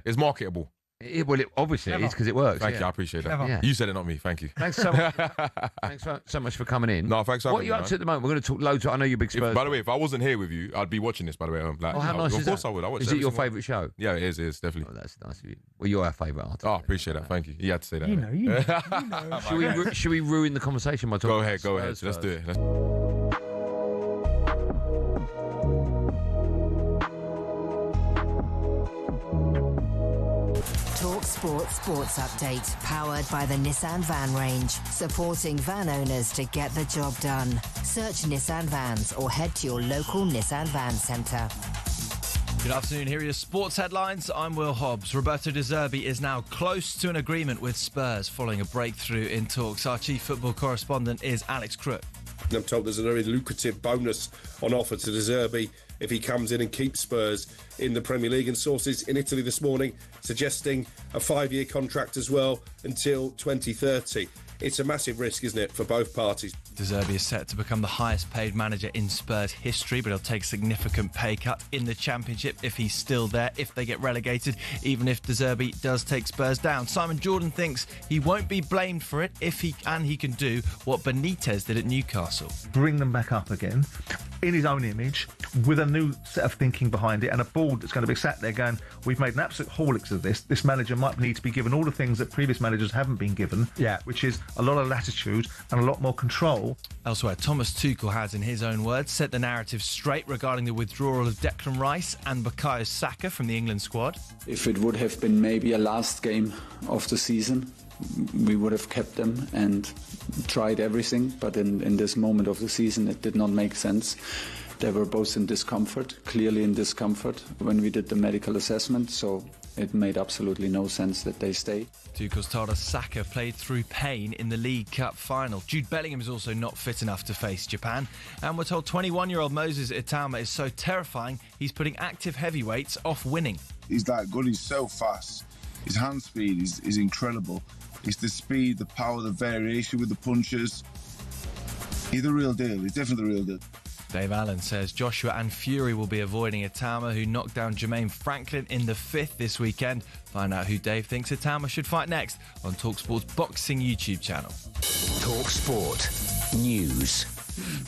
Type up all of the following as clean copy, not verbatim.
It's marketable. Well, obviously it is because it works. Thank you, I appreciate that. Yeah. You said it, not me. Thank you. Thanks so much. Thanks so much for coming in. No, thanks for having me. What are you up to at the moment? We're going to talk loads. I know you're big Spurs. By the way, if I wasn't here with you, I'd be watching this. By the way, like, how nice is that? Of course I would. I watch. Is it your favourite show? Yeah, it is. It is definitely. Oh, that's nice of you. Well, you're our favourite artist. Oh, appreciate that. Thank you. You had to say that. You know. Should we ruin the conversation by talking? Go ahead. Spurs Let's do it. talkSPORT Sports Update, powered by the Nissan Van range, supporting van owners to get the job done. Search Nissan Vans or head to your local Nissan Van Centre. Good afternoon, here are your sports headlines. I'm Will Hobbs. Roberto De Zerbi is now close to an agreement with Spurs following a breakthrough in talks. Our chief football correspondent is Alex Crook. I'm told there's a very lucrative bonus on offer to De Zerbi if he comes in and keeps Spurs in the Premier League, and sources in Italy this morning suggesting a 5-year contract as well until 2030. It's a massive risk, isn't it, for both parties? De Zerbi is set to become the highest paid manager in Spurs history, but he'll take a significant pay cut in the Championship if he's still there, if they get relegated, even if De Zerbi does take Spurs down. Simon Jordan thinks he won't be blamed for it if he can do what Benitez did at Newcastle. Bring them back up again in his own image, with a new set of thinking behind it, and a board that's going to be sat there going, we've made an absolute horlicks of this. This manager might need to be given all the things that previous managers haven't been given, which is a lot of latitude and a lot more control. Elsewhere, Thomas Tuchel has, in his own words, set the narrative straight regarding the withdrawal of Declan Rice and Bukayo Saka from the England squad. If it would have been maybe a last game of the season, we would have kept them and tried everything, but in this moment of the season it did not make sense. They were both in discomfort, clearly in discomfort when we did the medical assessment, so it made absolutely no sense that they stay. Tuchel's told us Saka played through pain in the League Cup final. Jude Bellingham is also not fit enough to face Japan, and we're told 21-year-old Moses Itauma is so terrifying he's putting active heavyweights off winning. He's that good, he's so fast. His hand speed is incredible. It's the speed, the power, the variation with the punches. He's the real deal. He's definitely the real deal. Dave Allen says Joshua and Fury will be avoiding Itauma, who knocked down Jermaine Franklin in the 5th this weekend. Find out who Dave thinks Itauma should fight next on talkSPORT's boxing YouTube channel. talkSPORT News.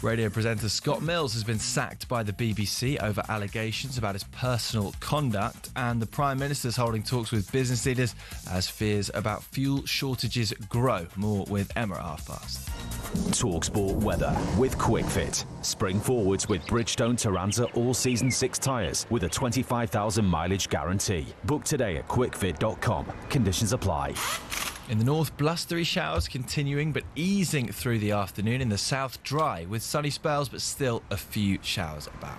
Radio presenter Scott Mills has been sacked by the BBC over allegations about his personal conduct, and the Prime Minister is holding talks with business leaders as fears about fuel shortages grow. More with Emma at 5:30. talkSPORT weather with QuickFit. Spring forwards with Bridgestone Turanza all-season 6 tyres with a 25,000 mileage guarantee. Book today at quickfit.com. Conditions apply. In the north, blustery showers continuing but easing through the afternoon. In the south, dry with sunny spells but still a few showers about.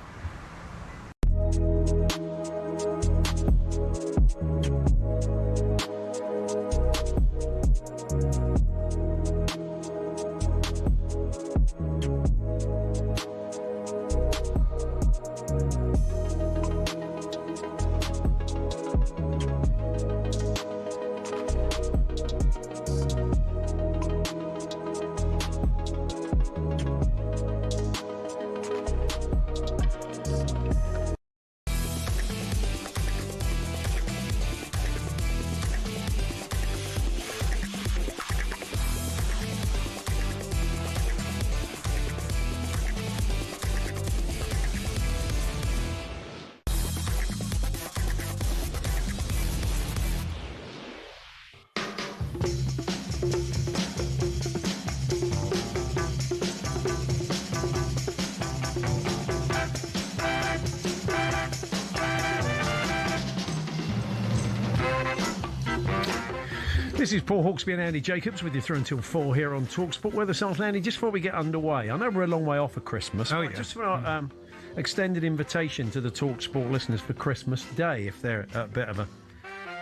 This is Paul Hawksbee and Andy Jacobs with you through until 4 here on talkSPORT. Weather South Andy, just before we get underway, I know we're a long way off for Christmas. Oh, yeah. Just for our extended invitation to the talkSPORT listeners for Christmas Day, if they're a bit of a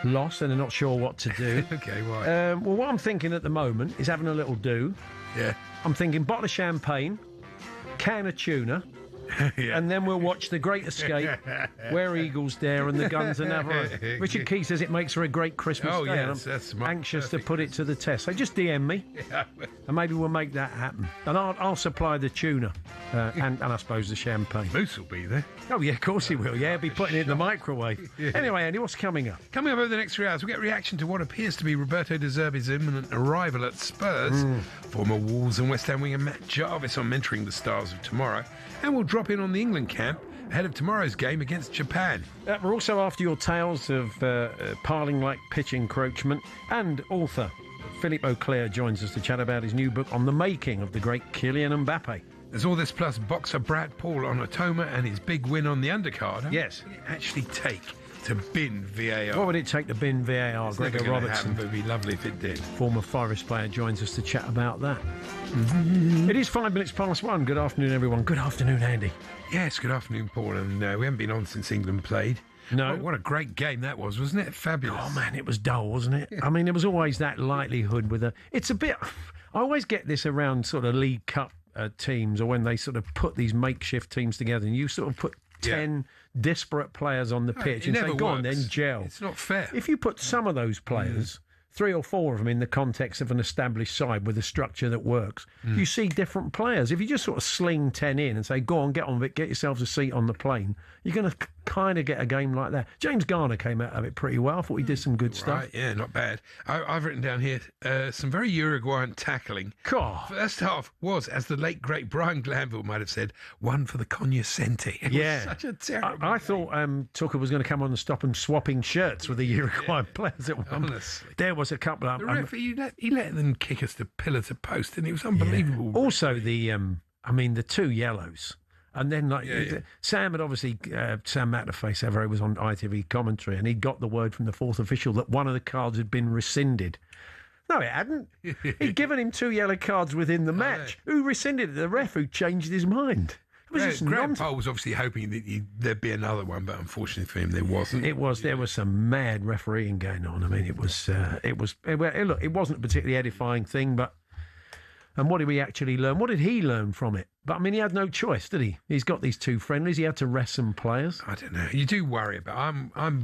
loss and they're not sure what to do. Okay, right. Well, what I'm thinking at the moment is having a little do. Yeah. I'm thinking bottle of champagne, can of tuna, and then we'll watch The Great Escape, Where Eagles Dare, and The Guns and Navarone. Richard Key says it makes for a great Christmas day. yeah, and that's I'm smart. anxious to put it to the test. So just DM me, and maybe we'll make that happen. And I'll supply the tuna, and I suppose the champagne. Moose will be there. Oh, yeah, of course he will. Yeah, he'll be putting it in the microwave. Anyway, Andy, what's coming up? Coming up over the next 3 hours, we'll get reaction to what appears to be Roberto De Zerbi's imminent arrival at Spurs. Former Wolves and West Ham winger Matt Jarvis on mentoring the stars of tomorrow. And we'll drop in on the England camp ahead of tomorrow's game against Japan. We're also after your tales of piling like pitch encroachment, and author Philip Auclair joins us to chat about his new book on the making of the great Kylian Mbappe. There's all this plus boxer Brad Paul on Itauma and his big win on the undercard. Yes. What would it actually take to bin VAR? What would it take to bin VAR? It's Gregor never gonna Robertson, happen, but it'd be lovely if it did. former Forest player, joins us to chat about that. It is 5 minutes past 1. Good afternoon, everyone. Good afternoon, Andy. Yes, good afternoon, Paul. And we haven't been on since England played. No. What a great game that was, wasn't it? Fabulous. Oh, man, it was dull, wasn't it? I mean, there was always that likelihood with it's a bit... I always get this around sort of League Cup teams, or when they sort of put these makeshift teams together, and you sort of put 10 disparate players on the pitch and say, go on then, gel. It's not fair. If you put some of those players, 3 or 4 of them, in the context of an established side with a structure that works, you see different players. If you just sort of sling 10 in and say, go on, get on with it, get yourselves a seat on the plane, you're going to kind of get a game like that. James Garner came out of it pretty well. I thought he did some good stuff. Right, yeah, not bad. I've written down here some very Uruguayan tackling. God. First half was, as the late, great Brian Glanville might have said, one for the cognoscenti. It was such a terrible I thought Tuchel was going to come on and stop him swapping shirts with the Uruguayan players at one point. Honestly. There was a couple of... The referee, he let them kick us to pillar to post, and it was unbelievable. Yeah. Also, the 2 yellows. And then, Sam had obviously, Sam Matterface, ever was on ITV commentary, and he got the word from the 4th official that one of the cards had been rescinded. No, it hadn't. He'd given him 2 yellow cards within the match. Who rescinded it? The ref, who changed his mind. It was just Graham Poll was obviously hoping that there'd be another one, but unfortunately for him, there wasn't. There was some mad refereeing going on. I mean, it wasn't a particularly edifying thing, but. And what did we actually learn? What did he learn from it? But I mean, he had no choice, did he? He's got these 2 friendlies. He had to rest some players. I don't know. You do worry about. I'm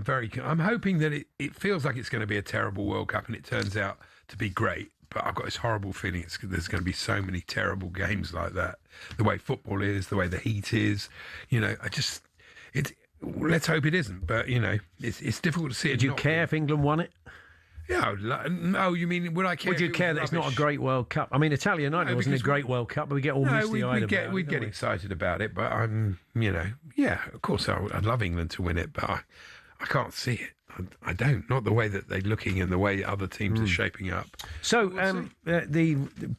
hoping that it feels like it's going to be a terrible World Cup, and it turns out to be great. But I've got this horrible feeling there's going to be so many terrible games like that. The way football is, the way the heat is. Let's hope it isn't. But it's difficult to see. Did you care if England won it? Yeah. Oh, you mean would I care? Would you care that it's not a great World Cup? I mean, Italia United wasn't a great World Cup, but we get all misty-eyed about it. We'd get excited about it, but of course I'd love England to win it, but I can't see it. I don't. Not the way that they're looking and the way other teams are shaping up. So the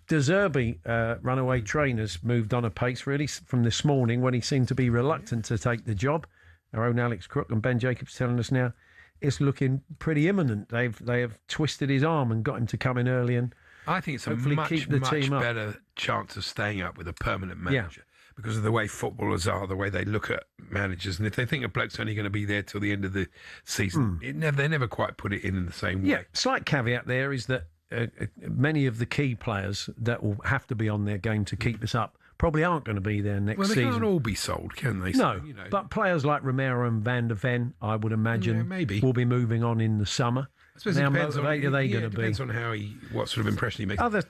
De Zerbi runaway train has moved on apace, really, from this morning when he seemed to be reluctant to take the job. Our own Alex Crook and Ben Jacobs telling us now it's looking pretty imminent. They have twisted his arm and got him to come in early and I think it's a hopefully much keep the team up. better chance of staying up with a permanent manager. Because of the way footballers are, the way they look at managers, and if they think a bloke's only going to be there till the end of the season, they never quite put it in the same way. Yeah, slight caveat there is that many of the key players that will have to be on their game to keep us up probably aren't going to be there next season. Well, they can't all be sold, can they? No, but players like Romero and Van der Ven, I would imagine, will be moving on in the summer. I suppose How it depends motivated are they going to be? Depends on what sort of impression he makes. I'd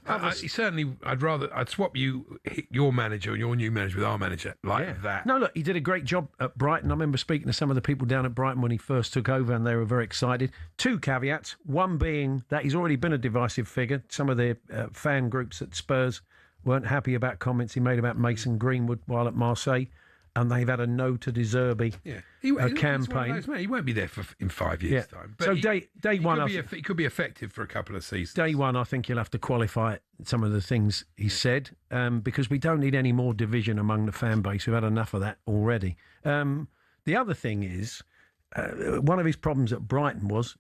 swap your manager, your new manager, with our manager that. No, look, he did a great job at Brighton. I remember speaking to some of the people down at Brighton when he first took over, and they were very excited. 2 caveats. One being that he's already been a divisive figure. Some of the fan groups at Spurs weren't happy about comments he made about Mason Greenwood while at Marseille. And they've had a no to De Zerbi campaign. He won't be there in 5 years' time. But so day one, he could be effective for a couple of seasons. Day one, I think you'll have to qualify some of the things he said because we don't need any more division among the fan base. We've had enough of that already. The other thing is, one of his problems at Brighton was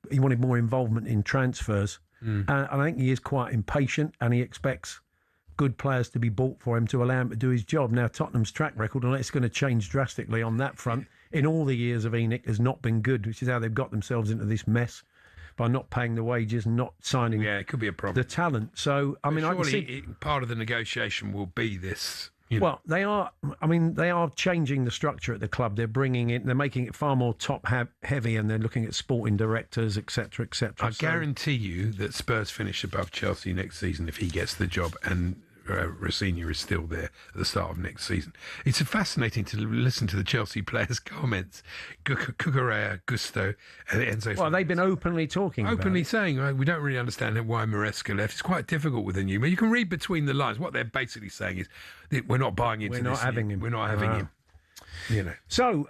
he wanted more involvement in transfers. And I think he is quite impatient and he expects good players to be bought for him to allow him to do his job. Now, Tottenham's track record, and it's going to change drastically on that front, in all the years of ENIC has not been good, which is how they've got themselves into this mess by not paying the wages and not signing it could be a problem. The talent. So, I mean, I can see... part of the negotiation will be this Well, they are. I mean, they are changing the structure at the club. They're making it far more top heavy, and they're looking at sporting directors, etc., etc. I guarantee you that Spurs finish above Chelsea next season if he gets the job, and Rafinha is still there at the start of next season. It's fascinating to listen to the Chelsea players' comments. Cucurella, Gusto, and Enzo. Well, they've been openly talking saying, we don't really understand why Maresca left. It's quite difficult with a new man. You can read between the lines. What they're basically saying is, we're not buying into this. We're not having him. We're not having him. You know. So,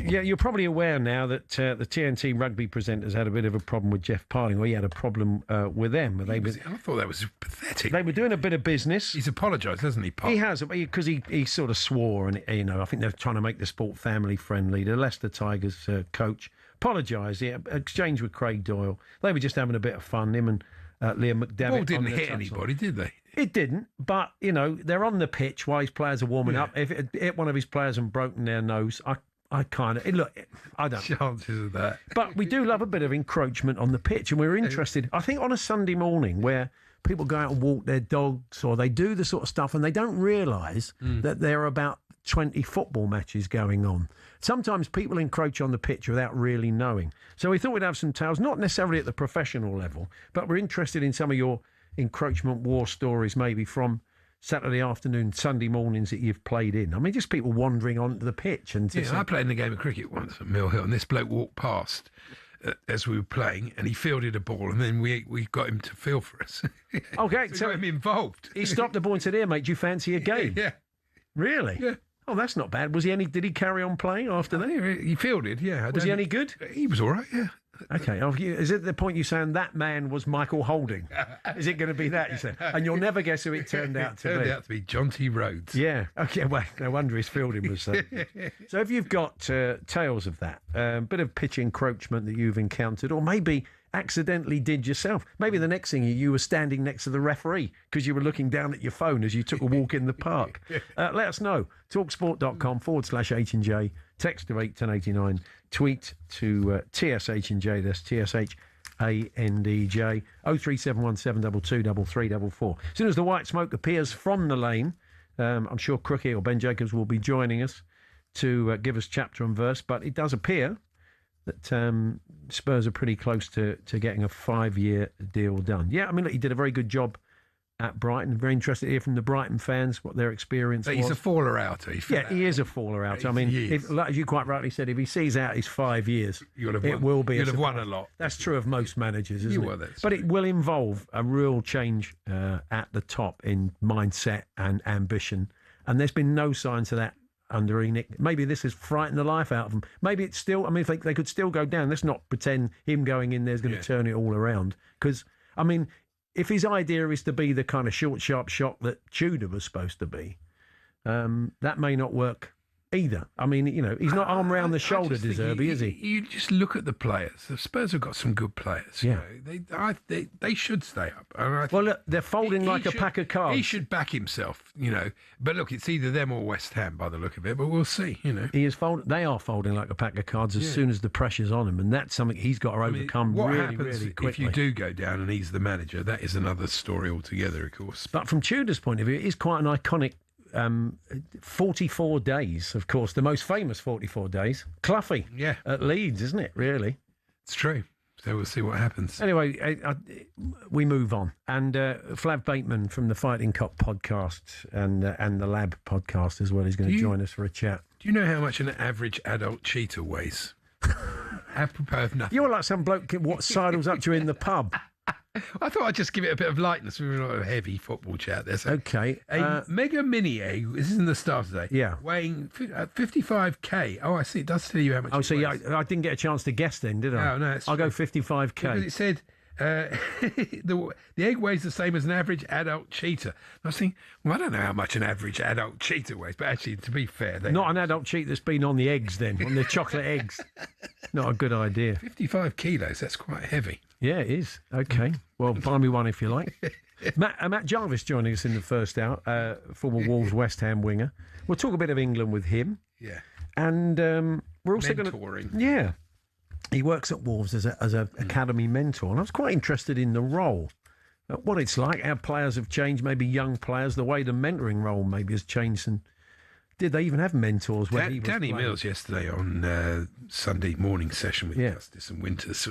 you're probably aware now that the TNT rugby presenters had a bit of a problem with Jeff Parling. Well, he had a problem with them. I thought that was pathetic. They were doing a bit of business. He's apologised, hasn't he, Parling? He has, because he sort of swore, and I think they're trying to make the sport family friendly. The Leicester Tigers coach apologised. He exchanged with Craig Doyle. They were just having a bit of fun. Him and Liam McDevitt. Well, didn't hit anybody, did they? It didn't, but, they're on the pitch while his players are warming up. If it hit one of his players and broken their nose, I kind of... Look, I don't... Chances of that. But we do love a bit of encroachment on the pitch, and we're interested, I think, on a Sunday morning where people go out and walk their dogs, or they do the sort of stuff, and they don't realise that there are about 20 football matches going on. Sometimes people encroach on the pitch without really knowing. So we thought we'd have some tales, not necessarily at the professional level, but we're interested in some of your encroachment war stories, maybe from Saturday afternoon, Sunday mornings that you've played in. I mean, just people wandering onto the pitch. And I played in a game of cricket once at Mill Hill, and this bloke walked past as we were playing, and he fielded a ball, and then we got him to field for us. Okay, so got him involved. He stopped the ball and said, "Here, mate, do you fancy a game?" Yeah. Really? Yeah. Oh, that's not bad. Did he carry on playing after that? He fielded, yeah. Was he any good? He was all right, yeah. Okay. Is it the point you're saying that man was Michael Holding? Is it going to be that, you said? And you'll never guess who it turned out to be. It turned out to be John T. Rhodes. Yeah. Okay, well, no wonder his fielding was so good. So if you've got tales of that, bit of pitch encroachment that you've encountered, or maybe accidentally did yourself. Maybe the next thing you were standing next to the referee because you were looking down at your phone as you took a walk in the park. Let us know. talksport.com/H&J. Text to 81089. Tweet to TSH&J. That's TSHANDJ. 03717223344. As soon as the white smoke appears from the lane, I'm sure Crookie or Ben Jacobs will be joining us to give us chapter and verse. But it does appear that Spurs are pretty close to getting a 5-year deal done. Yeah, I mean, look, he did a very good job at Brighton. Very interested to hear from the Brighton fans what their experience was. He's a faller outer. He is a faller outer. I mean, as you quite rightly said, if he sees out his 5 years, you'll have won a lot. That's true of most managers, isn't it? That's but it will involve a real change at the top in mindset and ambition. And there's been no signs of that under Enoch. Maybe this has frightened the life out of them. Maybe it's still, I mean, if they could still go down, let's not pretend him going in there is going to turn it all around. Because, I mean, if his idea is to be the kind of short, sharp shot that Tudor was supposed to be, that may not work either. I mean, he's not arm round the shoulder, Zerbi, is he? You just look at the players. The Spurs have got some good players. Yeah. They should stay up. Well, look, they're folding like a pack of cards. He should back himself, But look, it's either them or West Ham by the look of it, but we'll see, He is they are folding like a pack of cards as soon as the pressure's on him, and that's something he's got to overcome what really, happens really quickly. If you do go down and he's the manager, that is another story altogether, of course. But from Tudor's point of view, it is quite an iconic 44 days, of course, the most famous 44 days. Cloughie at Leeds, isn't it, really? It's true. So we'll see what happens. Anyway, we move on. And Flav Bateman from the Fighting Cock podcast and the Lab podcast as well is going to join us for a chat. Do you know how much an average adult cheetah weighs? Apropos of nothing. You're like some bloke what sidles up to you in the pub. I thought I'd just give it a bit of lightness. We were not a heavy football chat there. So okay. A mega mini egg, this is in the start today. Yeah. Weighing 55k. Oh, I see. It does tell you how much. Oh, so I didn't get a chance to guess then, did I? No, I'll go 55k. Because it said the egg weighs the same as an average adult cheetah. I was thinking, well, I don't know how much an average adult cheetah weighs, but actually, to be fair, not an adult cheetah that's been on the eggs then, on the chocolate eggs. Not a good idea. 55 kilos. That's quite heavy. Yeah, it is. Okay. Well, buy me one if you like. Matt Jarvis joining us in the first hour, former Wolves West Ham winger. We'll talk a bit of England with him. Yeah. And we're also going to... Yeah. He works at Wolves as a academy mentor, and I was quite interested in the role what it's like, how players have changed, maybe young players, the way the mentoring role maybe has changed. And did they even have mentors when he was Danny playing? Mills yesterday on Sunday morning session with Justice and Winters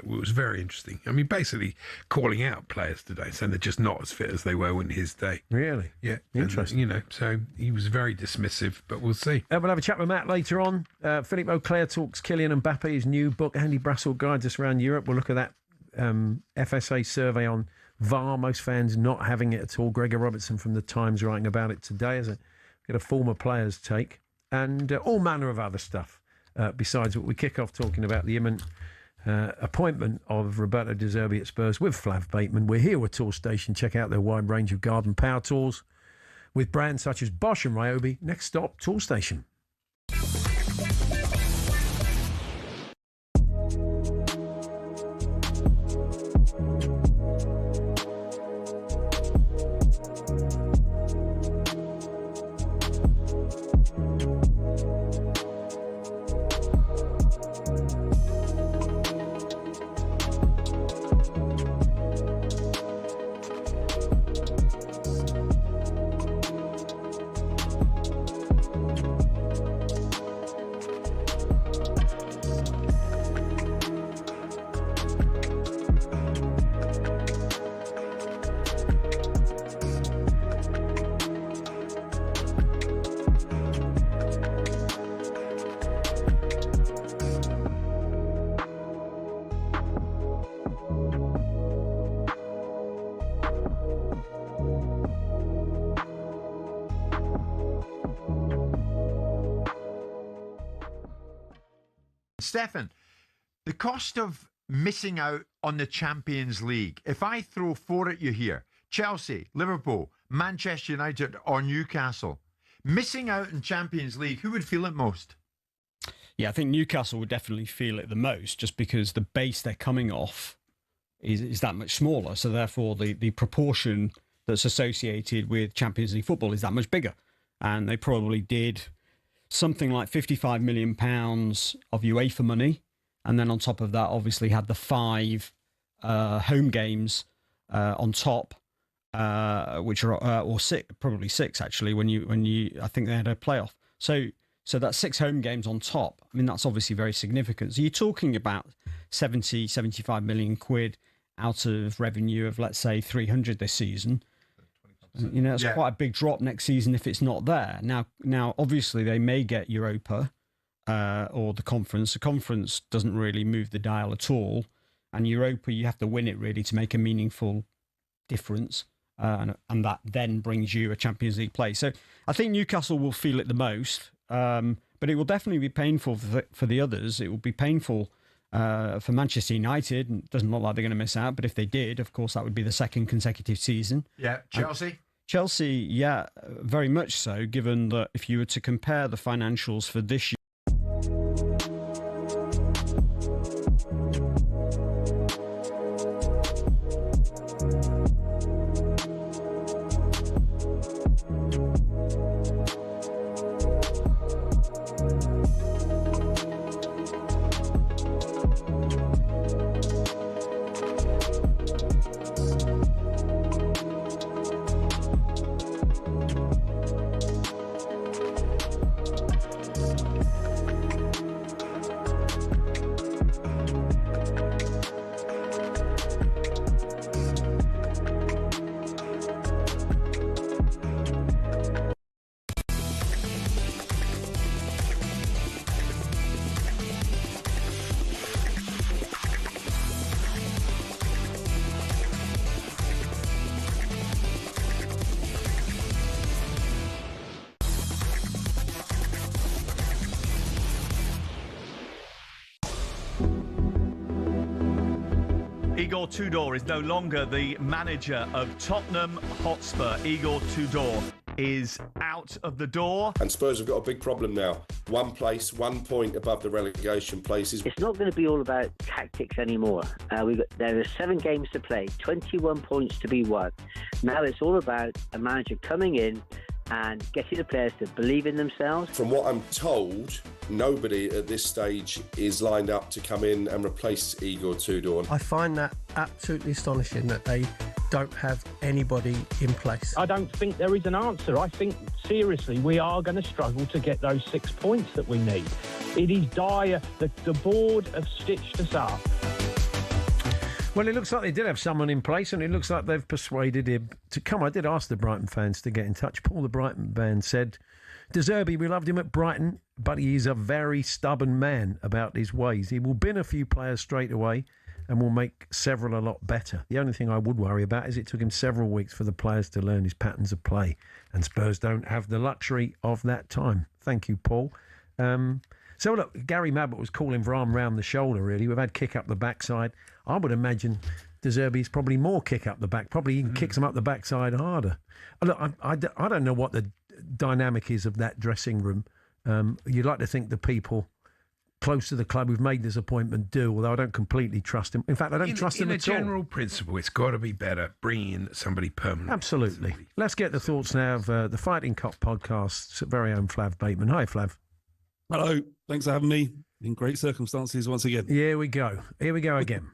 was very interesting. I mean, basically calling out players today, saying they're just not as fit as they were in his day. Really? Yeah. Interesting. And, so he was very dismissive, but we'll see. We'll have a chat with Matt later on. Philippe Auclair talks Kylian Mbappe, his new book. Andy Brassel guides us around Europe. We'll look at that FSA survey on VAR. Most fans not having it at all. Gregor Robertson from The Times writing about it today as get a former player's take, and all manner of other stuff besides what we kick off talking about the imminent appointment of Roberto De Zerbi at Spurs with Flav Bateman. We're here with Tool Station. Check out their wide range of garden power tools with brands such as Bosch and Ryobi. Next stop, Tool Station. Stefan, the cost of missing out on the Champions League. If I throw four at you here, Chelsea, Liverpool, Manchester United or Newcastle, missing out in Champions League, who would feel it most? Yeah, I think Newcastle would definitely feel it the most, just because the base they're coming off is that much smaller. So therefore the proportion that's associated with Champions League football is that much bigger. And they probably did something like £55 million of UEFA money. And then on top of that, obviously had the 5 home games on top, which are, or 6, probably 6 actually, when you, I think they had a playoff. So that's 6 home games on top. I mean, that's obviously very significant. So you're talking about 75 million quid out of revenue of, let's say, 300 this season. You know, it's quite a big drop next season if it's not there. Now, obviously, they may get Europa or the conference. The conference doesn't really move the dial at all. And Europa, you have to win it really to make a meaningful difference. And that then brings you a Champions League place. So I think Newcastle will feel it the most. But it will definitely be painful for the others. It will be painful for Manchester United. It doesn't look like they're going to miss out, but if they did, of course, that would be the 2nd consecutive season. Yeah, Chelsea? Chelsea, yeah, very much so, given that if you were to compare the financials for this year, Igor Tudor is no longer the manager of Tottenham Hotspur. Igor Tudor is out of the door. And Spurs have got a big problem now. 1 place, 1 point above the relegation places. It's not going to be all about tactics anymore. There are 7 games to play, 21 points to be won. Now it's all about a manager coming in and getting the players to believe in themselves. From what I'm told, nobody at this stage is lined up to come in and replace Igor Tudor. I find that absolutely astonishing that they don't have anybody in place. I don't think there is an answer. I think, seriously, we are going to struggle to get those 6 points that we need. It is dire. The board have stitched us up. Well, it looks like they did have someone in place, and it looks like they've persuaded him to come. I did ask the Brighton fans to get in touch. Paul, the Brighton fan, said, Zerbi, we loved him at Brighton, but he is a very stubborn man about his ways. He will bin a few players straight away and will make several a lot better. The only thing I would worry about is it took him several weeks for the players to learn his patterns of play, and Spurs don't have the luxury of that time. Thank you, Paul. So, look, Gary Mabbott was calling for arm round the shoulder, really. We've had kick up the backside. I would imagine Zerbi's probably more kick up the back. Probably even kicks him up the backside harder. Look, I don't know what the dynamic is of that dressing room. You'd like to think the people close to the club who've made this appointment do, although I don't completely trust him. In fact, I don't trust him at all. In a general principle, it's got to be better bringing in somebody permanent. Absolutely. Let's get the thoughts now of the Fighting Cock podcast's very own Flav Bateman. Hi, Flav. Hello. Thanks for having me in great circumstances once again. Here we go again.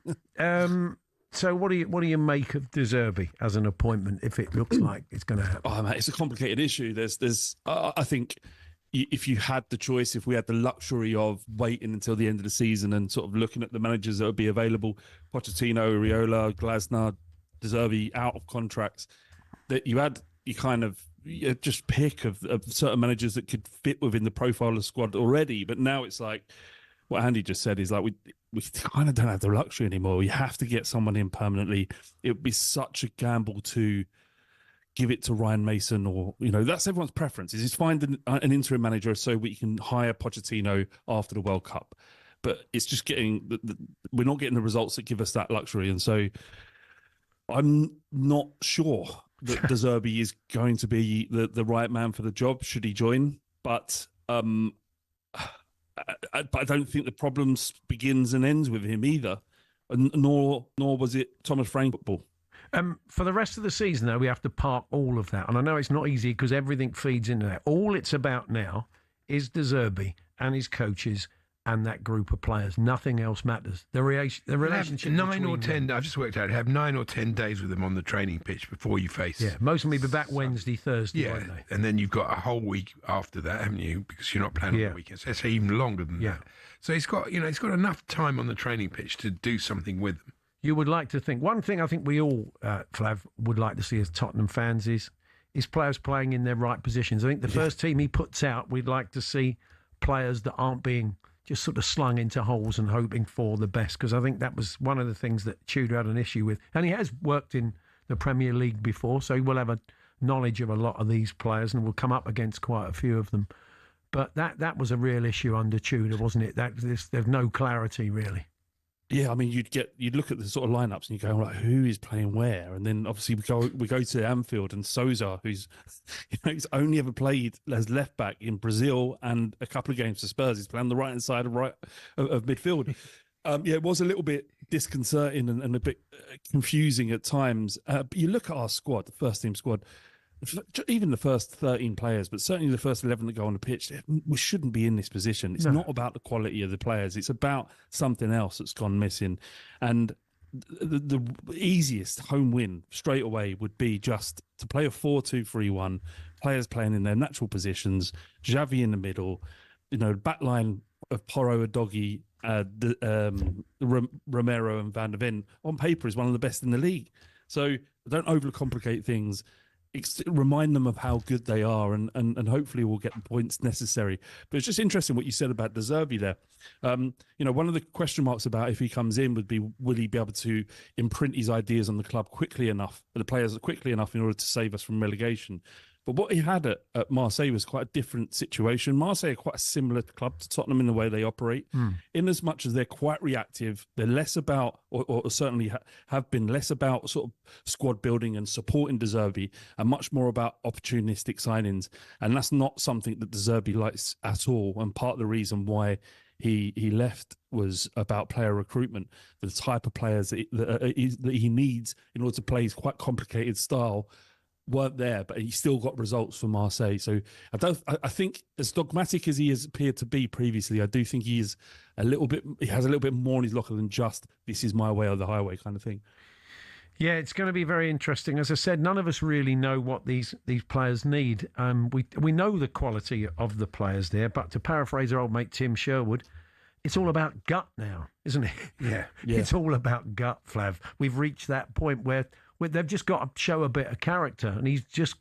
So what do you make of Zerbi as an appointment if it looks like it's going to happen? Oh, mate, it's a complicated issue. I think if you had the choice, if we had the luxury of waiting until the end of the season and sort of looking at the managers that would be available, Pochettino, Areola, Glasner, Zerbi out of contracts, that you just pick of certain managers that could fit within the profile of the squad already. But now it's like what Andy just said is like we kind of don't have the luxury anymore. We have to get someone in permanently. It would be such a gamble to give it to Ryan Mason, or that's everyone's preference. Is find an interim manager so we can hire Pochettino after the World Cup. But it's just we're not getting the results that give us that luxury, and so I'm not sure that Zerbi is going to be the right man for the job should he join. But I don't think the problem begins and ends with him either, nor was it Thomas Frank football. For the rest of the season, though, we have to park all of that. And I know it's not easy because everything feeds into that. All it's about now is Zerbi and his coaches and that group of players. Nothing else matters. The relationship. 9 or 10. I've just worked out. Have 9 or 10 days with them on the training pitch before you face. Yeah, most of them will be back Wednesday, Thursday, won't they? And then you've got a whole week after that, haven't you? Because you're not playing on the weekends. So it's even longer than that. So he's got enough time on the training pitch to do something with them. You would like to think. One thing I think we all, Flav, would like to see as Tottenham fans is players playing in their right positions. I think the first team he puts out, we'd like to see players that aren't being just sort of slung into holes and hoping for the best, because I think that was one of the things that Tudor had an issue with. And he has worked in the Premier League before, so he will have a knowledge of a lot of these players and will come up against quite a few of them. But that was a real issue under Tudor, wasn't it? There's no clarity, really. Yeah, I mean, you'd look at the sort of lineups and you go, right, who is playing where? And then obviously we go to Anfield and Sousa, who's he's only ever played as left back in Brazil and a couple of games for Spurs. He's playing on the right hand side of midfield. It was a little bit disconcerting and a bit confusing at times. But you look at our squad, the first team squad. Even the first 13 players, but certainly the first 11 that go on the pitch, we shouldn't be in this position. It's not about the quality of the players. It's about something else that's gone missing. And the easiest home win straight away would be just to play a 4-2-3-1, players playing in their natural positions, Xavi in the middle, back line of Porro, Udogie, Romero and Van der Ven on paper is one of the best in the league. So don't overcomplicate things. Remind them of how good they are, and hopefully we'll get the points necessary. But it's just interesting what you said about Zerbi there. One of the question marks about if he comes in would be, will he be able to imprint his ideas on the club quickly enough, the players quickly enough in order to save us from relegation? But what he had at Marseille was quite a different situation. Marseille are quite a similar club to Tottenham in the way they operate, in as much as they're quite reactive. They're less about, or certainly have been less about sort of squad building and supporting Zerbi, and much more about opportunistic signings. And that's not something that Zerbi likes at all. And part of the reason why he left was about player recruitment, the type of players that he needs in order to play his quite complicated style. weren't there, but he still got results for Marseille. So I think as dogmatic as he has appeared to be previously, I do think he has a little bit more in his locker than just this is my way or the highway kind of thing. Yeah, it's going to be very interesting. As I said, none of us really know what these players need. We know the quality of the players there, but to paraphrase our old mate Tim Sherwood, it's all about gut now, isn't it? Yeah. It's all about gut, Flav. We've reached that point where they've just got to show a bit of character, and he's just,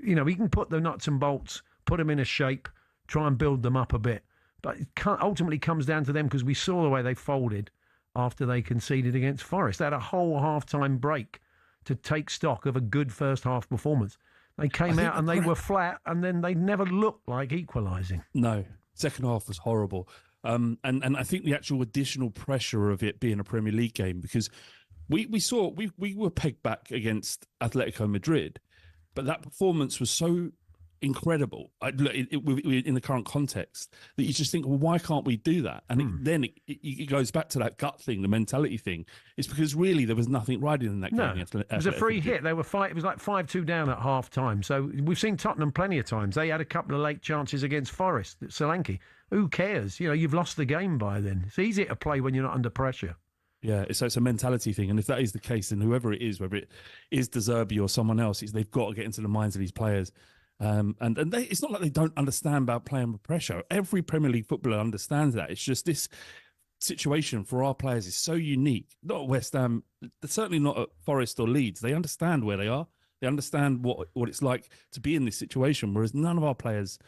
he can put the nuts and bolts, put them in a shape, try and build them up a bit. But it ultimately comes down to them, because we saw the way they folded after they conceded against Forest. They had a whole half-time break to take stock of a good first-half performance. They came out and they were flat, and then they never looked like equalising. No, second half was horrible. And I think the actual additional pressure of it being a Premier League game, because we were pegged back against Atletico Madrid, but that performance was so incredible in the current context that you just think, well, why can't we do that? And then it goes back to that gut thing, the mentality thing. It's because really there was nothing riding in that game. It was a free hit. They were it was like 5-2 down at half time. So we've seen Tottenham plenty of times. They had a couple of late chances against Forest at Solanke. Who cares? You've lost the game by then. It's easy to play when you're not under pressure. Yeah, so it's a mentality thing. And if that is the case, then whoever it is, whether it is Zerbi or someone else, they've got to get into the minds of these players. And it's not like they don't understand about playing with pressure. Every Premier League footballer understands that. It's just this situation for our players is so unique. Not at West Ham, certainly not at Forest or Leeds. They understand where they are. They understand what it's like to be in this situation, whereas none of our players,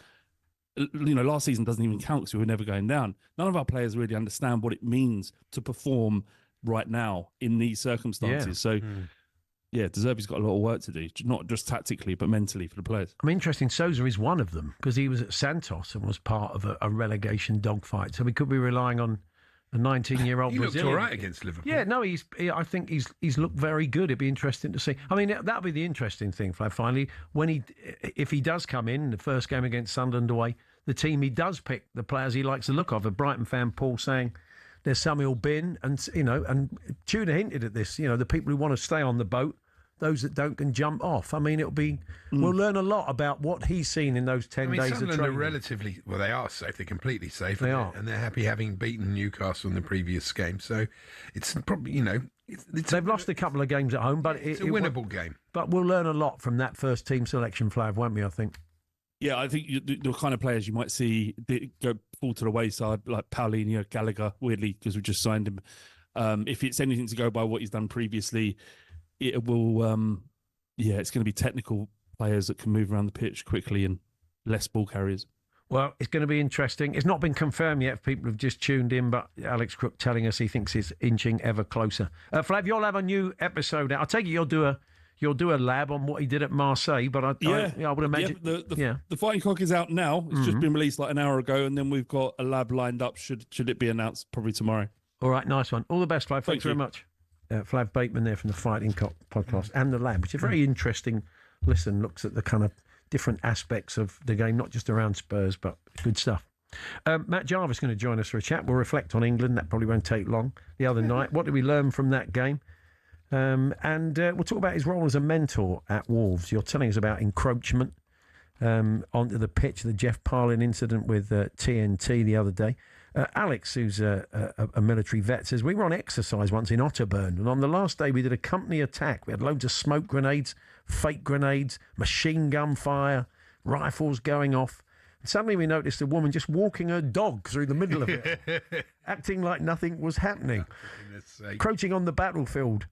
last season doesn't even count because we were never going down. None of our players really understand what it means to perform right now in these circumstances. Yeah. So... Yeah, De Zerbi's got a lot of work to do, not just tactically, but mentally for the players. I'm interesting. Sousa is one of them, because he was at Santos and was part of a relegation dogfight. So we could be relying on a 19-year-old He Brazilian. looked all right against Liverpool. Yeah, no, I think he's looked very good. It'd be interesting to see. I mean, that'll be the interesting thing, Flav, finally, if he does come in the first game against Sunderland away, the team he does pick, the players he likes the look of. A Brighton fan, Paul, saying there's some he'll bin, and Tudor hinted at this. The people who want to stay on the boat, those that don't can jump off. I mean, we'll learn a lot about what he's seen in those 10 days of Sunderland training. are relatively, they are safe. They're completely safe. They are. And they're happy having beaten Newcastle in the previous game. So it's probably, they've lost a couple of games at home, but it's a winnable game. But we'll learn a lot from that first team selection, Flav, won't we, I think? Yeah, I think the kind of players you might see go fall to the wayside, like Paulinho, Gallagher, weirdly, because we just signed him. If it's anything to go by what he's done previously, it will, it's going to be technical players that can move around the pitch quickly and less ball carriers. Well, it's going to be interesting. It's not been confirmed yet if people have just tuned in, but Alex Crook telling us he thinks it's inching ever closer. Flav, you'll have a new episode out. I take it you'll do a lab on what he did at Marseille, but I would imagine... Yeah, the Fighting Cock is out now. It's just been released like an hour ago, and then we've got a lab lined up should it be announced probably tomorrow. All right, nice one. All the best, Flav. Thanks very much. Flav Bateman there from the Fighting Cock podcast and the Lab, which is a very interesting listen, looks at the kind of different aspects of the game, not just around Spurs, but good stuff. Matt Jarvis is going to join us for a chat. We'll reflect on England. That probably won't take long. The other night, what did we learn from that game? And we'll talk about his role as a mentor at Wolves. You're telling us about encroachment onto the pitch, the Jeff Parlin incident with TNT the other day. Alex, who's a military vet, says, we were on exercise once in Otterburn, and on the last day we did a company attack. We had loads of smoke grenades, fake grenades, machine gun fire, rifles going off. And suddenly we noticed a woman just walking her dog through the middle of it, acting like nothing was happening. Crouching on the battlefield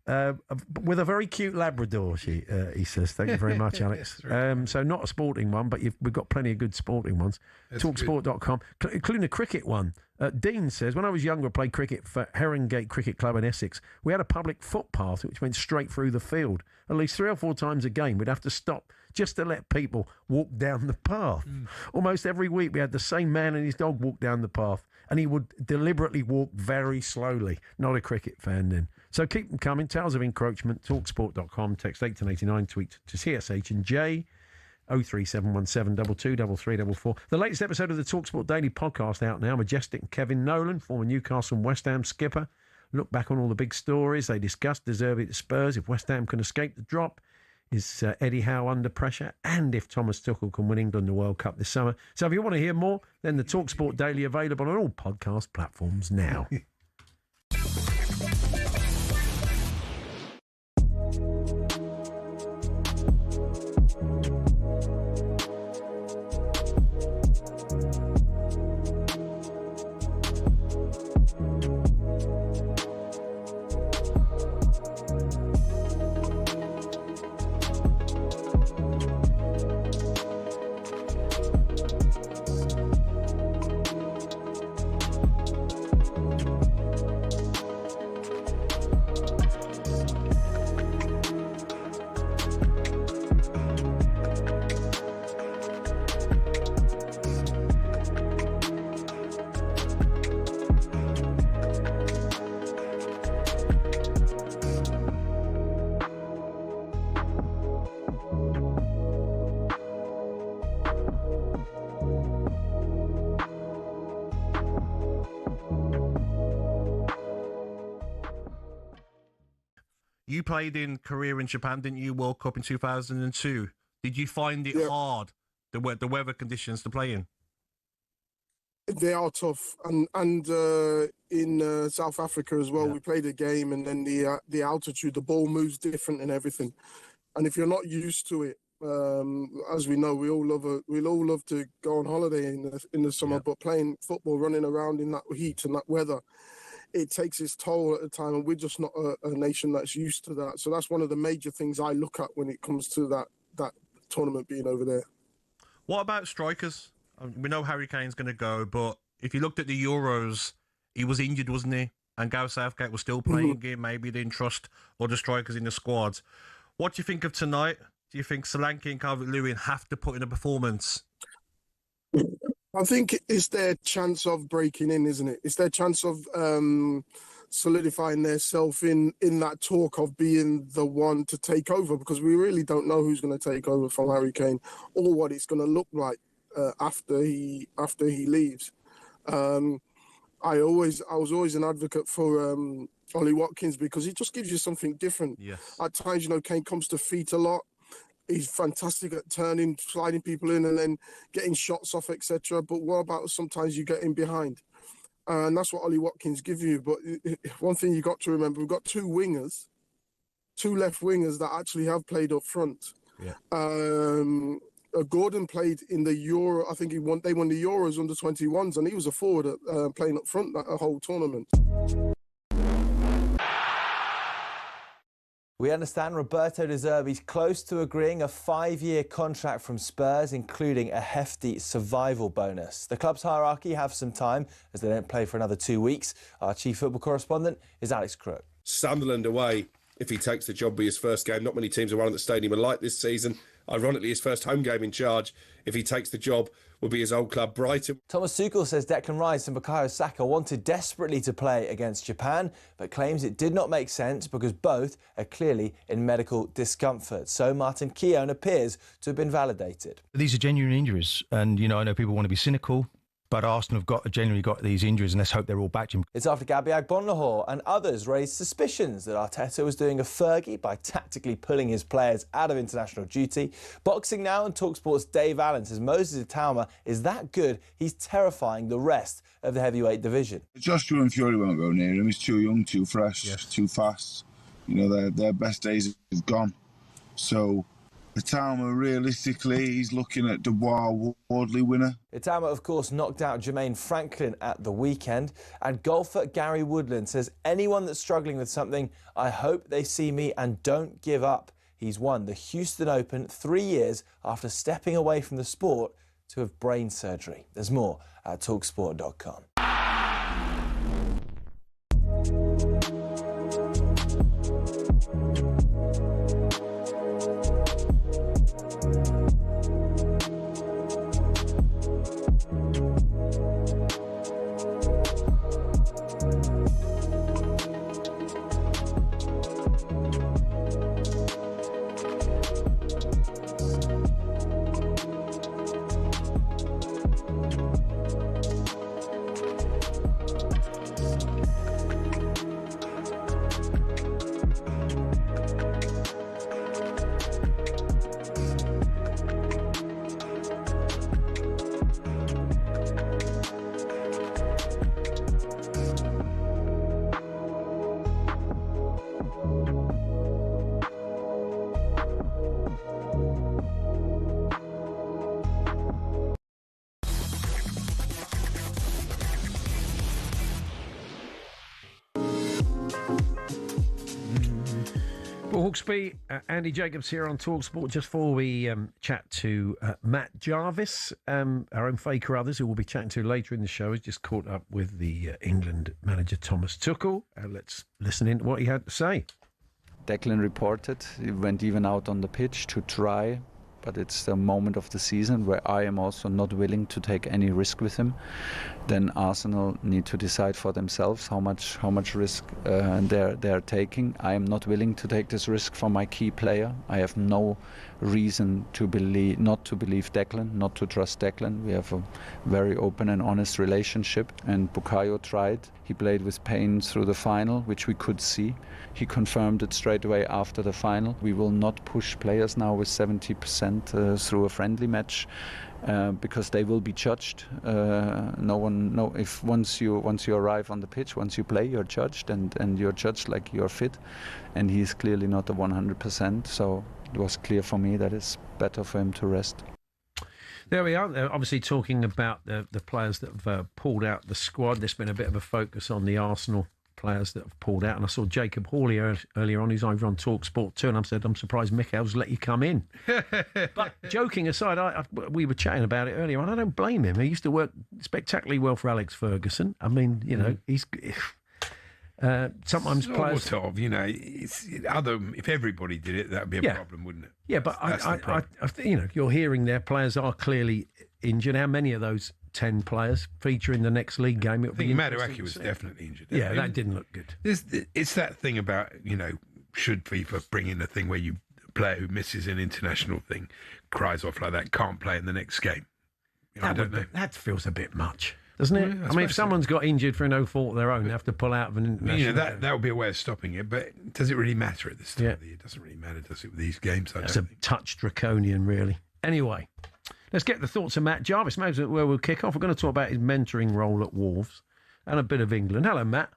with a very cute Labrador, he says. Thank you very much, Alex. So not a sporting one, but we've got plenty of good sporting ones. Talksport.com, including a cricket one. Dean says, when I was younger, I played cricket for Herringate Cricket Club in Essex. We had a public footpath which went straight through the field. At least 3 or 4 times a game, we'd have to stop just to let people walk down the path. Almost every week we had the same man and his dog walk down the path, and he would deliberately walk very slowly. Not a cricket fan then. So keep them coming. Tales of encroachment, talksport.com, text 81089, tweet to CSH and J. 03717 223344. The latest episode of the TalkSport Daily podcast out now. Majestic Kevin Nolan, former Newcastle and West Ham skipper, look back on all the big stories. They discussed De Zerbi at Spurs, if West Ham can escape the drop, Is Eddie Howe under pressure? And if Thomas Tuchel can win England the World Cup this summer. So if you want to hear more, then the talkSPORT Daily available on all podcast platforms now. You played in Korea and Japan, didn't you? World Cup in 2002. Did you find it hard, the weather conditions to play in? They are tough, and in South Africa as well. We played a game, and then the altitude, the ball moves different and everything. And if you're not used to it, as we know, we all love to go on holiday in the summer, but playing football, running around in that heat and that weather, it takes its toll at the time, and we're just not a nation that's used to that. So that's one of the major things I look at when it comes to that tournament being over there. What about strikers? We know Harry Kane's going to go, but if you looked at the Euros, he was injured, wasn't he? And Gareth Southgate was still playing game. Maybe they didn't trust other strikers in the squads. What do you think of tonight? Do you think Solanke and Calvert-Lewin have to put in a performance? I think it's their chance of breaking in, isn't it? It's their chance of solidifying themselves in that talk of being the one to take over, because we really don't know who's going to take over from Harry Kane or what it's going to look like after he leaves. I was always an advocate for Ollie Watkins, because he just gives you something different. Yes. At times, Kane comes to feet a lot. He's fantastic at turning, sliding people in and then getting shots off, etc. But what about sometimes you get in behind? And that's what Ollie Watkins gives you. But one thing you got to remember, we've got two left wingers that actually have played up front. Yeah. Gordon played in the Euro. I think they won the Euros under 21s, and he was a forward playing up front that whole tournament. We understand Roberto De Zerbi's close to agreeing a 5-year contract from Spurs, including a hefty survival bonus. The club's hierarchy have some time, as they don't play for another 2 weeks. Our chief football correspondent is Alex Crook. Sunderland away, if he takes the job, be his first game. Not many teams are won at the stadium alike this season. Ironically, his first home game in charge, if he takes the job, will be his old club, Brighton. Thomas Tuchel says Declan Rice and Bukayo Saka wanted desperately to play against Japan, but claims it did not make sense because both are clearly in medical discomfort. So Martin Keown appears to have been validated. These are genuine injuries, and, I know people want to be cynical, but Arsenal have genuinely got these injuries, and let's hope they're all back, Jim. It's after Gabby Agbonlahor and others raised suspicions that Arteta was doing a Fergie by tactically pulling his players out of international duty. Boxing Now and talkSPORT's Dave Allen says Moses Itauma is that good, he's terrifying the rest of the heavyweight division. Joshua and Fury won't go near him. He's too young, too fresh, too fast. Their best days have gone. So Itauma, realistically, he's looking at Dubois Wardley winner. Itauma, of course, knocked out Jermaine Franklin at the weekend. And golfer Gary Woodland says, anyone that's struggling with something, I hope they see me and don't give up. He's won the Houston Open 3 years after stepping away from the sport to have brain surgery. There's more at talksport.com. Hawksbee, Andy Jacobs here on talkSPORT. Just before we chat to Matt Jarvis, our own Faye Carruthers, who we'll be chatting to later in the show, has just caught up with the England manager Thomas Tuchel. Let's listen in to what he had to say. Declan reported he went even out on the pitch to try, but it's the moment of the season where I am also not willing to take any risk with him. Then Arsenal need to decide for themselves how much risk they're taking. I am not willing to take this risk for my key player. I have no reason to not to believe Declan, not to trust Declan. We have a very open and honest relationship, and Bukayo tried. He played with pain through the final, which we could see. He confirmed it straight away after the final. We will not push players now with 70% through a friendly match. Because they will be judged. If once you arrive on the pitch, once you play, you're judged, and you're judged like you're fit, and he's clearly not the 100%. So it was clear for me that it's better for him to rest. There we are. Obviously talking about the players that have pulled out the squad. There's been a bit of a focus on the Arsenal players that have pulled out, and I saw Jacob Hawley earlier on, who's over on talkSPORT too, and I said, I'm surprised Mikel's let you come in. But joking aside, we were chatting about it earlier on. I don't blame him. He used to work spectacularly well for Alex Ferguson. I mean, you know, he's sometimes players. Sort of, you know, if everybody did it, that'd be a problem, wouldn't it? Yeah, but I you know, you're hearing their players are clearly injured. How many of those 10 players feature in the next league game? I think Madueke was definitely injured. Yeah, that didn't look good. It's that thing about, you know, should FIFA bring in a thing where a player who misses an international thing cries off like that, can't play in the next game? I don't know. That feels a bit much, doesn't it? Yeah, I mean, if someone's got injured for no fault of their own, they have to pull out of an international game. That would be a way of stopping it, but does it really matter at this time of the year? It doesn't really matter, does it, with these games? That's a touch draconian, really. Anyway, let's get the thoughts of Matt Jarvis. Maybe where we'll kick off. We're going to talk about his mentoring role at Wolves and a bit of England. Hello, Matt.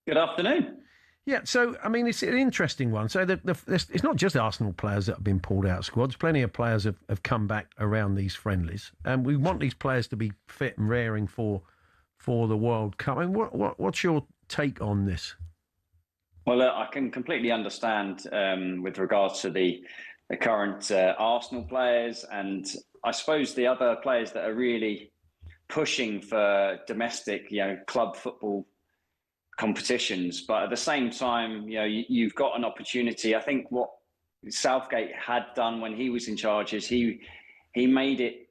Good afternoon. Yeah, so, I mean, it's an interesting one. So it's not just Arsenal players that have been pulled out of squads. Plenty of players have come back around these friendlies. And we want these players to be fit and raring for the World Cup. I mean, what's your take on this? Well, I can completely understand with regards to the current Arsenal players, and I suppose the other players that are really pushing for domestic, you know, club football competitions. But at the same time, you know, you've got an opportunity. I think what Southgate had done when he was in charge is he made it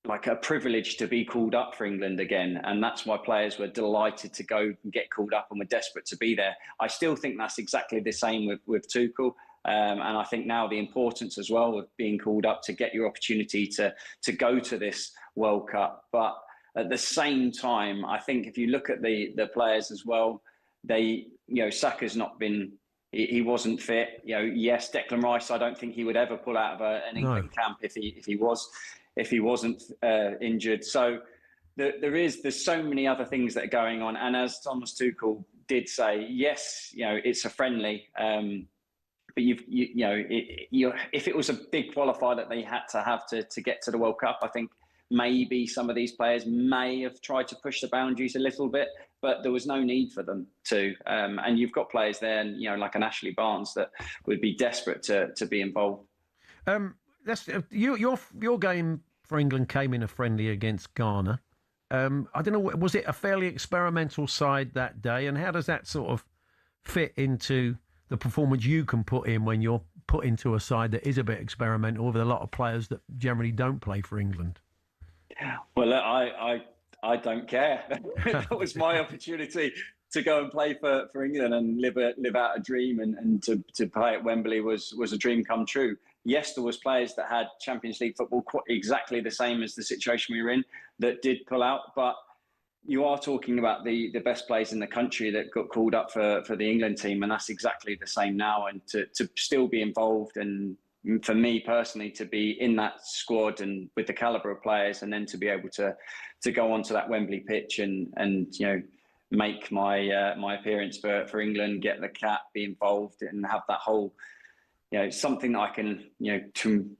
like a privilege to be called up for England again, and that's why players were delighted to go and get called up and were desperate to be there. I still think that's exactly the same with Tuchel. And I think now the importance as well of being called up to get your opportunity to go to this World Cup. But at the same time, I think if you look at the players as well, Saka's not been, he wasn't fit. You know, yes, Declan Rice, I don't think he would ever pull out of an England camp if he wasn't injured. So there's so many other things that are going on. And as Thomas Tuchel did say, yes, you know, it's a friendly. But if it was a big qualifier that they had to have to get to the World Cup, I think maybe some of these players may have tried to push the boundaries a little bit, but there was no need for them to. And you've got players there, you know, like an Ashley Barnes that would be desperate to be involved. Your game for England came in a friendly against Ghana. I don't know, was it a fairly experimental side that day? And how does that sort of fit into the performance you can put in when you're put into a side that is a bit experimental with a lot of players that generally don't play for England? Well, I don't care. That was my opportunity to go and play for England and live out a dream, and to play at Wembley was a dream come true. Yes, there was players that had Champions League football exactly the same as the situation we were in that did pull out, but you are talking about the best players in the country that got called up for the England team, and that's exactly the same now. And to still be involved, and for me personally, to be in that squad and with the calibre of players, and then to be able to go onto that Wembley pitch and you know, make my appearance for England, get the cap, be involved, and have that whole, something that I can,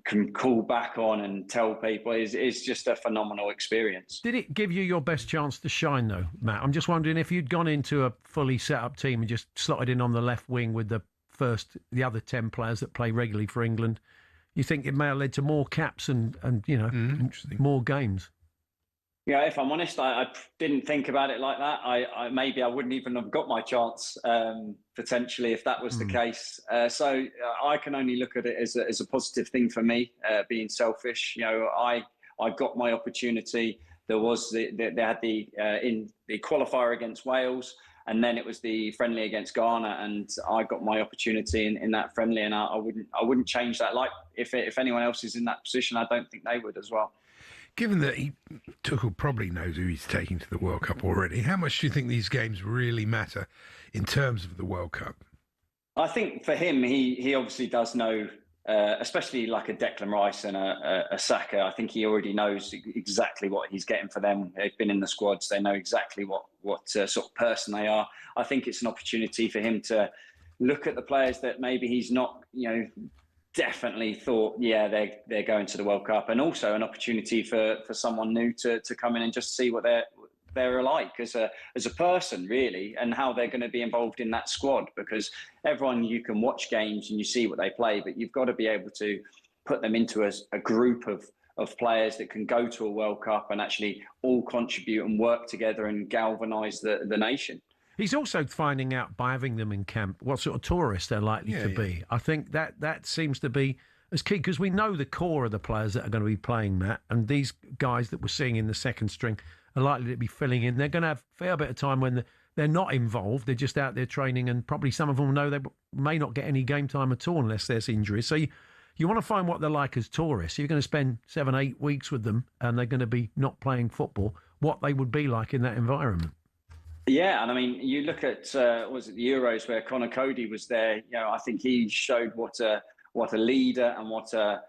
can call back on and tell people is just a phenomenal experience. Did it give you your best chance to shine, though, Matt? I'm just wondering if you'd gone into a fully set-up team and just slotted in on the left wing with the other 10 players that play regularly for England, you think it may have led to more caps and more games? Yeah, if I'm honest, I didn't think about it like that. Maybe I wouldn't even have got my chance potentially if that was the case. So I can only look at it as a positive thing for me, being selfish. I got my opportunity. They had the qualifier against Wales, and then it was the friendly against Ghana, and I got my opportunity in that friendly, and I wouldn't change that. Like if anyone else is in that position, I don't think they would as well. Given that Tuchel probably knows who he's taking to the World Cup already, how much do you think these games really matter in terms of the World Cup? I think for him, he obviously does know, especially like a Declan Rice and a Saka. I think he already knows exactly what he's getting for them. They've been in the squads. They know exactly what sort of person they are. I think it's an opportunity for him to look at the players that maybe he's not, definitely thought, they're going to the World Cup, and also an opportunity for someone new to come in and just see what they're like as a person, really, and how they're going to be involved in that squad. Because everyone, you can watch games and you see what they play, but you've got to be able to put them into a group of players that can go to a World Cup and actually all contribute and work together and galvanise the nation. He's also finding out by having them in camp what sort of tourists they're likely to be. I think that seems to be as key, because we know the core of the players that are going to be playing, Matt, and these guys that we're seeing in the second string are likely to be filling in. They're going to have a fair bit of time when they're not involved. They're just out there training, and probably some of them know they may not get any game time at all unless there's injuries. So you want to find what they're like as tourists. You're going to spend 7-8 weeks with them and they're going to be not playing football, what they would be like in that environment. Yeah, and I mean, you look at was it the Euros where Conor Cody was there? I think he showed what a leader and what a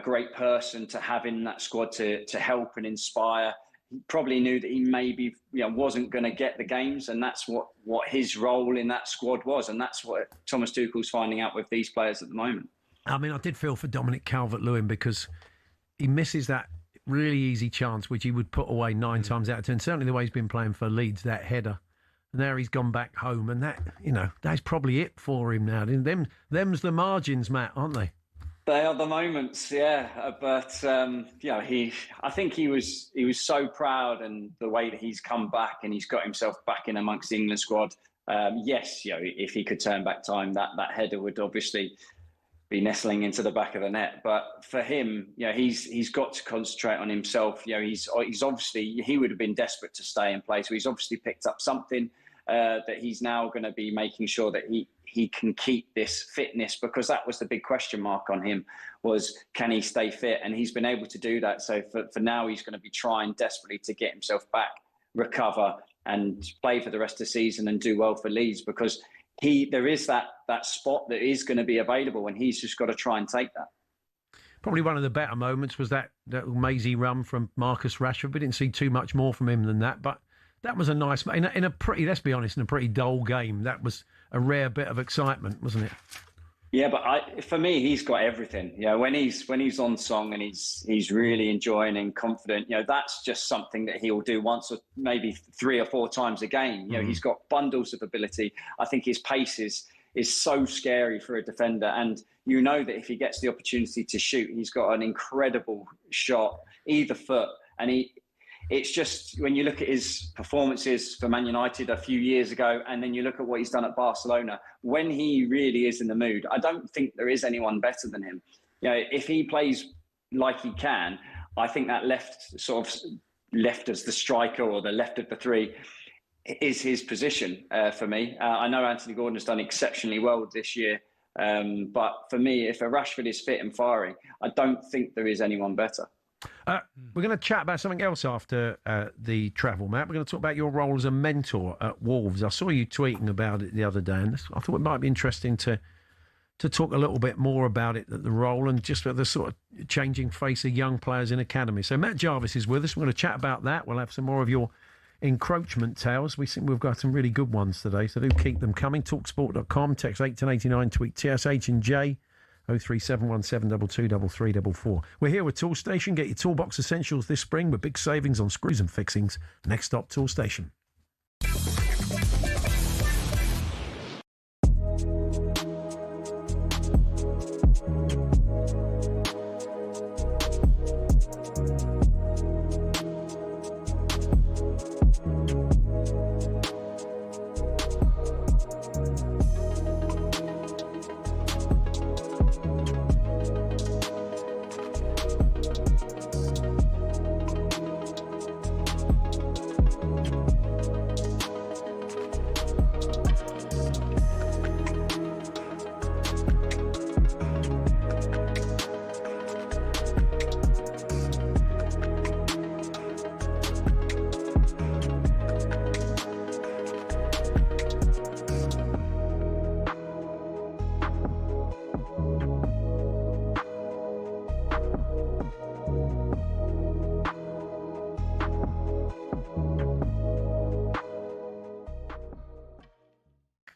great person to have in that squad to help and inspire. He probably knew that he maybe wasn't going to get the games, and that's what his role in that squad was, and that's what Thomas Tuchel's finding out with these players at the moment. I mean, I did feel for Dominic Calvert-Lewin because he misses that really easy chance, which he would put away 9 times out of 10. Certainly the way he's been playing for Leeds, that header. And now he's gone back home, and that's probably it for him now. Them's the margins, Matt, aren't they? They are the moments, yeah. But I think he was so proud, and the way that he's come back and he's got himself back in amongst the England squad. Yes, if he could turn back time, that header would obviously be nestling into the back of the net. But for him, he's got to concentrate on himself. He's obviously, he would have been desperate to stay and play. So he's obviously picked up something that he's now going to be making sure that he can keep this fitness, because that was the big question mark on him, was can he stay fit? And he's been able to do that. So for now, he's going to be trying desperately to get himself back, recover, and play for the rest of the season and do well for Leeds, because there is that spot that is going to be available, and he's just got to try and take that. Probably one of the better moments was that mazy run from Marcus Rashford. We didn't see too much more from him than that, but that was a nice, in a pretty, let's be honest, in a pretty dull game. That was a rare bit of excitement, wasn't it? Yeah, but for me, he's got everything. When he's on song and he's really enjoying and confident, that's just something that he'll do once or maybe 3 or 4 times a game. He's got bundles of ability. I think his pace is so scary for a defender, and that if he gets the opportunity to shoot, he's got an incredible shot, either foot, and it's just, when you look at his performances for Man United a few years ago, and then you look at what he's done at Barcelona, when he really is in the mood, I don't think there is anyone better than him. If he plays like he can, I think that left as the striker, or the left of the three, is his position for me. I know Anthony Gordon has done exceptionally well this year, but for me, if a Rashford is fit and firing, I don't think there is anyone better. We're going to chat about something else after the travel, Matt. We're going to talk about your role as a mentor at Wolves. I saw you tweeting about it the other day, and I thought it might be interesting to talk a little bit more about it, the role, and just the sort of changing face of young players in academy. So Matt Jarvis is with us. We're going to chat about that. We'll have some more of your encroachment tales. We think we've got some really good ones today, so do keep them coming. talksport.com, text 81089, tweet TSH and J 03717223344. We're here with Toolstation. Get your toolbox essentials this spring with big savings on screws and fixings. Next stop, Toolstation.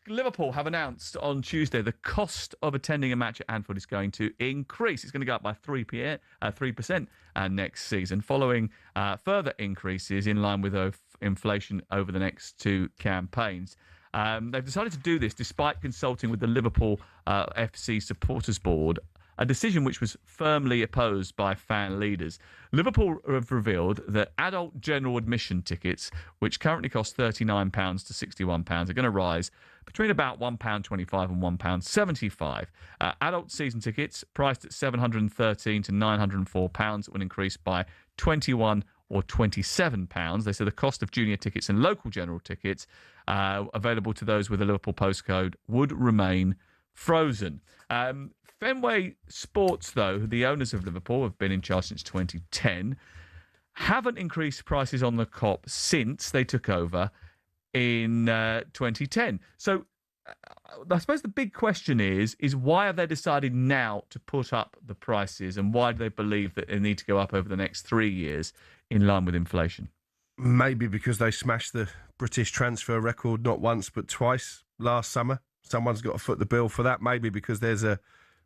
Liverpool have announced on Tuesday the cost of attending a match at Anfield is going to increase. It's going to go up by 3% next season, following further increases in line with inflation over the next two campaigns. They've decided to do this despite consulting with the Liverpool FC Supporters Board, a decision which was firmly opposed by fan leaders. Liverpool have revealed that adult general admission tickets, which currently cost £39 to £61, are going to rise between about £1.25 and £1.75. Adult season tickets, priced at £713 to £904, will increase by £21 or £27. They say the cost of junior tickets and local general tickets available to those with a Liverpool postcode would remain frozen. Fenway Sports, though, the owners of Liverpool, have been in charge since 2010, haven't increased prices on the Kop since they took over in 2010. So I suppose the big question is why have they decided now to put up the prices, and why do they believe that they need to go up over the next 3 years in line with inflation? Maybe because they smashed the British transfer record not once but twice last summer. Someone's got to foot the bill for that. Maybe because there's a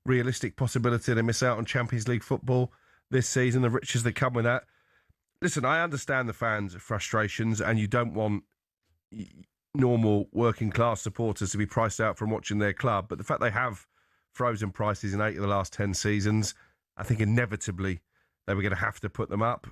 realistic possibility they miss out on Champions League football this season, the riches that come with that. Listen, I understand the fans' frustrations, and you don't want normal working class supporters to be priced out from watching their club. But the fact they have frozen prices in 8 of the last 10 seasons, I think inevitably they were going to have to put them up.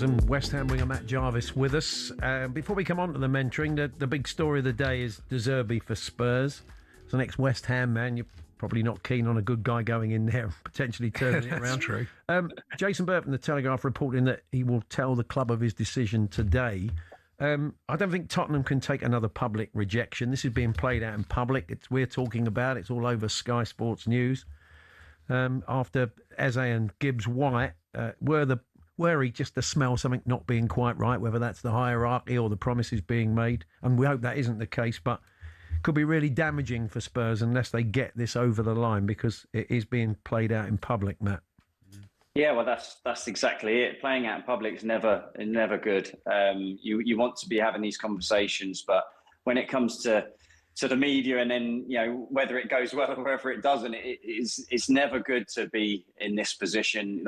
And West Ham winger Matt Jarvis with us. Before we come on to the mentoring, the big story of the day is Zerbi for Spurs. As an ex-West Ham man, you're probably not keen on a good guy going in there and potentially turning it around. True. Jason Burt from the Telegraph reporting that he will tell the club of his decision today. I don't think Tottenham can take another public rejection. This is being played out in public. We're talking about it. It's all over Sky Sports News. After Eze and Gibbs White were wary just to smell something not being quite right, whether that's the hierarchy or the promises being made. And we hope that isn't the case, but could be really damaging for Spurs unless they get this over the line, because it is being played out in public, Matt. Yeah, well, that's exactly it. Playing out in public is never good. You want to be having these conversations, but when it comes to the media, and then whether it goes well or whether it doesn't, it's never good to be in this position.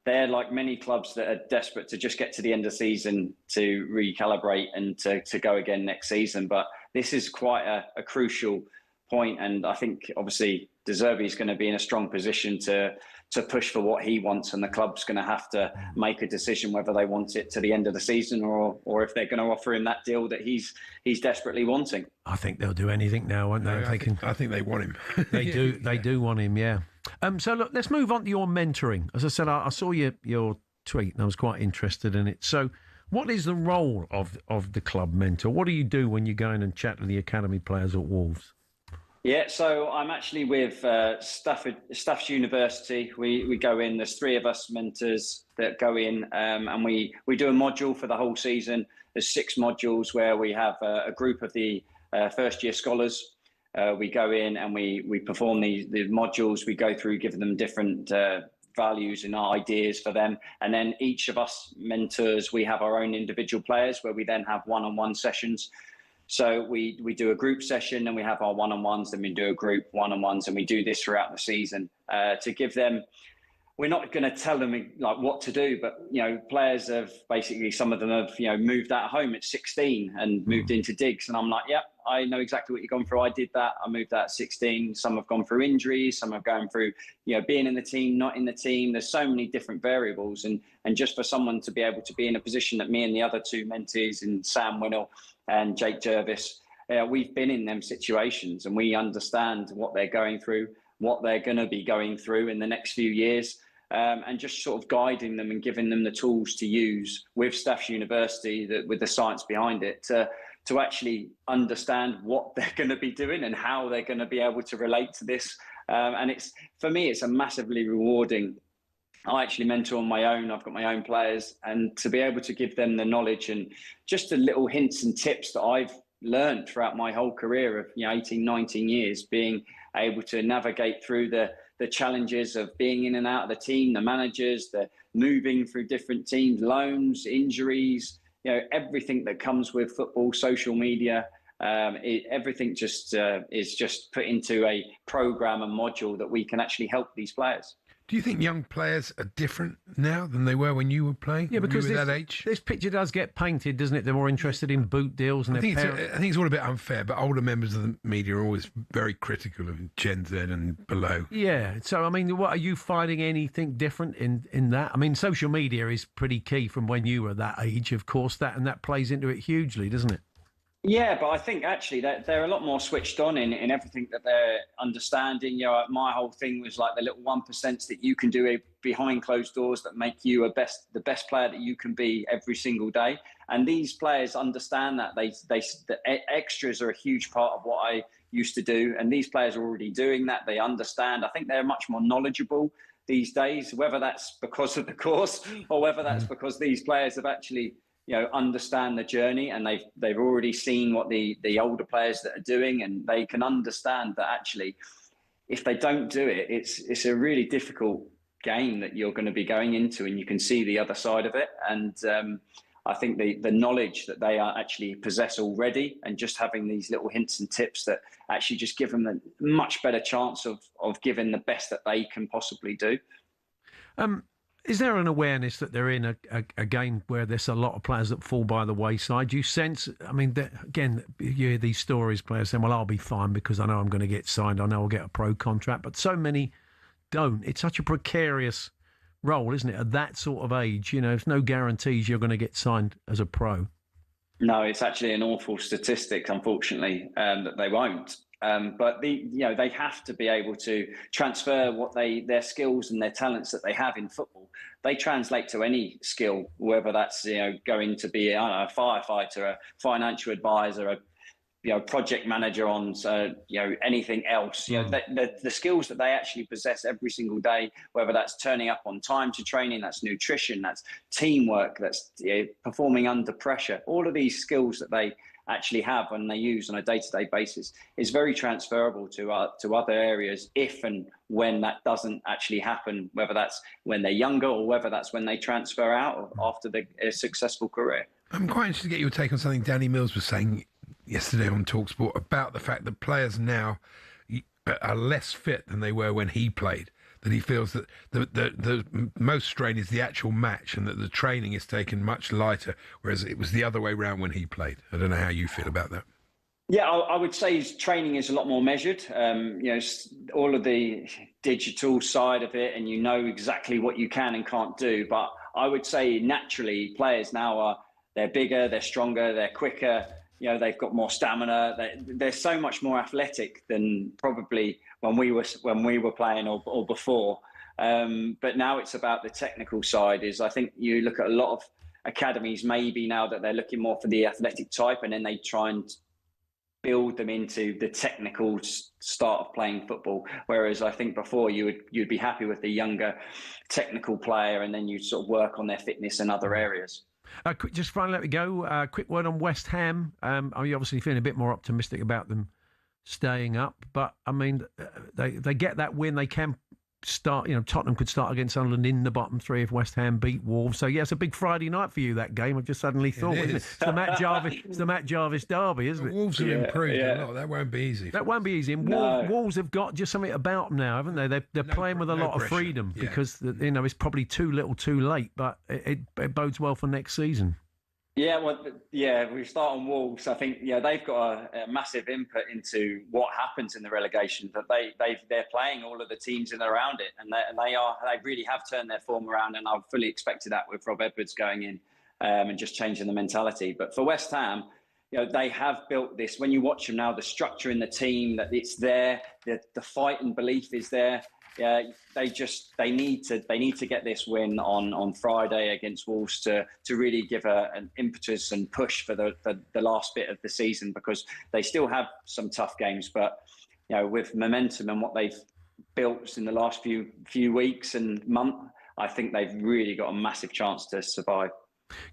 They're like many clubs that are desperate to just get to the end of the season to recalibrate and to go again next season. But this is quite a crucial point, and I think obviously Zerbi is going to be in a strong position to push for what he wants, and the club's going to have to make a decision whether they want it to the end of the season or if they're going to offer him that deal that he's desperately wanting. I think they'll do anything now, won't they? I think they want him. They do. They do want him. Yeah. So look, let's move on to your mentoring. As I said, I saw your tweet and I was quite interested in it. So, what is the role of the club mentor? What do you do when you go in and chat to the academy players at Wolves? Yeah, so I'm actually with Staffs University. We go in, there's 3 of us mentors that go in, and we do a module for the whole season. There's 6 modules where we have a group of the first year scholars. We go in and we perform the modules. We go through, giving them different values and ideas for them. And then each of us mentors, we have our own individual players where we then have one-on-one sessions. So we do a group session, and we have our one-on-ones, then we do a group one-on-ones, and we do this throughout the season to give them. We're not going to tell them like what to do, but players have basically, some of them have moved out of home at 16 and moved into digs, and I'm like, yeah, I know exactly what you've gone through. I did that. I moved out at 16. Some have gone through injuries. Some have gone through being in the team, not in the team. There's so many different variables, and just for someone to be able to be in a position that me and the other 2 mentees, and Sam Winnell and Jake Jarvis, we've been in them situations, and we understand what they're going through, what they're going to be going through in the next few years. And just sort of guiding them and giving them the tools to use with Staffs University, with the science behind it, to actually understand what they're going to be doing and how they're going to be able to relate to this. And for me, it's a massively rewarding. I actually mentor on my own. I've got my own players, and to be able to give them the knowledge and just the little hints and tips that I've learned throughout my whole career of 18, 19 years, being able to navigate through the challenges of being in and out of the team, the managers, the moving through different teams, loans, injuries, everything that comes with football, social media, everything just is just put into a program and module that we can actually help these players. Do you think young players are different now than they were when you were playing? Yeah, because that age. This picture does get painted, doesn't it? They're more interested in boot deals and I their think parents. it's all a bit unfair, but older members of the media are always very critical of Gen Z and below. Yeah. So, I mean, what are you finding anything different in that? I mean, social media is pretty key from when you were that age, of course, that plays into it hugely, doesn't it? Yeah, but I think actually that they're a lot more switched on in everything that they're understanding. My whole thing was like the little 1% that you can do behind closed doors that make you the best player that you can be every single day. And these players understand that. The extras are a huge part of what I used to do, and these players are already doing that. They understand. I think they're much more knowledgeable these days, whether that's because of the course or whether that's because these players have actually understand the journey, and they've already seen what the older players that are doing, and they can understand that actually if they don't do it, it's a really difficult game that you're going to be going into, and you can see the other side of it. And I think the knowledge that they actually possess already, and just having these little hints and tips that actually just give them a much better chance of giving the best that they can possibly do. Is there an awareness that they're in a game where there's a lot of players that fall by the wayside? Do you sense, I mean, again, you hear these stories, players saying, well, I'll be fine because I know I'm going to get signed, I know I'll get a pro contract, but so many don't. It's such a precarious role, isn't it, at that sort of age? There's no guarantees you're going to get signed as a pro. No, it's actually an awful statistic, unfortunately, that they won't. But they have to be able to transfer their skills and their talents that they have in football. They translate to any skill, whether that's going to be a firefighter, a financial advisor, a project manager on anything else. The skills that they actually possess every single day, whether that's turning up on time to training, that's nutrition, that's teamwork, that's performing under pressure. All of these skills that they actually have and they use on a day-to-day basis is very transferable to other areas if and when that doesn't actually happen, whether that's when they're younger or whether that's when they transfer out after a successful career. I'm quite interested to get your take on something Danny Mills was saying yesterday on talkSPORT about the fact that players now are less fit than they were when he played. That he feels that the most strain is the actual match and that the training is taken much lighter, whereas it was the other way around when he played. I don't know how you feel about that. Yeah, I would say his training is a lot more measured. All of the digital side of it, and exactly what you can and can't do. But I would say naturally players now they're bigger, they're stronger, they're quicker. They've got more stamina. They're so much more athletic than probably when we were playing or before. But now it's about the technical side. I think you look at a lot of academies maybe now that they're looking more for the athletic type, and then they try and build them into the technical start of playing football. Whereas I think before you'd be happy with the younger technical player, and then you'd sort of work on their fitness in other areas. Just finally, let me go. Quick word on West Ham. Are you obviously feeling a bit more optimistic about them staying up? But I mean, they get that win. They can start. Tottenham could start against Sunderland in the bottom three if West Ham beat Wolves. So yeah, it's a big Friday night for you, that game. I've just suddenly thought, isn't it? It's the Matt Jarvis derby, isn't it? Wolves have improved a lot. That won't be easy. That won't be easy. And Wolves have got just something about them now, haven't they? They're playing with a lot of freedom because it's probably too little, too late. But it bodes well for next season. Yeah, we start on Wolves. I think they've got a massive input into what happens in the relegation. That they're playing all of the teams in and around it, and they really have turned their form around. And I fully expected that with Rob Edwards going in and just changing the mentality. But for West Ham, they have built this. When you watch them now, the structure in the team, that it's there, the fight and belief is there. They need to get this win on Friday against Wolves to really give an impetus and push for the last bit of the season, because they still have some tough games, but with momentum and what they've built in the last few weeks and month, I think they've really got a massive chance to survive.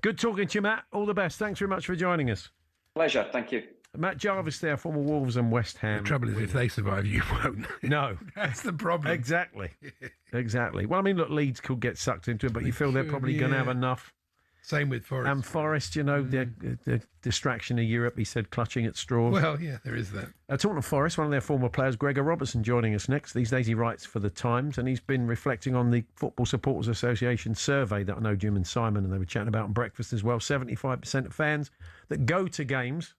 Good talking to you, Matt. All the best. Thanks very much for joining us. Pleasure. Thank you. Matt Jarvis there, former Wolves and West Ham. The trouble is, if they survive, you won't. No. That's the problem. Exactly. Well, I mean, look, Leeds could get sucked into it, but you feel they're probably going to have enough. Same with Forest. And Forest, the distraction of Europe, he said, clutching at straws. Well, yeah, there is that. Talking of Forest, one of their former players, Gregor Robertson, joining us next. These days he writes for The Times, and he's been reflecting on the Football Supporters Association survey that I know Jim and Simon and they were chatting about on breakfast as well. 75% of fans that go to games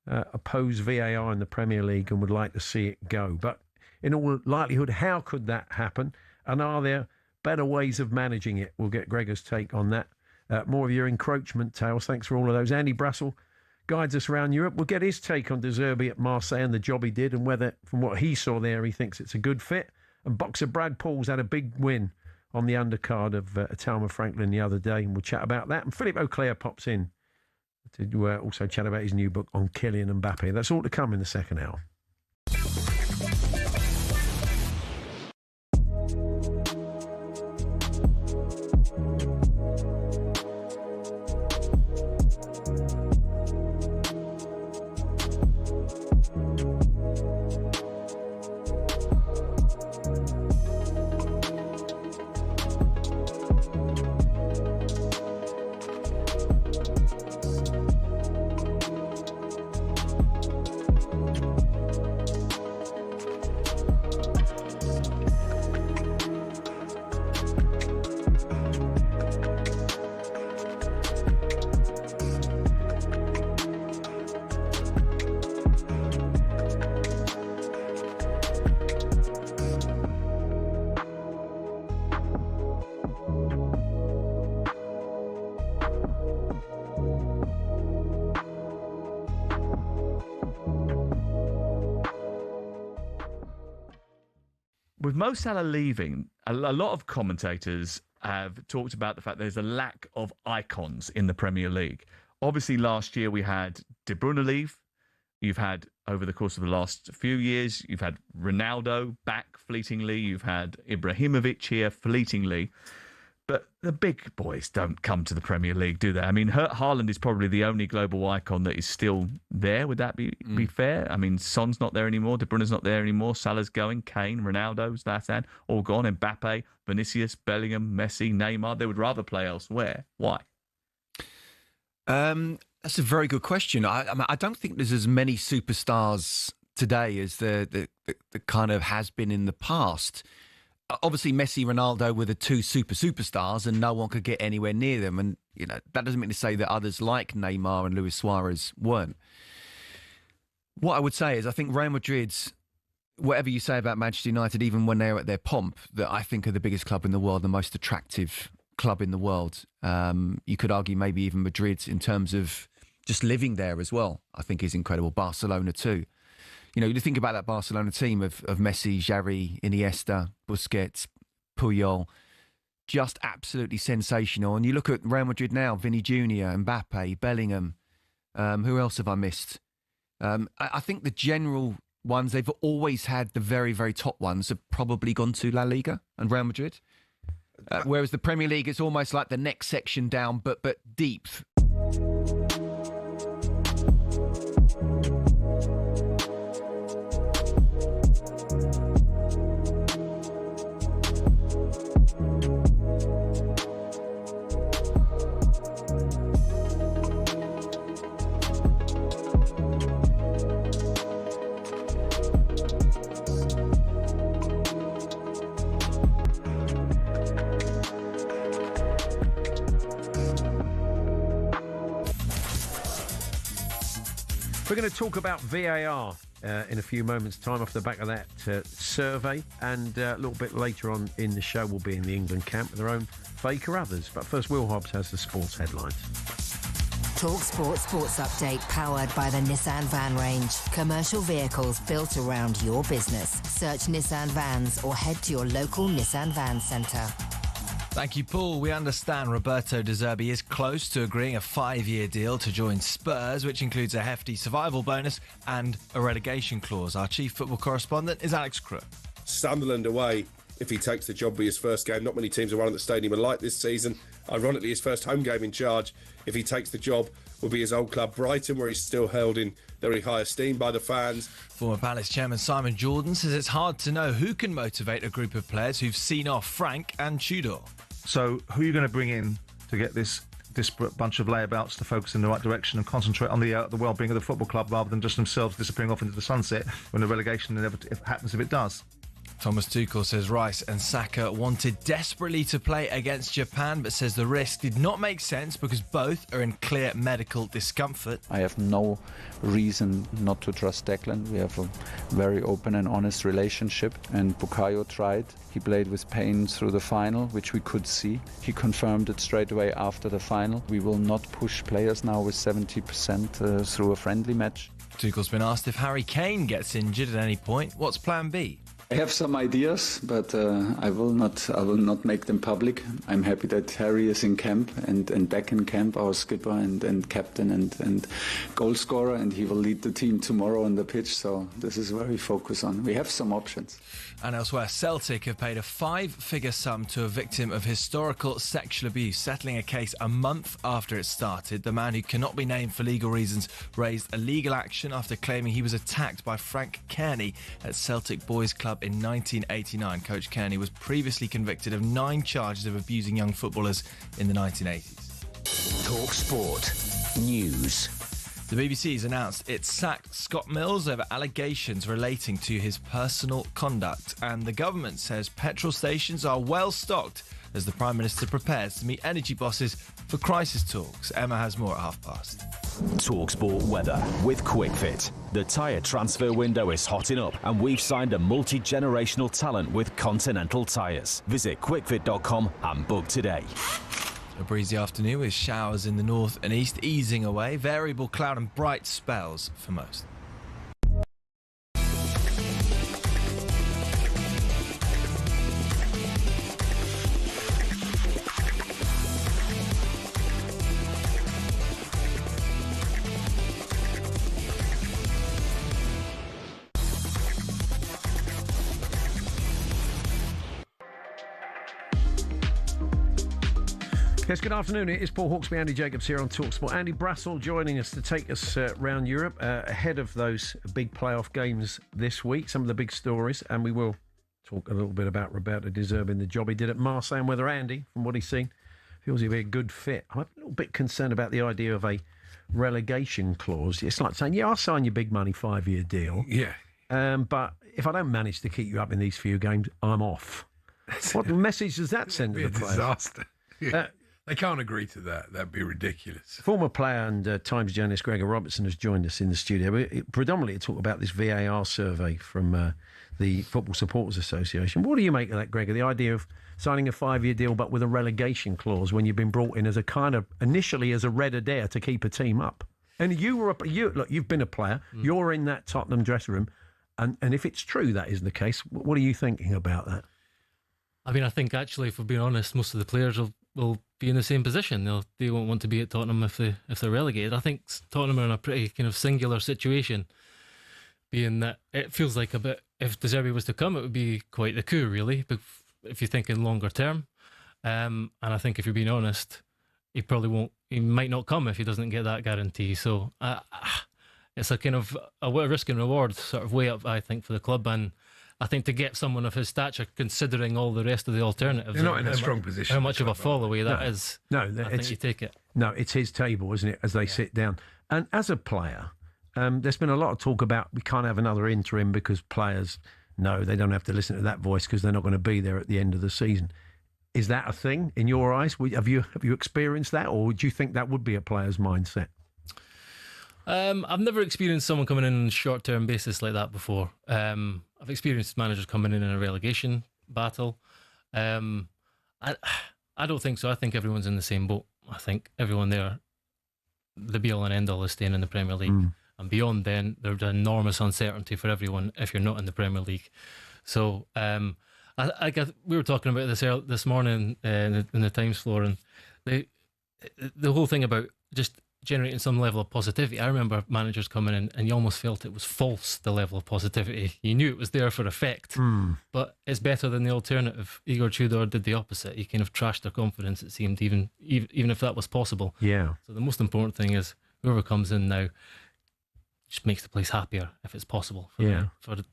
oppose VAR in the Premier League and would like to see it go. But in all likelihood, how could that happen? And are there better ways of managing it? We'll get Gregor's take on that. More of your encroachment tales. Thanks for all of those. Andy Brassel guides us around Europe. We'll get his take on Zerbi at Marseille and the job he did, and whether, from what he saw there, he thinks it's a good fit. And boxer Brad Paul's had a big win on the undercard of Itauma Franklin the other day, and we'll chat about that. And Philip Auclair pops in to also chat about his new book on Kylian Mbappe. That's all to come in the second hour. With Mo Salah leaving, a lot of commentators have talked about the fact there's a lack of icons in the Premier League. Obviously, last year we had De Bruyne leave. You've had, over the course of the last few years, you've had Ronaldo back fleetingly. You've had Ibrahimovic here fleetingly. But the big boys don't come to the Premier League, do they? I mean, Haaland is probably the only global icon that is still there. Would that be fair? I mean, Son's not there anymore. De Bruyne's not there anymore. Salah's going. Kane, Ronaldo, Zlatan, all gone. Mbappe, Vinicius, Bellingham, Messi, Neymar. They would rather play elsewhere. Why? That's a very good question. I don't think there's as many superstars today as the kind of has been in the past. Obviously, Messi, Ronaldo were the two superstars, and no one could get anywhere near them. And that doesn't mean to say that others like Neymar and Luis Suarez weren't. What I would say is, I think Real Madrid's, whatever you say about Manchester United, even when they're at their pomp, that I think are the biggest club in the world, the most attractive club in the world. You could argue maybe even Madrid in terms of just living there as well, I think is incredible. Barcelona too. You think about that Barcelona team of Messi, Xavi, Iniesta, Busquets, Puyol, just absolutely sensational. And you look at Real Madrid now, Vinny Jr., Mbappe, Bellingham. Who else have I missed? I think the general ones, they've always had the very, very top ones have probably gone to La Liga and Real Madrid. Whereas the Premier League, it's almost like the next section down, but deep. We're going to talk about VAR in a few moments' time off the back of that survey, and a little bit later on in the show we'll be in the England camp with their own faker others. But first, Will Hobbs has the sports headlines. talkSPORT Sports Update, powered by the Nissan Van Range. Commercial vehicles built around your business. Search Nissan Vans or head to your local Nissan Van Centre. Thank you, Paul. We understand Roberto De Zerbi is close to agreeing a 5-year deal to join Spurs, which includes a hefty survival bonus and a relegation clause. Our chief football correspondent is Alex Crook. Sunderland away if he takes the job, be his first game. Not many teams are run at the stadium alike this season. Ironically, his first home game in charge, if he takes the job, will be his old club Brighton, where he's still held in very high esteem by the fans. Former Palace chairman Simon Jordan says it's hard to know who can motivate a group of players who've seen off Frank and Tudor. So who are you going to bring in to get this disparate bunch of layabouts to focus in the right direction and concentrate on the well-being of the football club rather than just themselves disappearing off into the sunset when the relegation happens if it does? Thomas Tuchel says Rice and Saka wanted desperately to play against Japan, but says the risk did not make sense because both are in clear medical discomfort. I have no reason not to trust Declan. We have a very open and honest relationship, and Bukayo tried. He played with pain through the final, which we could see. He confirmed it straight away after the final. We will not push players now with 70% through a friendly match. Tuchel's been asked if Harry Kane gets injured at any point. What's plan B? I have some ideas, but I will not make them public. I'm happy that Harry is in camp and back in camp, our skipper and captain and goal scorer, and he will lead the team tomorrow on the pitch. So this is where we focus on. We have some options. And elsewhere, Celtic have paid a 5-figure sum to a victim of historical sexual abuse, settling a case a month after it started. The man, who cannot be named for legal reasons, raised a legal action after claiming he was attacked by Frank Kearney at Celtic Boys Club in 1989. Coach Kearney was previously convicted of 9 charges of abusing young footballers in the 1980s. talkSPORT News. The BBC has announced it sacked Scott Mills over allegations relating to his personal conduct, and the government says petrol stations are well stocked as the Prime Minister prepares to meet energy bosses for crisis talks. Emma has more at 12:30. talkSPORT weather with QuickFit. The tyre transfer window is hotting up, and we've signed a multi-generational talent with Continental Tyres. Visit quickfit.com and book today. A breezy afternoon with showers in the north and east easing away. Variable cloud and bright spells for most. Yes, good afternoon. It is Paul Hawksbee, Andy Jacobs here on talkSPORT. Andy Brassel joining us to take us round Europe ahead of those big playoff games this week, some of the big stories, and we will talk a little bit about Roberto De Zerbi and the job he did at Marseille and whether Andy, from what he's seen, feels he'll be a good fit. I'm a little bit concerned about the idea of a relegation clause. It's like saying, yeah, I'll sign your big money 5-year deal. Yeah. But if I don't manage to keep you up in these few games, I'm off. What message does that send to the players? Disaster. Yeah. They can't agree to that. That'd be ridiculous. Former player and Times journalist Gregor Robertson has joined us in the studio. We predominantly talk about this VAR survey from the Football Supporters Association. What do you make of that, Gregor? The idea of signing a 5-year deal but with a relegation clause when you've been brought in as a kind of, initially as a red Adair to keep a team up. And look, you've been a player. You're in that Tottenham dressing room. And if it's true that is the case, what are you thinking about that? I mean, I think actually, if we're being honest, most of the players will be in the same position. They won't want to be at Tottenham if they're relegated. I think Tottenham are in a pretty kind of singular situation, being that it feels like a bit, if De Zerbi was to come, it would be quite the coup, really, if you're thinking longer term. And I think if you're being honest, he might not come if he doesn't get that guarantee. So it's a kind of a risk and reward sort of way up, I think, for the club. And I think to get someone of his stature, considering all the rest of the alternatives, they're not in a strong position. How much of a fall away that is? No, I think you take it. No, it's his table, isn't it? As they sit down, and as a player, there's been a lot of talk about we can't have another interim because players know they don't have to listen to that voice because they're not going to be there at the end of the season. Is that a thing in your eyes? Have you experienced that, or do you think that would be a player's mindset? I've never experienced someone coming in on a short-term basis like that before. I've experienced managers coming in a relegation battle. I don't think so. I think everyone's in the same boat. I think everyone there, the be-all and end-all is staying in the Premier League. And beyond then, there's enormous uncertainty for everyone if you're not in the Premier League. So I guess we were talking about this morning in the Times floor, and the whole thing about just generating some level of positivity. I remember managers coming in and you almost felt it was false, the level of positivity. You knew it was there for effect, but it's better than the alternative. Igor Tudor did the opposite. He kind of trashed their confidence, it seemed, even if that was possible. Yeah. So the most important thing is whoever comes in now just makes the place happier if it's possible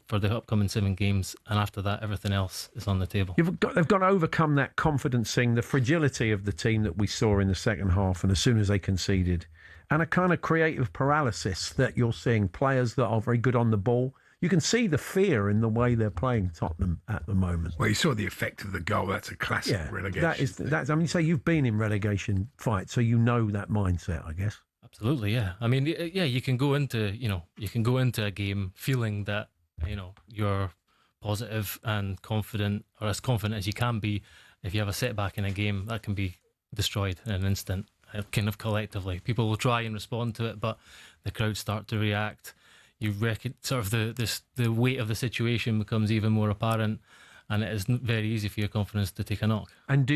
for the upcoming 7 games, and after that everything else is on the table. They've got to overcome that confidence thing, the fragility of the team that we saw in the second half, and as soon as they conceded, and a kind of creative paralysis that you're seeing players that are very good on the ball. You can see the fear in the way they're playing Tottenham at the moment. Well, you saw the effect of the goal. That's a classic relegation. I mean, say you've been in relegation fights, so you know that mindset, I guess. Absolutely, yeah. I mean, yeah, you can go into a game feeling that you're positive and confident, or as confident as you can be. If you have a setback in a game, that can be destroyed in an instant. Kind of collectively, people will try and respond to it, but the crowd start to react. You reckon sort of the weight of the situation becomes even more apparent, and it is very easy for your confidence to take a knock. And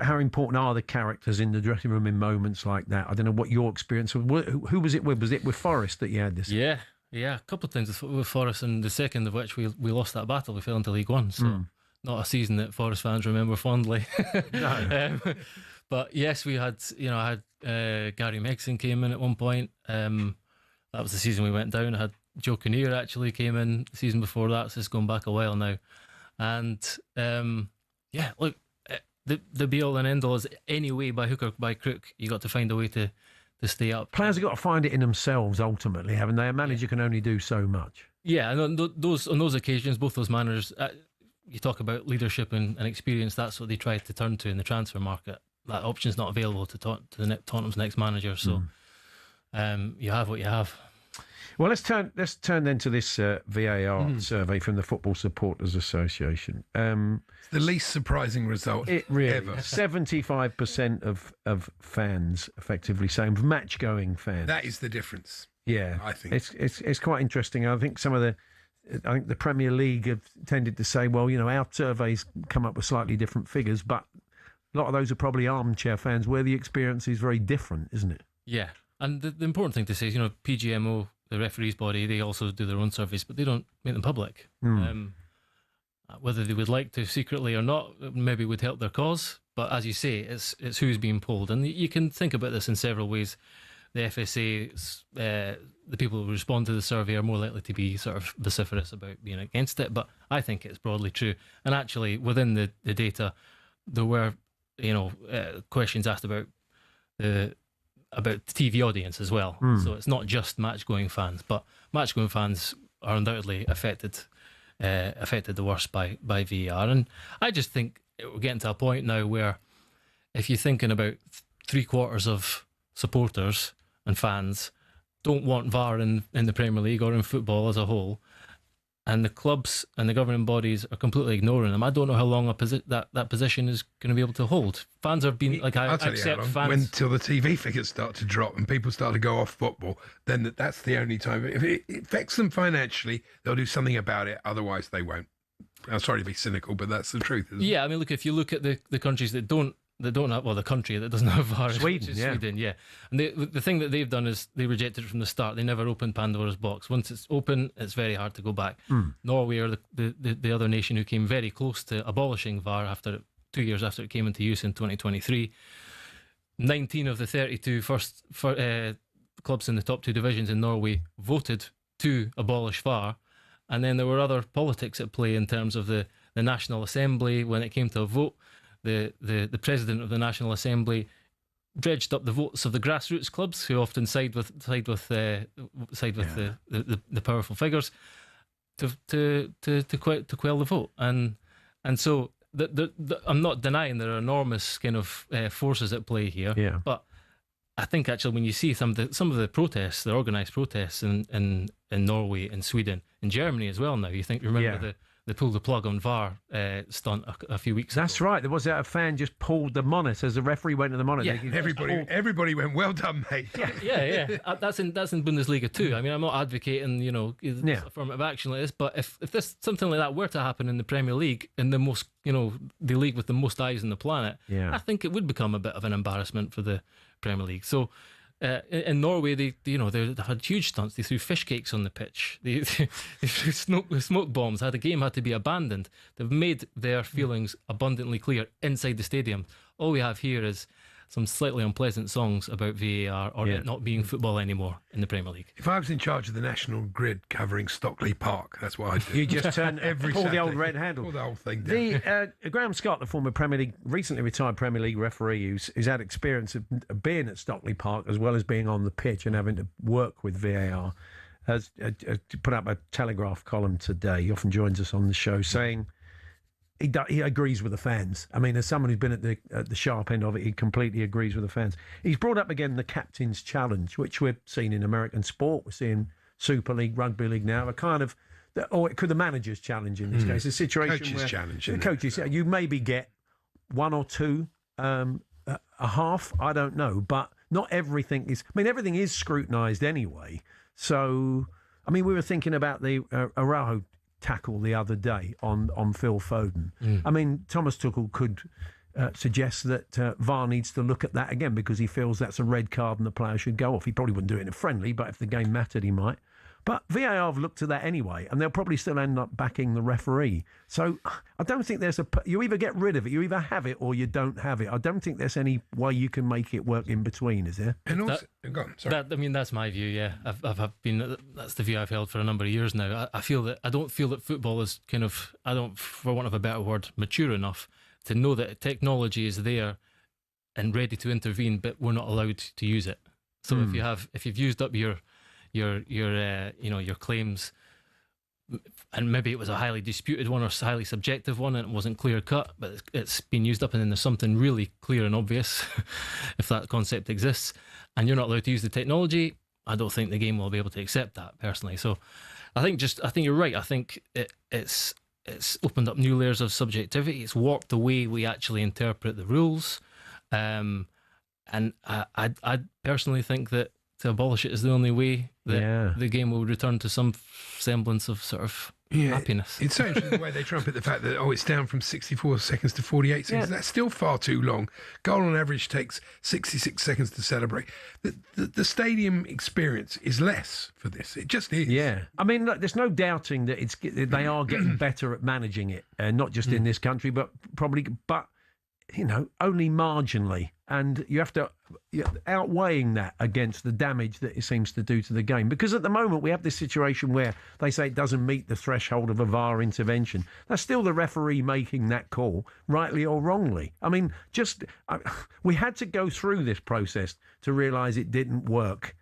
how important are the characters in the dressing room in moments like that? I don't know what your experience was. Who was it with? Was it with Forest that you had this? Yeah, a couple of times with Forest, and the second of which we lost that battle. We fell into League One, so not a season that Forest fans remember fondly. No. But yes, we had, I had Gary Megson came in at one point. That was the season we went down. I had Joe Kinnear actually came in the season before that, so it's going back a while now. And look, the be all and end all is anyway, by hook or by crook, you got to find a way to stay up. Players have got to find it in themselves ultimately, haven't they? A manager can only do so much. Yeah, and on those occasions, both those managers, you talk about leadership and experience. That's what they tried to turn to in the transfer market. That option's not available to Tottenham's next manager, so you have what you have. Well, let's turn then to this VAR survey from the Football Supporters Association. It's the least surprising result ever. 75% of fans effectively saying match-going fans. That is the difference. Yeah, I think it's quite interesting. I think the Premier League have tended to say, well, our surveys come up with slightly different figures, but a lot of those are probably armchair fans where the experience is very different, isn't it? Yeah, and the important thing to say is, PGMO, the referees body, they also do their own surveys, but they don't make them public. Whether they would like to secretly or not, maybe would help their cause. But as you say, it's who's being polled. And you can think about this in several ways. The FSA, the people who respond to the survey are more likely to be sort of vociferous about being against it. But I think it's broadly true. And actually, within the data, there were, questions asked about the TV audience as well. So it's not just match-going fans, but match-going fans are undoubtedly affected the worst by VAR. And I just think we're getting to a point now where if you're thinking about 3/4 of supporters and fans don't want VAR in the Premier League or in football as a whole, and the clubs and the governing bodies are completely ignoring them, I don't know how long that position is going to be able to hold. Fans have been like, I'll tell you how long. Until the TV figures start to drop and people start to go off football, then that's the only time. If it affects them financially, they'll do something about it. Otherwise, they won't. I'm sorry to be cynical, but that's the truth. Isn't it? I mean, look, if you look at the countries that don't have, well, the country that doesn't have VAR, Sweden, Sweden, yeah. And the thing that they've done is they rejected it from the start. They never opened Pandora's box. Once it's open, it's very hard to go back. Norway are the other nation who came very close to abolishing VAR after 2 years after it came into use in 2023. 19 of the 32 first clubs in the top 2 divisions in Norway voted to abolish VAR. And then there were other politics at play in terms of the National Assembly. When it came to a vote, the president of the National Assembly dredged up the votes of the grassroots clubs, who often side with the powerful figures, to quell the vote. And so I'm not denying there are enormous kind of forces at play here. Yeah. But I think actually when you see some of the protests, the organised protests in Norway, in Sweden, in Germany as well now, remember the pull the plug on VAR stunt a few weeks ago. That's right. There was a fan just pulled the monitor as the referee went to the monitor. Yeah. Everybody went, well done, mate. Yeah. That's in Bundesliga too. I mean, I'm not advocating affirmative action like this, but if this something like that were to happen in the Premier League, in the most the league with the most eyes on the planet, I think it would become a bit of an embarrassment for the Premier League. So. In Norway, they had huge stunts. They threw fish cakes on the pitch. They threw smoke bombs. The game had to be abandoned. They've made their feelings abundantly clear inside the stadium. All we have here is some slightly unpleasant songs about VAR or it not being football anymore in the Premier League. If I was in charge of the national grid covering Stockley Park, that's what I'd do. You just pull Saturday. the old red handle. Pull the whole thing down. Graham Scott, the former recently retired Premier League referee, who's had experience of being at Stockley Park as well as being on the pitch and having to work with VAR, has put up a Telegraph column today. He often joins us on the show, saying he agrees with the fans. I mean, as someone who's been at the sharp end of it, he completely agrees with the fans. He's brought up again the captain's challenge, which we've seen in American sport. We're seeing Super League, Rugby League now. It could the manager's challenge in this case. A situation coach's where challenge. The coaches, you maybe get one or two, a half. I don't know, but not everything is. I mean, everything is scrutinised anyway. So, I mean, we were thinking about the Araujo tackle the other day on Phil Foden. I mean, Thomas Tuchel could suggest that VAR needs to look at that again because he feels that's a red card and the player should go off. He probably wouldn't do it in a friendly, but if the game mattered, he might. But VAR have looked at that anyway, and they'll probably still end up backing the referee. So I don't think you either get rid of it, you either have it or you don't have it. I don't think there's any way you can make it work in between, is there? And also, go on, sorry. That's my view, yeah. That's the view I've held for a number of years now. I don't feel that football is for want of a better word, mature enough to know that technology is there and ready to intervene, but we're not allowed to use it. So if you've used up your claims, and maybe it was a highly disputed one or highly subjective one and it wasn't clear cut, but it's been used up and then there's something really clear and obvious, if that concept exists, and you're not allowed to use the technology, I don't think the game will be able to accept that personally. So I think you're right. I think it's opened up new layers of subjectivity. It's warped the way we actually interpret the rules, and I personally think that to abolish it is the only way that the game will return to some semblance of sort of happiness. It's so interesting the way they trumpet the fact that, it's down from 64 seconds to 48 seconds. Yeah. That's still far too long. Goal on average takes 66 seconds to celebrate. The stadium experience is less for this. It just is. Yeah. I mean, look, there's no doubting that they are getting better at managing it, not just in this country, but only marginally. And you have to outweighing that against the damage that it seems to do to the game. Because at the moment we have this situation where they say it doesn't meet the threshold of a VAR intervention. That's still the referee making that call, rightly or wrongly. I mean, we had to go through this process to realise it didn't work.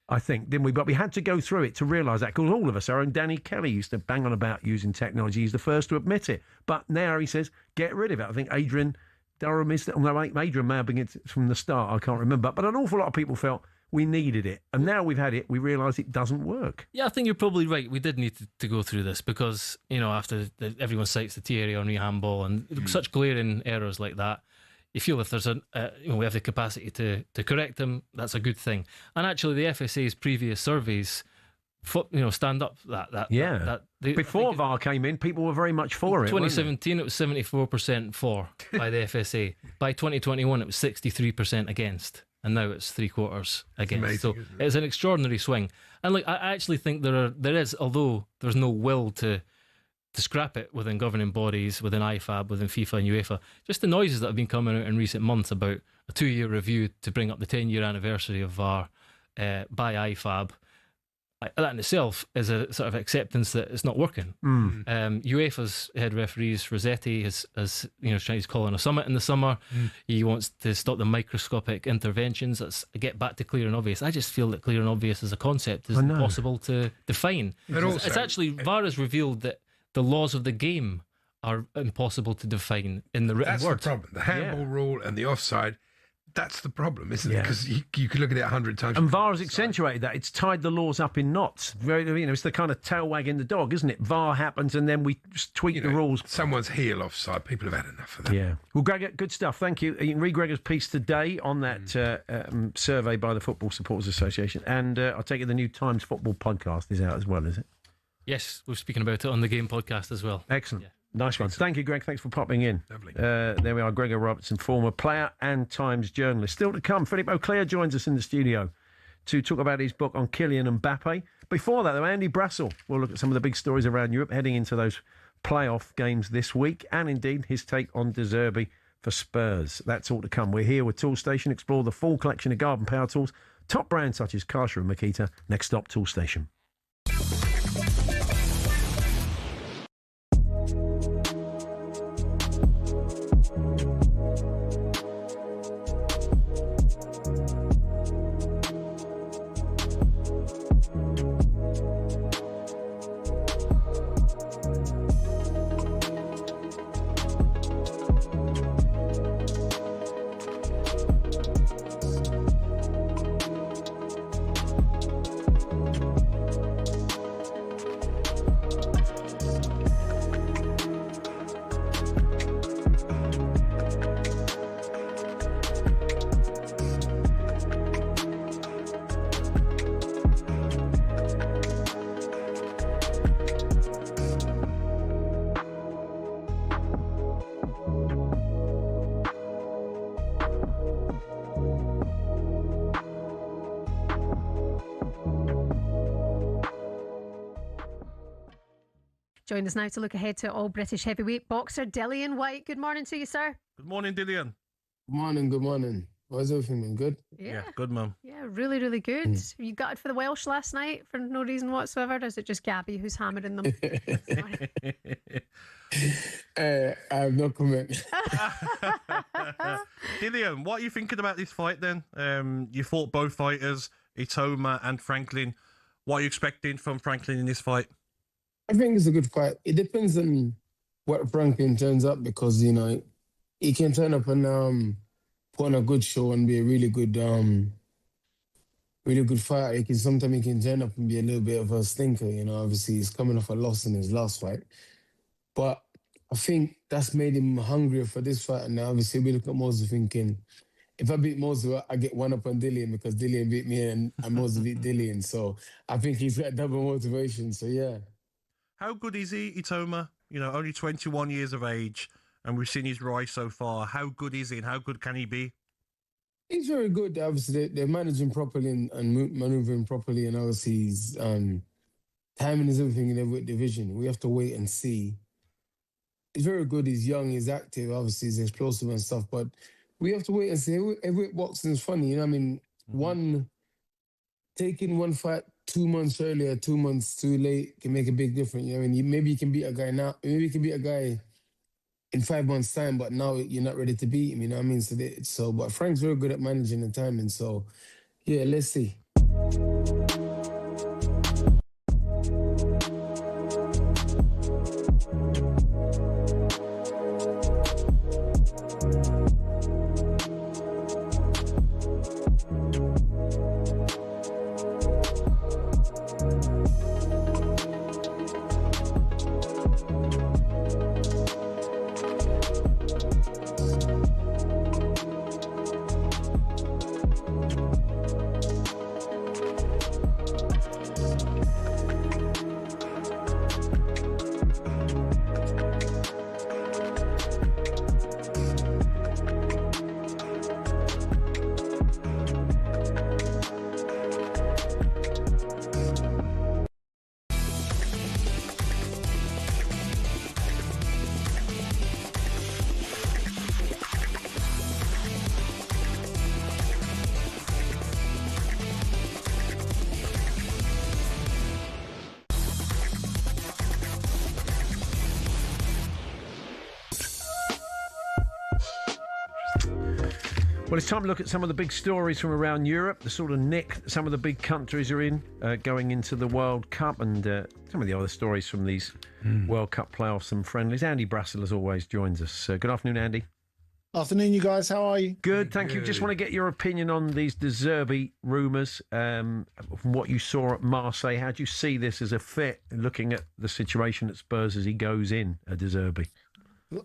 I think, didn't we? But we had to go through it to realise that, because all of us, our own Danny Kelly used to bang on about using technology. He's the first to admit it. But now he says, get rid of it. I think Adrian may have been it from the start, I can't remember. But an awful lot of people felt we needed it. And now we've had it, we realise it doesn't work. Yeah, I think you're probably right. We did need to go through this because, after everyone cites the Thierry Henry handball and such glaring errors like that, you feel if there's we have the capacity to correct them, that's a good thing. And actually the FSA's previous surveys stand up before VAR came in, people were very much for it. 2017, it was 74% for by the FSA. By 2021, it was 63% against, and now it's 3/4 against. So it's an extraordinary swing. And I actually think there is, although there's no will to scrap it within governing bodies, within IFAB, within FIFA and UEFA, just the noises that have been coming out in recent months about a 2-year review to bring up the 10-year anniversary of VAR by IFAB. That in itself is a sort of acceptance that it's not working. UEFA's head referees, Rossetti, is he's calling a summit in the summer. He wants to stop the microscopic interventions. Let's get back to clear and obvious. I just feel that clear and obvious as a concept is impossible to define. It's actually, VAR has revealed that the laws of the game are impossible to define in the written word. That's the problem. The handball rule and the offside, that's the problem, isn't it? Because you could look at it 100 times. And VAR has accentuated that. It's tied the laws up in knots. It's the kind of tail wagging the dog, isn't it? VAR happens and then we just tweak the rules. Someone's heel offside. People have had enough of that. Yeah. Well, Greg, good stuff. Thank you. You can read Gregor's piece today on that survey by the Football Supporters Association. And I'll take it the new Times Football podcast is out as well, is it? Yes, we're speaking about it on the Game podcast as well. Excellent. Yeah. Nice one. Thank you, Greg. Thanks for popping in. Lovely. There we are, Gregor Robertson, former player and Times journalist. Still to come, Philippe Auclair joins us in the studio to talk about his book on Kylian Mbappe. Before that, though, Andy Brassel will look at some of the big stories around Europe heading into those playoff games this week, and indeed his take on De Zerbi for Spurs. That's all to come. We're here with Toolstation. Explore the full collection of garden power tools, top brands such as Karcher and Makita. Next stop, Toolstation. Join us now to look ahead to all British heavyweight boxer Dillian White. Good morning to you, sir. Good morning, Dillian. Good morning, good morning. How's everything been? Good? Yeah, good, mum. Yeah, really, really good. You gutted for the Welsh last night for no reason whatsoever? Or is it just Gabby who's hammering them? I have no comment. Dillian, what are you thinking about this fight then? You fought both fighters, Itauma and Franklin. What are you expecting from Franklin in this fight? I think it's a good fight. It depends on what Franklin turns up because, he can turn up and put on a good show and be a really good fighter. Sometimes he can turn up and be a little bit of a stinker, Obviously, he's coming off a loss in his last fight. But I think that's made him hungrier for this fight. And now, obviously, we look at Moses thinking, if I beat Moses, I get one up on Dillian because Dillian beat me and Moses beat Dillian. So I think he's got double motivation. So, yeah. How good is he, Itauma? You know, only 21 years of age, and we've seen his rise so far. How good is he, and how good can he be? He's very good. Obviously, they're managing properly and maneuvering properly, and obviously he's timing is everything in every division. We have to wait and see. He's very good. He's young. He's active. Obviously, he's explosive and stuff. But we have to wait and see. Every boxing is funny, you know. I mean, taking one fight 2 months earlier, 2 months too late can make a big difference. You know, I mean, maybe you can beat a guy now. Maybe you can beat a guy in 5 months' time, but now you're not ready to beat him. You know what I mean? But Frank's very good at managing the timing. So, yeah, let's see. Well, it's time to look at some of the big stories from around Europe, the sort of nick some of the big countries are in going into the World Cup, and some of the other stories from these World Cup playoffs and friendlies. Andy Brassel, as always, joins us. Good afternoon, Andy. Afternoon, you guys. How are you? Good, thank you. Just want to get your opinion on these Zerbi rumours. From what you saw at Marseille, how do you see this as a fit, looking at the situation at Spurs as he goes in, Zerbi?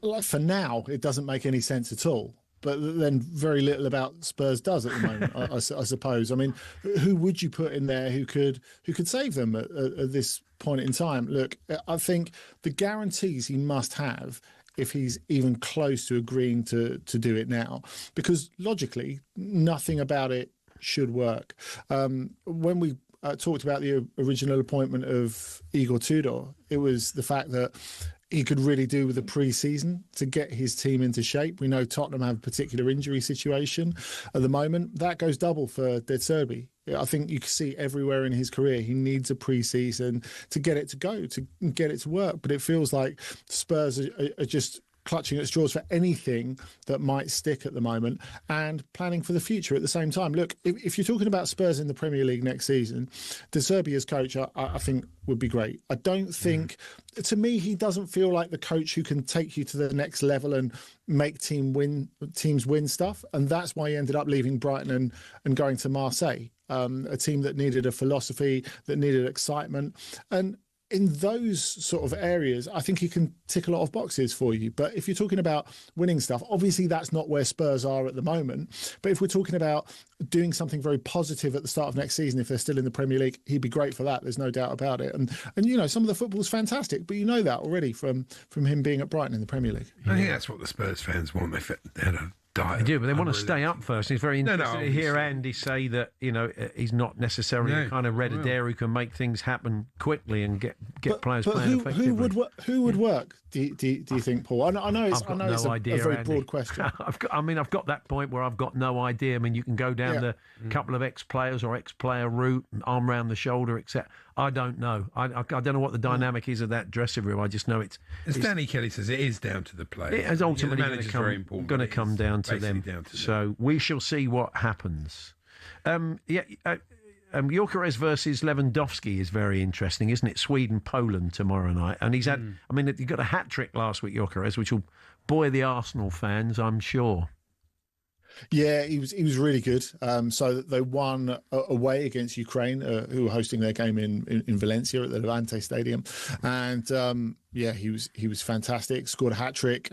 Like, for now, it doesn't make any sense at all. But then very little about Spurs does at the moment, I suppose. I mean, who would you put in there who could save them at this point in time? Look, I think the guarantees he must have if he's even close to agreeing to do it now, because logically, nothing about it should work. When we talked about the original appointment of Igor Tudor, it was the fact that he could really do with the pre-season to get his team into shape. We know Tottenham have a particular injury situation at the moment. That goes double for Zerbi. I think you can see everywhere in his career he needs a pre-season to get it to go, to get it to work. But it feels like Spurs are just clutching at straws for anything that might stick at the moment and planning for the future at the same time. Look, if you're talking about Spurs in the Premier League next season, Zerbi as coach, I think would be great. I don't think, to me, he doesn't feel like the coach who can take you to the next level and make teams win stuff. And that's why he ended up leaving Brighton and going to Marseille, a team that needed a philosophy, that needed excitement. And in those sort of areas, I think he can tick a lot of boxes for you. But if you're talking about winning stuff, obviously that's not where Spurs are at the moment. But if we're talking about doing something very positive at the start of next season, if they're still in the Premier League, he'd be great for that. There's no doubt about it. And you know, some of the football's fantastic, but you know that already from him being at Brighton in the Premier League. I think that's what the Spurs fans want. They had a They do, but they want to stay up first. It's very interesting to hear Andy say that, you know, he's not necessarily the kind of Red Adair who can make things happen quickly and get players playing effectively. Who would work? Do you think, Paul? I know it's a very broad question. I've got that point where I've got no idea. I mean, you can go down the couple of ex-players or ex-player route, arm round the shoulder, etc. I don't know. I don't know what the dynamic is of that dressing room. I just know it's. As Danny Kelly says, it is down to the players. It is ultimately going to come down to them. So we shall see what happens. Gyökeres versus Lewandowski is very interesting, isn't it? Sweden-Poland tomorrow night. And he's had, I mean, he got a hat-trick last week, Gyökeres, which will buoy the Arsenal fans, I'm sure. Yeah, he was really good. So they won away against Ukraine, who were hosting their game in Valencia at the Levante Stadium. And Yeah, he was fantastic. Scored a hat trick.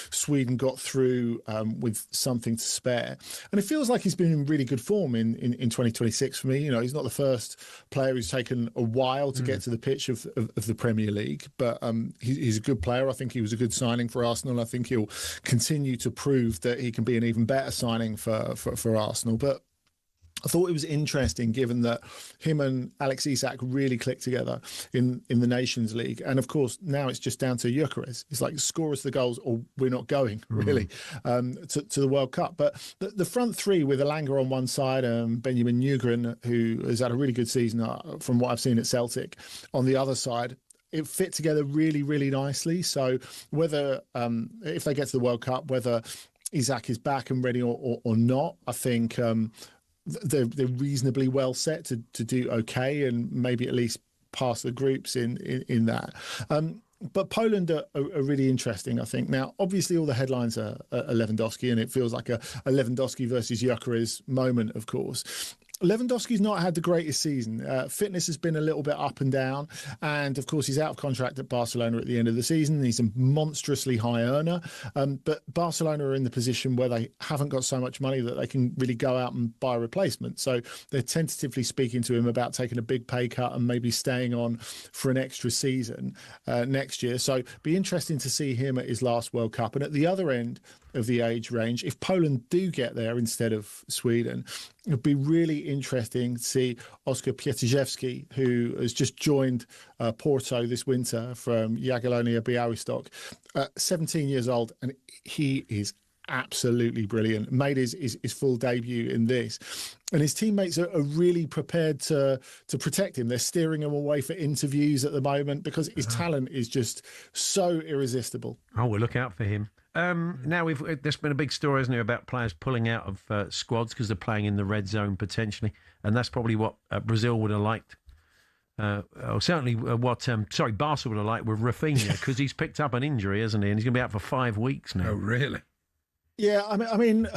Sweden got through with something to spare, and it feels like he's been in really good form in 2026 for me. You know, he's not the first player who's taken a while to get to the pitch of the Premier League, but he's a good player. I think he was a good signing for Arsenal. I think he'll continue to prove that he can be an even better signing for Arsenal. But I thought it was interesting, given that him and Alex Isak really clicked together in the Nations League. And of course, now it's just down to Gyökeres. It's like, score us the goals or we're not going, really, to the World Cup. But the front three with Elanga on one side and Benjamin Nygren, who has had a really good season from what I've seen at Celtic, on the other side, it fit together really, really nicely. So whether, if they get to the World Cup, whether Isak is back and ready or not, I think they're reasonably well set to do okay and maybe at least pass the groups in that. But Poland are really interesting, I think. Now, obviously, all the headlines are Lewandowski, and it feels like a Lewandowski versus Gyökeres moment, of course. Lewandowski's not had the greatest season. Fitness has been a little bit up and down. And, of course, he's out of contract at Barcelona at the end of the season. He's a monstrously high earner. But Barcelona are in the position where they haven't got so much money that they can really go out and buy a replacement. So they're tentatively speaking to him about taking a big pay cut and maybe staying on for an extra season next year. So be interesting to see him at his last World Cup. And at the other end of the age range, if Poland do get there instead of Sweden, it'd be really interesting to see Oskar Piatyszewski, who has just joined Porto this winter from Jagiellonia Białystok, 17 years old, and he is absolutely brilliant. Made his full debut in this, and his teammates are really prepared to protect him. They're steering him away for interviews at the moment because his talent is just so irresistible. Oh, we'll look out for him. Now, there's been a big story, hasn't there, about players pulling out of squads because they're playing in the red zone potentially, and that's probably what Brazil would have liked. Or certainly what Barca would have liked with Rafinha, because he's picked up an injury, hasn't he? And he's going to be out for 5 weeks now. Oh, really? Yeah, I mean,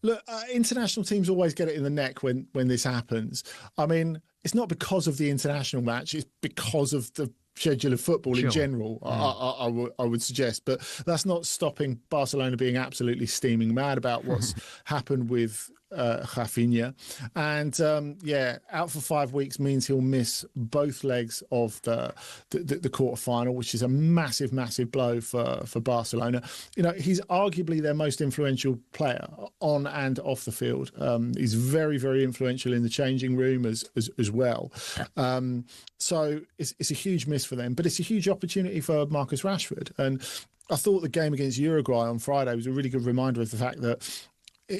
look, international teams always get it in the neck when this happens. I mean, it's not because of the international match; it's because of the schedule of football in general. I would suggest, but that's not stopping Barcelona being absolutely steaming mad about what's happened with Rafinha, and out for 5 weeks means he'll miss both legs of the quarter-final, which is a massive blow for Barcelona. You know, he's arguably their most influential player on and off the field. He's very, very influential in the changing room as well. So it's a huge miss for them, but it's a huge opportunity for Marcus Rashford. And I thought the game against Uruguay on Friday was a really good reminder of the fact that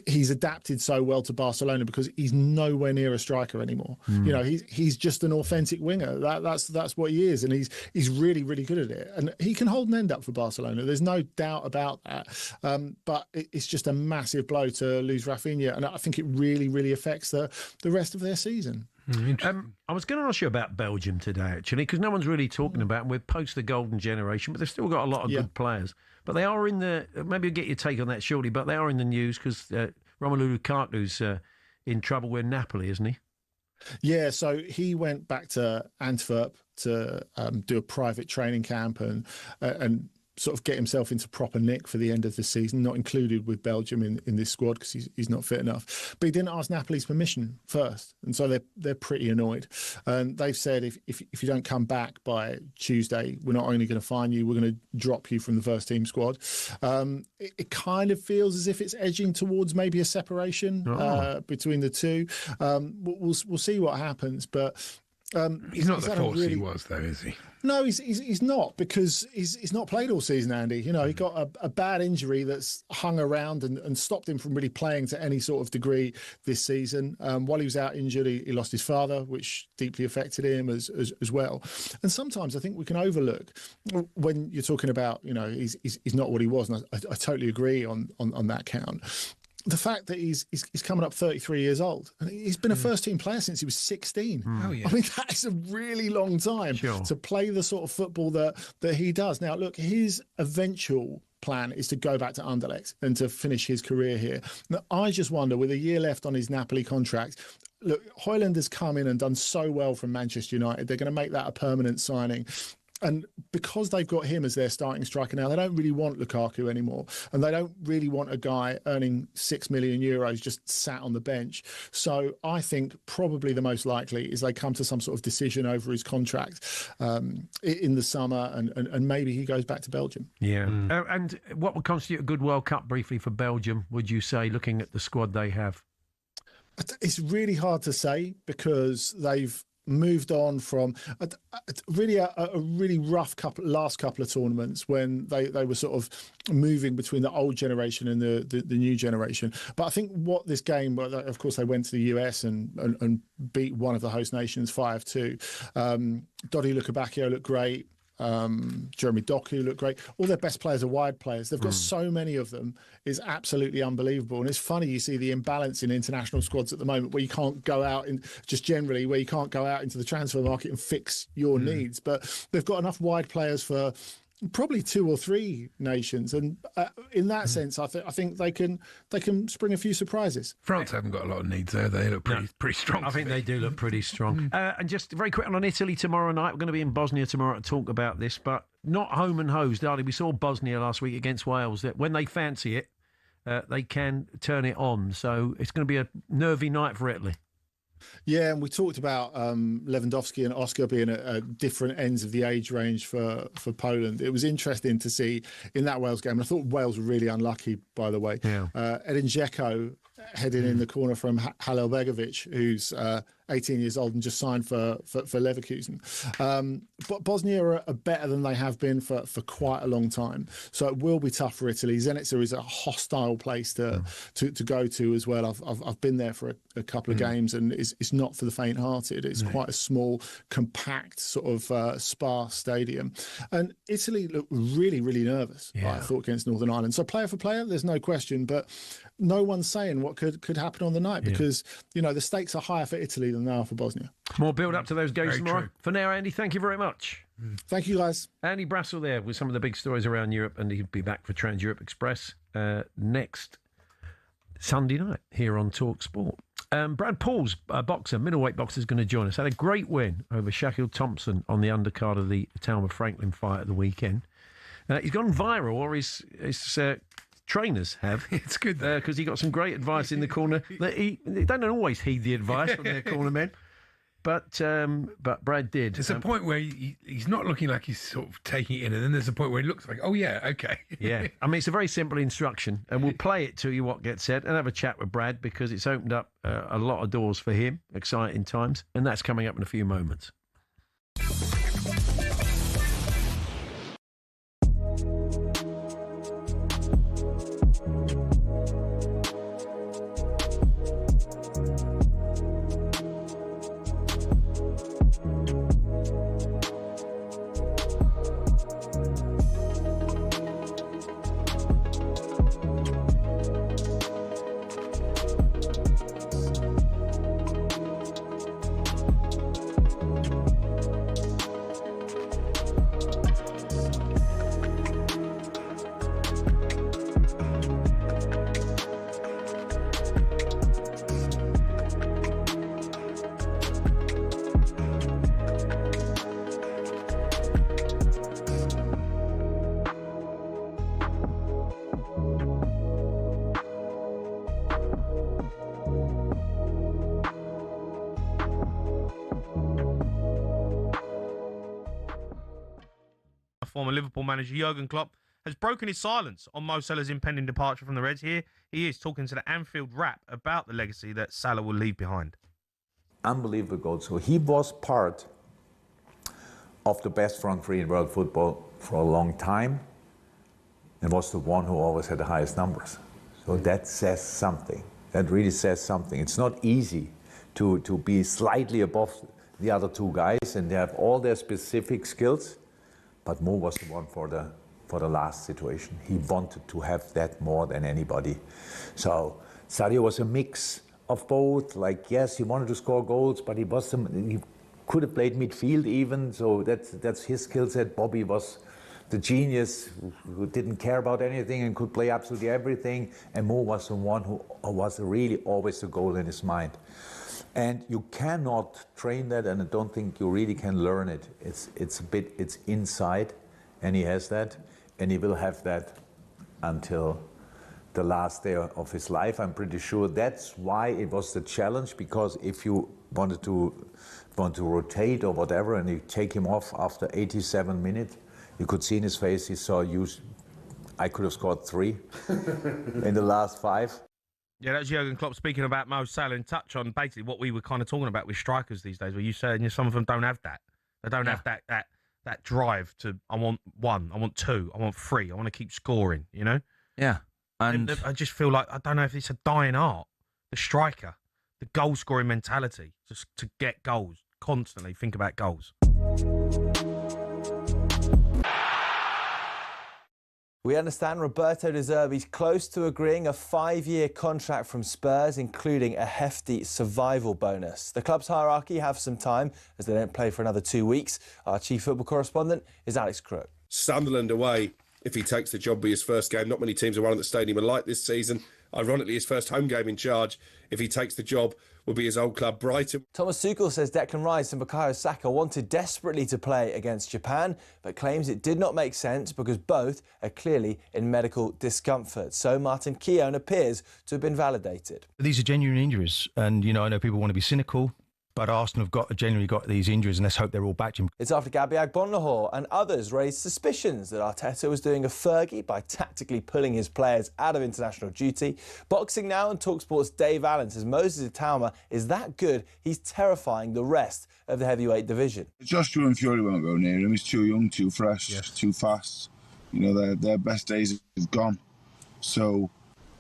he's adapted so well to Barcelona because he's nowhere near a striker anymore. You know, he's just an authentic winger. That's what he is, and he's really, really good at it. And he can hold an end up for Barcelona. There's no doubt about that. But it's just a massive blow to lose Rafinha, and I think it really, really affects the rest of their season. I was going to ask you about Belgium today, actually, because no one's really talking about them. We're post the golden generation, but they've still got a lot of good players. But they are in the... Maybe I'll get your take on that shortly, but they are in the news because Romelu Lukaku's in trouble with Napoli, isn't he? Yeah, so he went back to Antwerp to do a private training camp and sort of get himself into proper nick for the end of the season, not included with Belgium in this squad because he's not fit enough. But he didn't ask Napoli's permission first, and so they're pretty annoyed. And they've said if you don't come back by Tuesday, we're not only going to fine you, we're going to drop you from the first team squad. It kind of feels as if it's edging towards maybe a separation between the two. We'll see what happens, but he's not the force he was, though, is he? No, he's not, because he's not played all season, Andy. You know, he got a bad injury that's hung around and stopped him from really playing to any sort of degree this season. While he was out injured, he lost his father, which deeply affected him as well. And sometimes I think we can overlook when you're talking about, you know, he's not what he was, and I totally agree on that count. The fact that he's coming up 33 years old, and he's been a first-team player since he was 16. Oh, yeah. I mean, that is a really long time to play the sort of football that he does. Now, look, his eventual plan is to go back to Anderlecht and to finish his career here. Now, I just wonder, with a year left on his Napoli contract, look, Højlund has come in and done so well from Manchester United. They're going to make that a permanent signing. And because they've got him as their starting striker now, they don't really want Lukaku anymore. And they don't really want a guy earning €6 million just sat on the bench. So I think probably the most likely is they come to some sort of decision over his contract in the summer, and maybe he goes back to Belgium. Yeah. And what would constitute a good World Cup briefly for Belgium, would you say, looking at the squad they have? It's really hard to say because they've moved on from a really rough last couple of tournaments when they were sort of moving between the old generation and the new generation. But I think what this game, of course, they went to the US and beat one of the host nations 5-2. Dodi Lukebakio looked great. Jeremy Doku looked great. All their best players are wide players. They've got so many of them. It's absolutely unbelievable. And it's funny, you see the imbalance in international squads at the moment where you can't go out where you can't go out into the transfer market and fix your needs. But they've got enough wide players for probably 2 or 3 nations, and in that sense, I think they can spring a few surprises. France haven't got a lot of needs there. They look pretty strong. I think they do look pretty strong. And just very quick on Italy tomorrow night. We're going to be in Bosnia tomorrow to talk about this, but not home and hosed, are they? We saw Bosnia last week against Wales. That when they fancy it, they can turn it on. So it's going to be a nervy night for Italy. Yeah, and we talked about Lewandowski and Oscar being at different ends of the age range for Poland. It was interesting to see in that Wales game. And I thought Wales were really unlucky, by the way. Yeah. Edin Dzeko heading in the corner from Halilbegovic, who's 18 years old and just signed for Leverkusen. But Bosnia are better than they have been for quite a long time. So it will be tough for Italy. Zenica is a hostile place to go to as well. I've been there for a couple of games, and it's not for the faint-hearted. It's quite a small, compact, sort of sparse stadium. And Italy looked really, really nervous, I thought, against Northern Ireland. So player for player, there's no question, but no one's saying what could happen on the night because, the stakes are higher for Italy than they are for Bosnia. More build up to those games Very tomorrow. true. For now, Andy, thank you very much. Thank you, guys. Andy Brassel there with some of the big stories around Europe, and he'll be back for Trans Europe Express next Sunday night here on talkSPORT. Brad Paul's middleweight boxer, is going to join us. Had a great win over Shaquille Thompson on the undercard of the Itauma Franklin fight at the weekend. He's gone viral, or his trainers have. It's good because he got some great advice in the corner. They don't always heed the advice from their corner men, but Brad did. There's a point where he's not looking like he's sort of taking it in, and then there's a point where he looks like, oh yeah, okay. Yeah, I mean, it's a very simple instruction, and we'll play it to you what gets said and have a chat with Brad because it's opened up a lot of doors for him, exciting times, and that's coming up in a few moments. Former Liverpool manager Jurgen Klopp has broken his silence on Mo Salah's impending departure from the Reds. Here he is talking to the Anfield Wrap about the legacy that Salah will leave behind. Unbelievable goal. So he was part of the best front three in world football for a long time and was the one who always had the highest numbers. So that says something. That really says something. It's not easy to be slightly above the other two guys, and they have all their specific skills. But Mo was the one for the last situation. He wanted to have that more than anybody. So Sadio was a mix of both. Like, yes, he wanted to score goals, but he could have played midfield even. So that's his skill set. Bobby was the genius who didn't care about anything and could play absolutely everything. And Mo was the one who was really always the goal in his mind. And you cannot train that, and I don't think you really can learn it. It's inside, and he has that, and he will have that until the last day of his life. I'm pretty sure that's why it was the challenge, because if you want to rotate or whatever, and you take him off after 87 minutes, you could see in his face he saw I could have scored 3 in the last 5. Yeah, that's Jurgen Klopp speaking about Mo Salah, and touch on basically what we were kind of talking about with strikers these days, where you said some of them don't have that. They don't have that drive to, I want 1, I want 2, I want 3, I want to keep scoring, you know? Yeah. And I just feel like, I don't know if it's a dying art. The striker, the goal-scoring mentality, just to get goals, constantly think about goals. We understand Roberto De Zerbi's close to agreeing a 5-year contract from Spurs, including a hefty survival bonus. The club's hierarchy have some time, as they don't play for another 2 weeks. Our chief football correspondent is Alex Crook. Sunderland away, if he takes the job, be his first game. Not many teams are running at the stadium alike this season. Ironically, his first home game in charge, if he takes the job, will be his old club Brighton. Thomas Tuchel says Declan Rice and Bukayo Saka wanted desperately to play against Japan, but claims it did not make sense because both are clearly in medical discomfort. So Martin Keown appears to have been validated. These are genuine injuries, and I know people want to be cynical, but Arsenal have genuinely got these injuries, and let's hope they're all back, Jim. It's after Gabby Agbonlahor and others raised suspicions that Arteta was doing a Fergie by tactically pulling his players out of international duty. Boxing Now and talkSPORT's Dave Allen says Moses Itauma is that good, he's terrifying the rest of the heavyweight division. Joshua and Fury won't go near him. He's too young, too fresh, too fast. Their best days have gone. So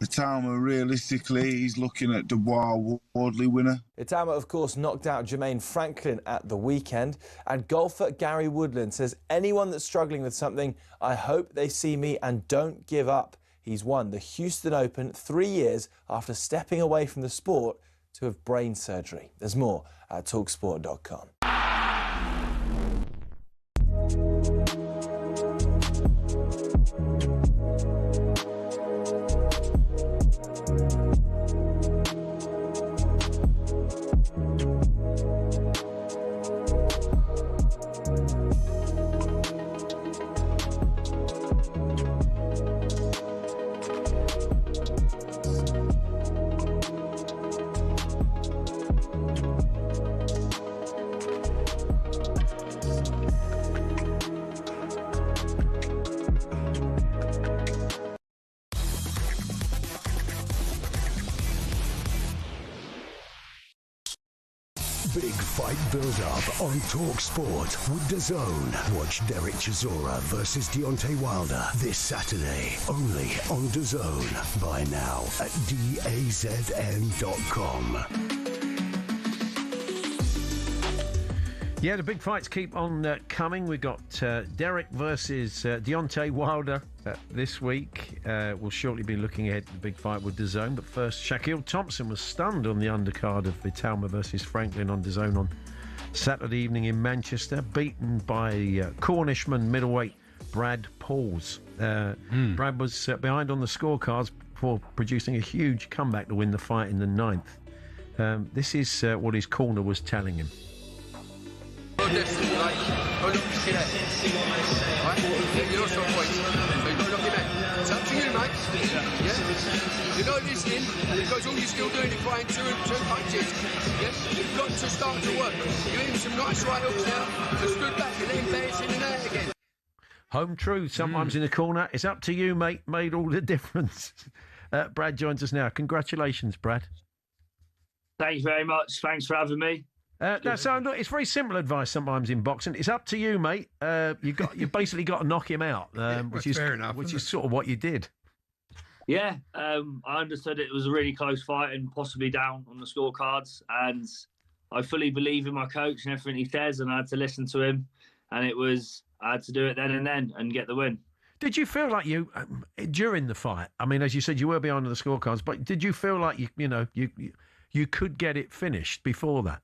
Itauma, realistically, he's looking at the Wardley winner. Itauma, of course, knocked out Jermaine Franklin at the weekend. And golfer Gary Woodland says, anyone that's struggling with something, I hope they see me and don't give up. He's won the Houston Open 3 years after stepping away from the sport to have brain surgery. There's more at talksport.com. Big fight build-up on talkSPORT with DAZN. Watch Derek Chisora versus Deontay Wilder this Saturday, only on DAZN. Buy now at DAZN.com. Yeah, the big fights keep on coming. We've got Derek versus Deontay Wilder this week. We'll shortly be looking ahead to the big fight with DAZN. But first, Shaquille Thompson was stunned on the undercard of Itauma versus Franklin on DAZN on Saturday evening in Manchester, beaten by Cornishman middleweight Brad Pauls. Brad was behind on the scorecards before producing a huge comeback to win the fight in the 9th. This is what his corner was telling him. Your destiny, right? Go look at that. Right? You lost your point. So you've got to look at that. It's up to you, mate. Yeah? You're not listening because all you're still doing is trying two punches. Yeah? You've got to start to work. You're hitting some nice right hooks now. Just good back and then bounce in and out again. Home truth, sometimes in the corner. It's up to you, mate. Made all the difference. Brad joins us now. Congratulations, Brad. Thanks very much. Thanks for having me. Look, it's very simple advice sometimes in boxing. It's up to you, mate. You basically got to knock him out, which is fair enough, which is sort of what you did. Yeah, I understood it was a really close fight and possibly down on the scorecards. And I fully believe in my coach and everything he says, and I had to listen to him. And I had to do it then and get the win. Did you feel like you during the fight? I mean, as you said, you were behind on the scorecards, but did you feel like you could get it finished before that?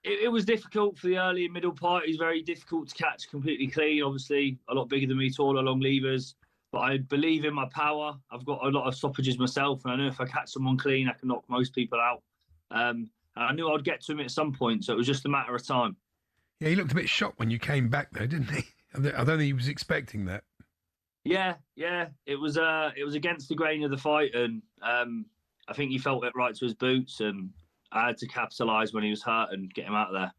It was difficult for the early and middle part. It was very difficult to catch completely clean. Obviously, a lot bigger than me, taller, long levers. but I believe in my power. I've got a lot of stoppages myself, and I know if I catch someone clean, I can knock most people out. And I knew I'd get to him at some point, so it was just a matter of time. Yeah, he looked a bit shocked when you came back, though, didn't he? I don't think he was expecting that. Yeah. It was against the grain of the fight, and I think he felt it right to his boots, and I had to capitalise when he was hurt and get him out of there.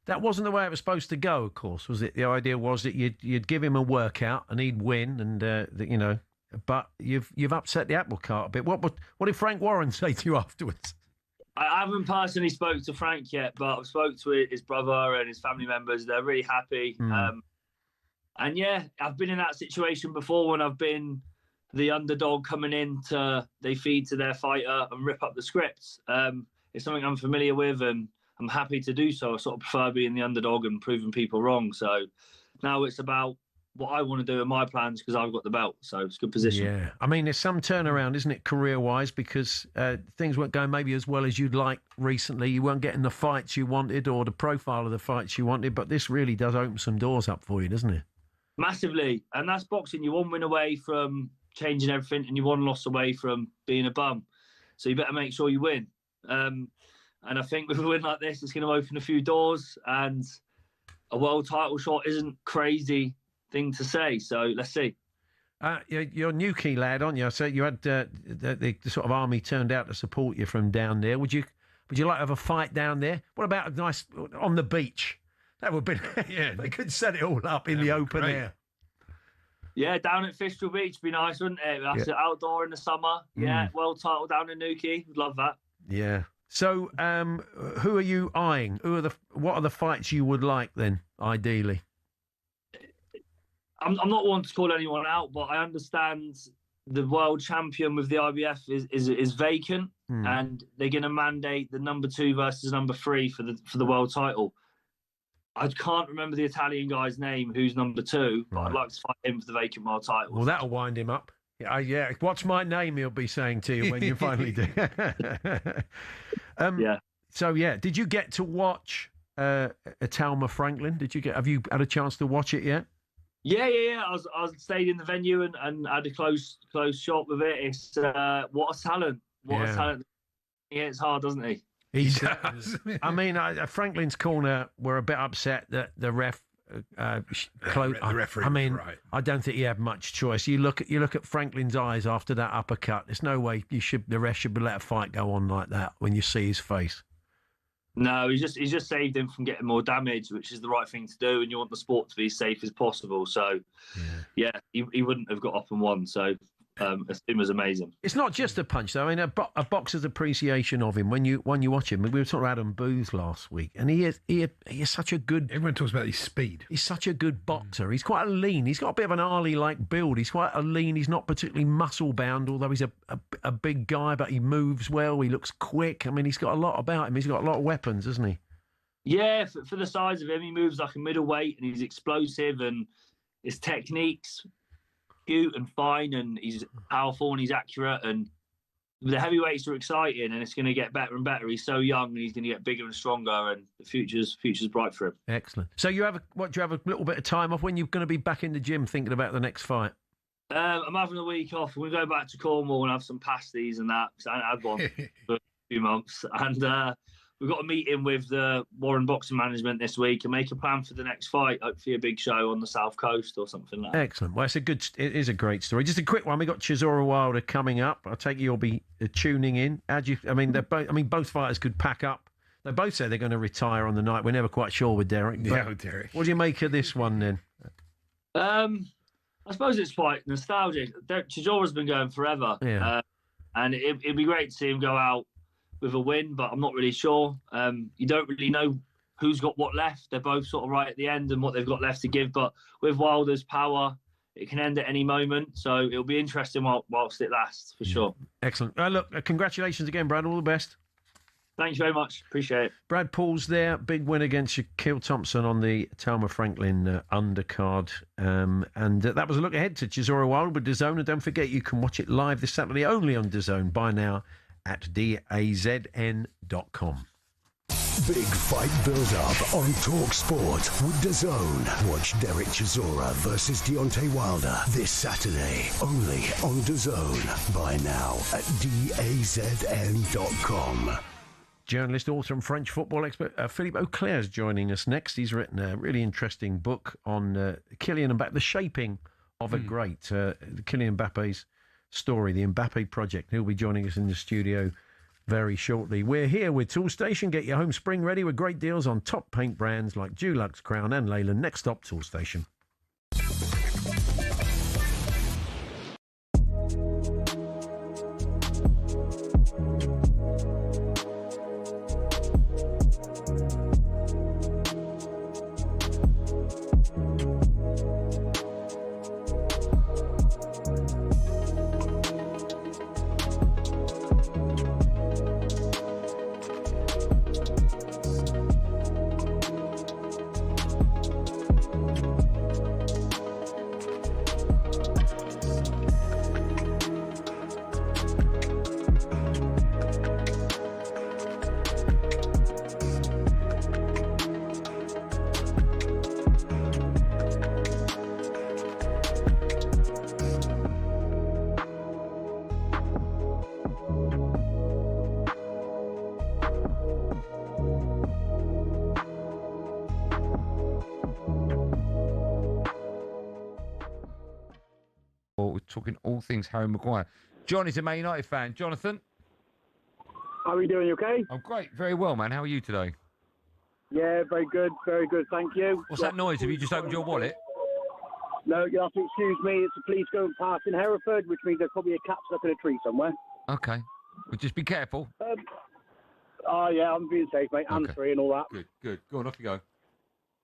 That wasn't the way it was supposed to go, of course, was it? The idea was that you'd give him a workout and he'd win, and but you've upset the apple cart a bit. What did Frank Warren say to you afterwards? I haven't personally spoke to Frank yet, but I've spoke to his brother and his family members. They're really happy. And yeah, I've been in that situation before when I've been the underdog coming in they feed to their fighter and rip up the scripts. It's something I'm familiar with, and I'm happy to do so. I sort of prefer being the underdog and proving people wrong. So now it's about what I want to do in my plans because I've got the belt. So it's a good position. Yeah. I mean, there's some turnaround, isn't it, career-wise, because things weren't going maybe as well as you'd like recently. You weren't getting the fights you wanted or the profile of the fights you wanted, but this really does open some doors up for you, doesn't it? Massively. And that's boxing. You're one win away from changing everything and you're one loss away from being a bum. So you better make sure you win. And I think with a win like this, it's going to open a few doors, and a world title shot isn't crazy thing to say. So let's see. You're a Newquay lad, aren't you? So you had the sort of army turned out to support you from down there. Would you like to have a fight down there? What about a nice on the beach? That would be. Yeah, they could set it all up in the open air. Yeah, down at Fistral Beach would be nice, wouldn't it? That's outdoor in the summer. Yeah, world title down in Newquay. Would love that. Yeah. So, who are you eyeing? What are the fights you would like then, ideally? I'm not one to call anyone out, but I understand the world champion with the IBF is vacant, and they're going to mandate the number 2 versus number 3 for the world title. I can't remember the Italian guy's name who's number 2, but I'd like to fight him for the vacant world title. Well, that'll wind him up. Yeah. What's my name? He'll be saying to you when you finally do. Yeah. So did you get to watch Itauma Franklin? Have you had a chance to watch it yet? Yeah. I stayed in the venue and had a close shot with it. It's what a talent! What a talent! He hits hard, doesn't he? He does. I mean, Franklin's corner were a bit upset that the ref. The referee. I mean, right. I don't think he had much choice. You look at Franklin's eyes after that uppercut. There's no way the ref should let a fight go on like that when you see his face. No, he's just saved him from getting more damage, which is the right thing to do, and you want the sport to be as safe as possible. So, he wouldn't have got up and won. So, it was amazing. It's not just a punch, though. I mean, a boxer's appreciation of him when you watch him. We were talking about Adam Booth last week, and he is such a good. Everyone talks about his speed. He's such a good boxer. He's quite a lean. He's got a bit of an Arlie-like build. He's quite a lean. He's not particularly muscle bound, although he's a big guy. But he moves well. He looks quick. I mean, he's got a lot about him. He's got a lot of weapons, hasn't he? Yeah, for the size of him, he moves like a middleweight, and he's explosive, and his techniques. Cute and fine, and he's powerful and he's accurate, and the heavyweights are exciting, and it's going to get better and better. He's so young, and he's going to get bigger and stronger, and the future's bright for him. Excellent. So do you have a little bit of time off when you're going to be back in the gym thinking about the next fight? I'm having a week off. We'll go back to Cornwall and have some pasties and that, because I haven't had one for a few months, and we've got a meeting with the Warren Boxing Management this week and make a plan for the next fight. Hopefully a big show on the South Coast or something like that. Excellent. Well, it is a great story. Just a quick one. We got Chisora Wilder coming up. I take it you'll be tuning in. Both fighters could pack up. They both said they're going to retire on the night. We're never quite sure with Derek. Yeah, Derek. What do you make of this one then? I suppose it's quite nostalgic. Chisora's been going forever. Yeah. And it'd be great to see him go out with a win, but I'm not really sure. You don't really know who's got what left. They're both sort of right at the end and what they've got left to give. But with Wilder's power, it can end at any moment. So it'll be interesting whilst it lasts, for sure. Excellent. Look, congratulations again, Brad. All the best. Thanks very much. Appreciate it. Brad Paul's there. Big win against Shaquille Thompson on the Itauma Franklin undercard. And that was a look ahead to Chisora Wilder with DAZN. And don't forget, you can watch it live this Saturday only on DAZN. Buy now at DAZN.com. Big Fight Build-Up on talkSPORT with DAZN. Watch Derek Chisora versus Deontay Wilder this Saturday, only on DAZN. Buy now at DAZN.com. Journalist, author and French football expert Philippe Auclair is joining us next. He's written a really interesting book on Kylian Mbappe, the shaping of a great. Kylian Mbappe's story, the Mbappe project. He'll be joining us in the studio very shortly. We're here with Toolstation. Get your home spring ready with great deals on top paint brands like Dulux, Crown and Leyland. Next stop, Toolstation. We're talking all things Harry Maguire. John is a Man United fan. Jonathan? How are you doing? You okay? I'm great. Very well, man. How are you today? Yeah, very good. Very good. Thank you. What's that noise? Have you just opened your wallet? No, you have to excuse me. It's the police going past in Hereford, which means there's probably a cat stuck in a tree somewhere. Okay. Well, just be careful. Oh, yeah, I'm being safe, mate. I'm free and all that. Good, good. Go on, off you go.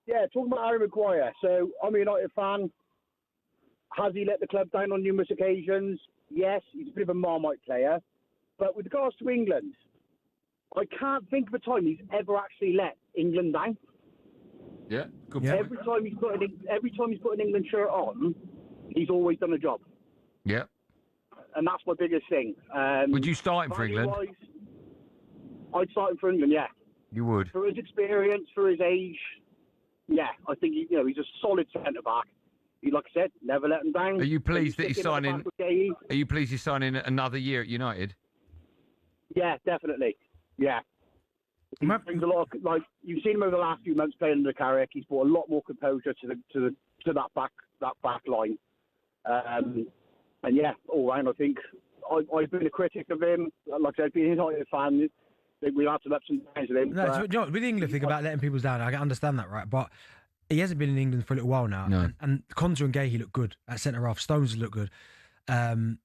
Yeah, talking about Harry Maguire. So, I'm a United fan. Has he let the club down on numerous occasions? Yes, he's a bit of a Marmite player. But with regards to England, I can't think of a time he's ever actually let England down. Yeah, good. Every time he's put an England shirt on, he's always done a job. Yeah. And that's my biggest thing. Would you start him for England? I'd start him for England, yeah. You would? For his experience, for his age, yeah. I think he's a solid centre-back. He, like I said, never let him down. Are you pleased that he's signing? Are you pleased he's signing another year at United? Yeah, definitely. Yeah. He brings a lot of, like, you've seen him over the last few months playing under Carrick. He's brought a lot more composure to that back line. And yeah, all round, I think I've been a critic of him. Like I said, being a United fan, we've had some ups and downs with him. No, you know, with the England thing about letting people down, I can understand that, right? But he hasn't been in England for a little while now. No. And Konsa and Gahey look good at centre half. Stones look good. So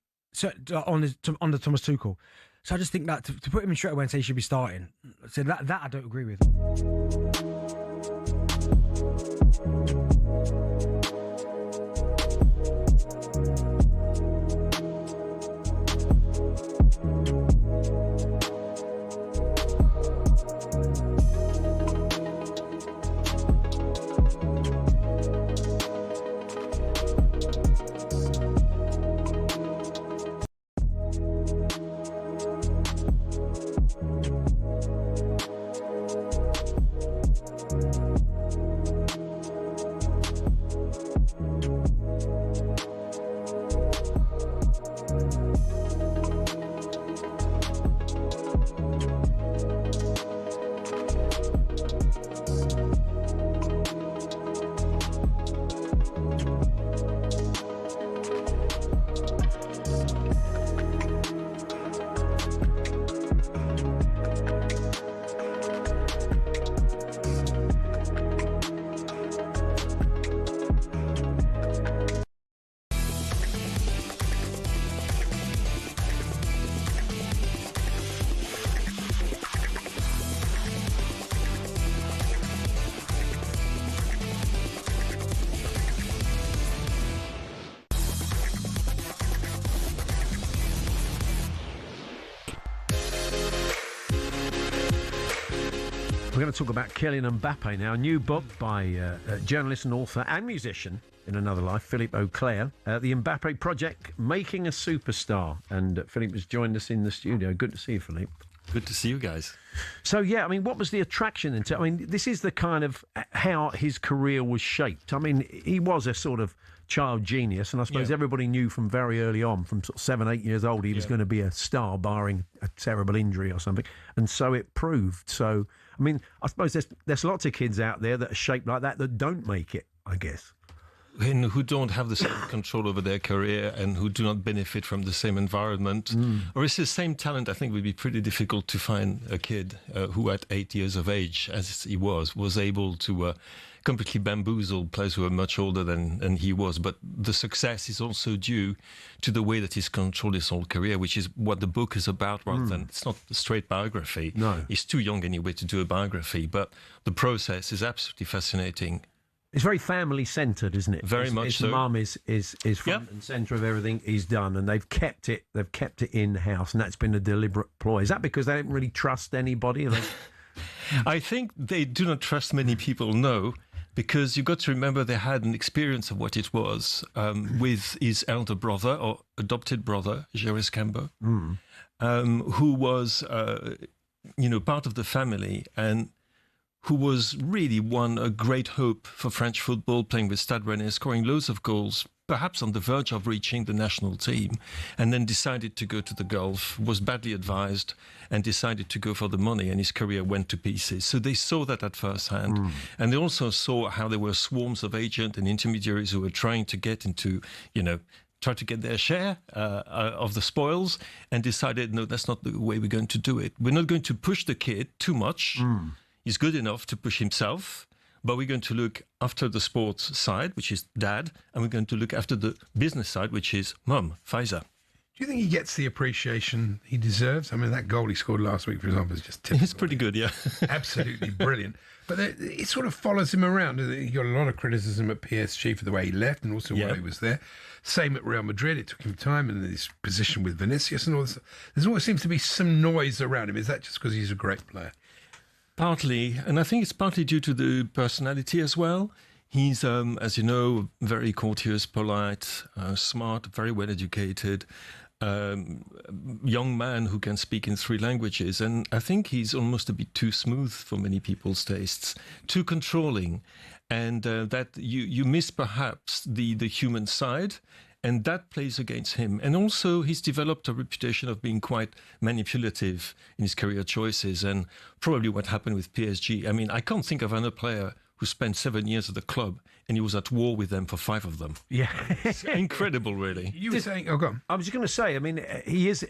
under Thomas Tuchel. So I just think that to put him in straight away and say he should be starting, so that I don't agree with. We're going to talk about Kylian Mbappe now. A new book by journalist and author and musician in another life, Philippe Auclair. The Mbappe Project, Making a Superstar. And Philippe has joined us in the studio. Good to see you, Philippe. Good to see you guys. So, yeah, I mean, what was the attraction into? I mean, this is the kind of how his career was shaped. I mean, he was a sort of child genius, and I suppose everybody knew from very early on, from sort of 7, 8 years old, he was going to be a star, barring a terrible injury or something. And so it proved. So, I mean, I suppose there's lots of kids out there that are shaped like that don't make it, I guess. And who don't have the same control over their career and who do not benefit from the same environment. Or it's the same talent. I think it would be pretty difficult to find a kid who at 8 years of age, as he was able to completely bamboozle players who are much older than he was. But the success is also due to the way that he's controlled his whole career, which is what the book is about rather than, it's not a straight biography. No. He's too young anyway to do a biography, but the process is absolutely fascinating. It's very family-centred, isn't it? Very much his so. Mum is front and centre of everything he's done, and they've kept it in-house, and that's been a deliberate ploy. Is that because they don't really trust anybody? I think they do not trust many people, no, because you've got to remember they had an experience of what it was with his elder brother, or adopted brother, Jarvis, who was, part of the family, and who was really a great hope for French football, playing with Stade Rennais, scoring loads of goals, perhaps on the verge of reaching the national team, and then decided to go to the Gulf, was badly advised, and decided to go for the money, and his career went to pieces. So they saw that at first hand. And they also saw how there were swarms of agents and intermediaries who were trying to get into, try to get their share of the spoils, and decided, no, that's not the way we're going to do it. We're not going to push the kid too much. He's good enough to push himself, but we're going to look after the sports side, which is dad, and we're going to look after the business side, which is mum, Pfizer. Do you think he gets the appreciation he deserves? I mean, that goal he scored last week, for example, is just typical. It's pretty good, yeah. Absolutely brilliant. But it sort of follows him around. He got a lot of criticism at PSG for the way he left and also while he was there. Same at Real Madrid. It took him time, and his position with Vinicius and all this. There always seems to be some noise around him. Is that just because he's a great player? Partly, and I think it's partly due to the personality as well. He's, as you know, very courteous, polite, smart, very well educated, young man who can speak in 3 languages. And I think he's almost a bit too smooth for many people's tastes, too controlling, and that you miss perhaps the human side. And that plays against him. And also, he's developed a reputation of being quite manipulative in his career choices, and probably what happened with PSG. I mean, I can't think of another player who spent 7 years at the club and he was at war with them for 5 of them. Yeah. It's incredible, really. You were saying, go on. I was just going to say, I mean, he is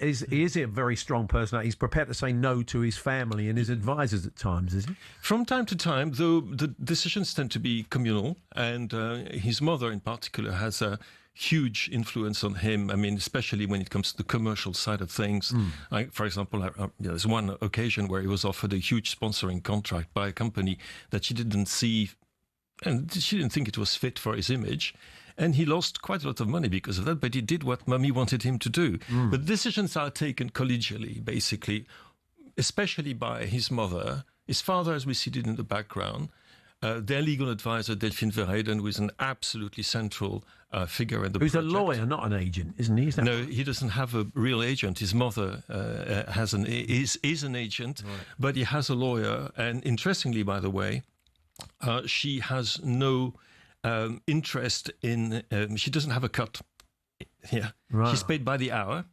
a very strong personality. He's prepared to say no to his family and his advisors at times, is he? From time to time, though, the decisions tend to be communal, and his mother in particular has a huge influence on him. I mean, especially when it comes to the commercial side of things. Like, for example, there's one occasion where he was offered a huge sponsoring contract by a company that she didn't see, and she didn't think it was fit for his image. And he lost quite a lot of money because of that, but he did what Mummy wanted him to do. But decisions are taken collegially, basically, especially by his mother. His father, as we see it in the background, their legal advisor, Delphine Verheyden, who is an absolutely central figure in the Who's project. a lawyer, not an agent, isn't he? No, he doesn't have a real agent. His mother is an agent, but he has a lawyer. And interestingly, by the way, she has no interest in... she doesn't have a cut here. Right. She's paid by the hour.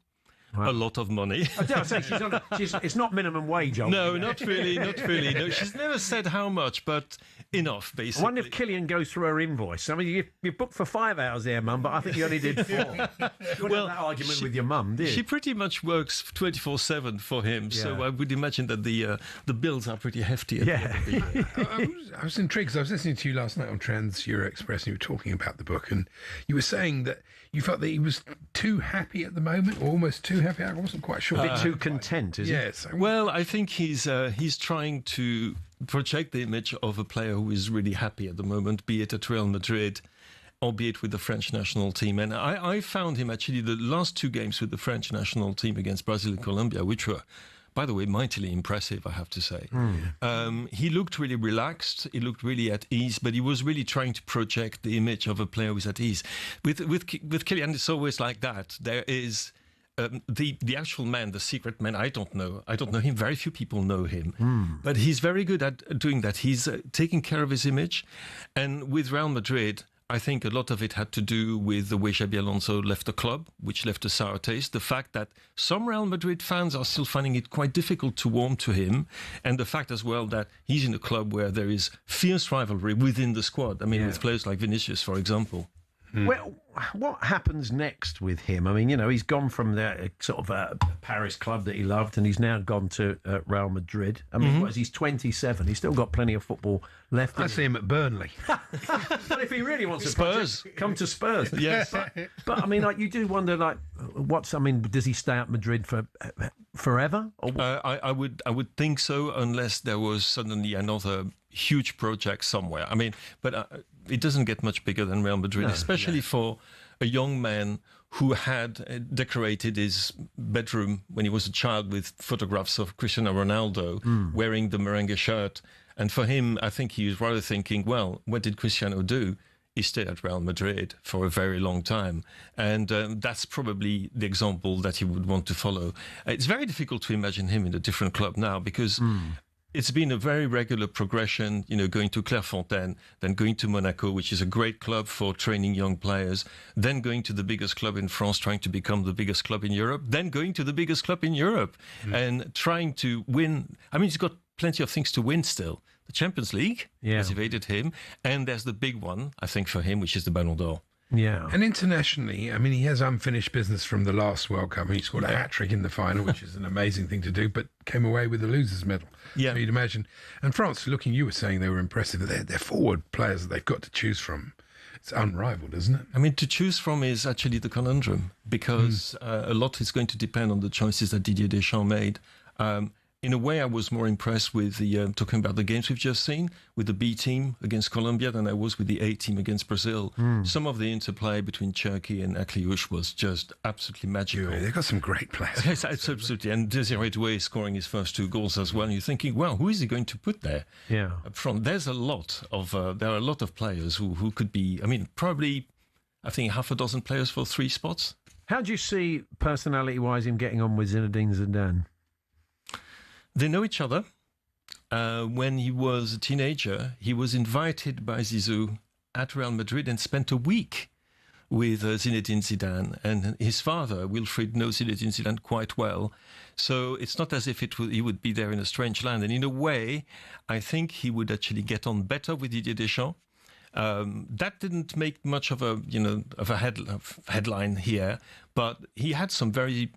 A lot of money. I dare say it's not minimum wage. No, not really, not really. No, she's never said how much, but enough, basically. I wonder if Kylian goes through her invoice. I mean, you booked for 5 hours there, Mum, but I think you only did 4. You wouldn't have that argument with your mum, did you? She pretty much works 24/7 for him, so I would imagine that the bills are pretty hefty. I was intrigued because I was listening to you last night on Trans Euro Express, and you were talking about the book, and you were saying that you felt that he was too happy at the moment, or almost too happy. I wasn't quite sure. A bit too content, is he? Yes. Well, I think he's trying to project the image of a player who is really happy at the moment, be it at Real Madrid, or be it with the French national team. And I found him actually the last 2 games with the French national team against Brazil and Colombia, which were, by the way, mightily impressive, I have to say. He looked really relaxed, he looked really at ease, but he was really trying to project the image of a player who's at ease. With Kylian, it's always like that. There is the actual man, the secret man, I don't know him. Very few people know him, but he's very good at doing that. He's taking care of his image, and with Real Madrid, I think a lot of it had to do with the way Xabi Alonso left the club, which left a sour taste. The fact that some Real Madrid fans are still finding it quite difficult to warm to him, and the fact as well that he's in a club where there is fierce rivalry within the squad. I mean, with players like Vinicius, for example. Well, what happens next with him? I mean, he's gone from the sort of a Paris club that he loved, and he's now gone to Real Madrid. I mean, he's 27. He's still got plenty of football left. I see him at Burnley. But if he really wants Spurs. to come to Spurs, yes. But I mean, like, you do wonder, like, does he stay at Madrid for forever? Or I would think so, unless there was suddenly another huge project somewhere. I mean, but it doesn't get much bigger than Real Madrid, especially for a young man who had decorated his bedroom when he was a child with photographs of Cristiano Ronaldo wearing the merengue shirt. And for him, I think he was rather thinking, well, what did Cristiano do? He stayed at Real Madrid for a very long time. And that's probably the example that he would want to follow. It's very difficult to imagine him in a different club now, because it's been a very regular progression, going to Clairefontaine, then going to Monaco, which is a great club for training young players, then going to the biggest club in France, trying to become the biggest club in Europe, then going to the biggest club in Europe and trying to win. I mean, he's got plenty of things to win still. The Champions League has evaded him, and there's the big one, I think, for him, which is the Ballon d'Or. Yeah. And internationally, I mean, he has unfinished business from the last World Cup. He scored a hat-trick in the final, which is an amazing thing to do, but came away with the loser's medal. Yeah. So you'd imagine. And France, you were saying they were impressive, but they're forward players that they've got to choose from. It's unrivaled, isn't it? I mean, to choose from is actually the conundrum, because a lot is going to depend on the choices that Didier Deschamps made. In a way, I was more impressed with talking about the games we've just seen, with the B team against Colombia than I was with the A team against Brazil. Some of the interplay between Cherki and Akliouche was just absolutely magical. Yeah, they've got some great players. Yes, absolutely. And Desiree Doué scoring his first 2 goals as well. And you're thinking, well, who is he going to put there? Up front. There are a lot of players who could be, I mean, probably, I think, half a dozen players for 3 spots. How do you see, personality-wise, him getting on with Zinedine Zidane? They know each other. When he was a teenager, he was invited by Zizou at Real Madrid and spent a week with Zinedine Zidane. And his father, Wilfried, knows Zinedine Zidane quite well. So it's not as if he would be there in a strange land. And in a way, I think he would actually get on better with Didier Deschamps. That didn't make much of a headline here, but he had some very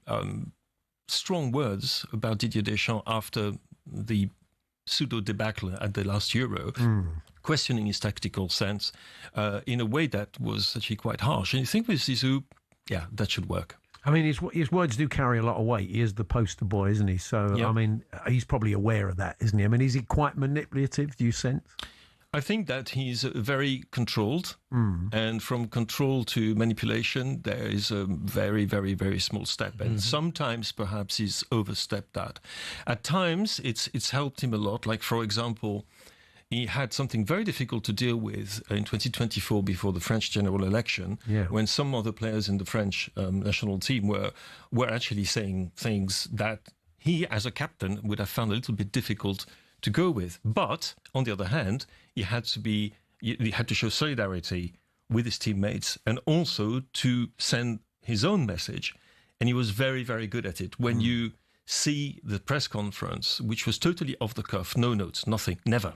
strong words about Didier Deschamps after the pseudo debacle at the last Euro, questioning his tactical sense in a way that was actually quite harsh. And you think with Zizou, that should work. I mean, his words do carry a lot of weight. He is the poster boy, isn't he? So, I mean, he's probably aware of that, isn't he? I mean, is he quite manipulative, do you sense? I think that he's very controlled, and from control to manipulation, there is a very, very, very small step. And sometimes, perhaps, he's overstepped that. At times, it's helped him a lot. Like, for example, he had something very difficult to deal with in 2024 before the French general election, when some other players in the French national team were actually saying things that he, as a captain, would have found a little bit difficult to go with. But on the other hand, he had to show solidarity with his teammates and also to send his own message. And he was very, very good at it. When you see the press conference, which was totally off the cuff, no notes, nothing, never.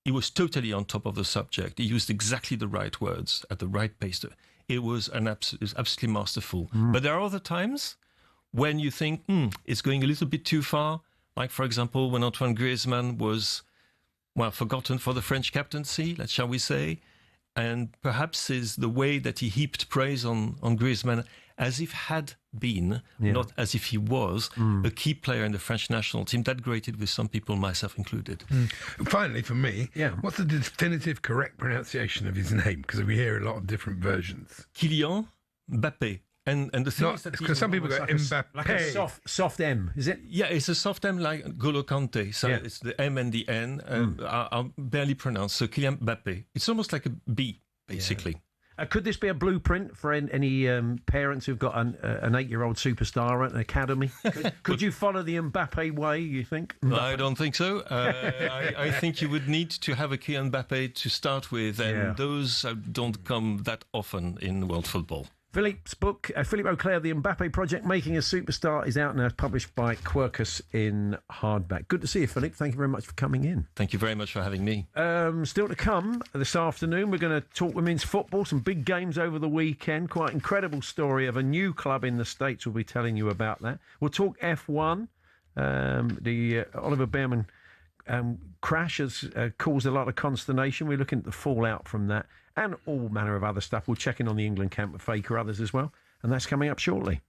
He was totally on top of the subject. He used exactly the right words at the right pace. It was absolutely masterful. But there are other times when you think, it's going a little bit too far. Like, for example, when Antoine Griezmann was, forgotten for the French captaincy, shall we say, and perhaps is the way that he heaped praise on Griezmann as if had been, not as if he was, a key player in the French national team. That grated with some people, myself included. Finally, for me, what's the definitive correct pronunciation of his name? Because we hear a lot of different versions. Kylian Mbappe. And the thing is that because some people go Mbappe, like a soft M, is it? Yeah, it's a soft M like Golo Kante. So it's the M and the N are barely pronounced. So Kylian Mbappe. It's almost like a B, basically. Could this be a blueprint for any parents who've got an 8-year-old superstar at an academy? Could you follow the Mbappe way, you think? I don't think so. I think you would need to have a Kylian Mbappe to start with, and those don't come that often in world football. Philippe's book, Philippe Auclair, The Mbappe Project, Making a Superstar, is out now, published by Quercus in hardback. Good to see you, Philippe. Thank you very much for coming in. Thank you very much for having me. Still to come this afternoon, we're going to talk women's football, some big games over the weekend, quite incredible story of a new club in the States. We'll be telling you about that. We'll talk F1. The Oliver Bearman crash has caused a lot of consternation. We're looking at the fallout from that and all manner of other stuff. We'll check in on the England camp with Faker, others as well. And that's coming up shortly.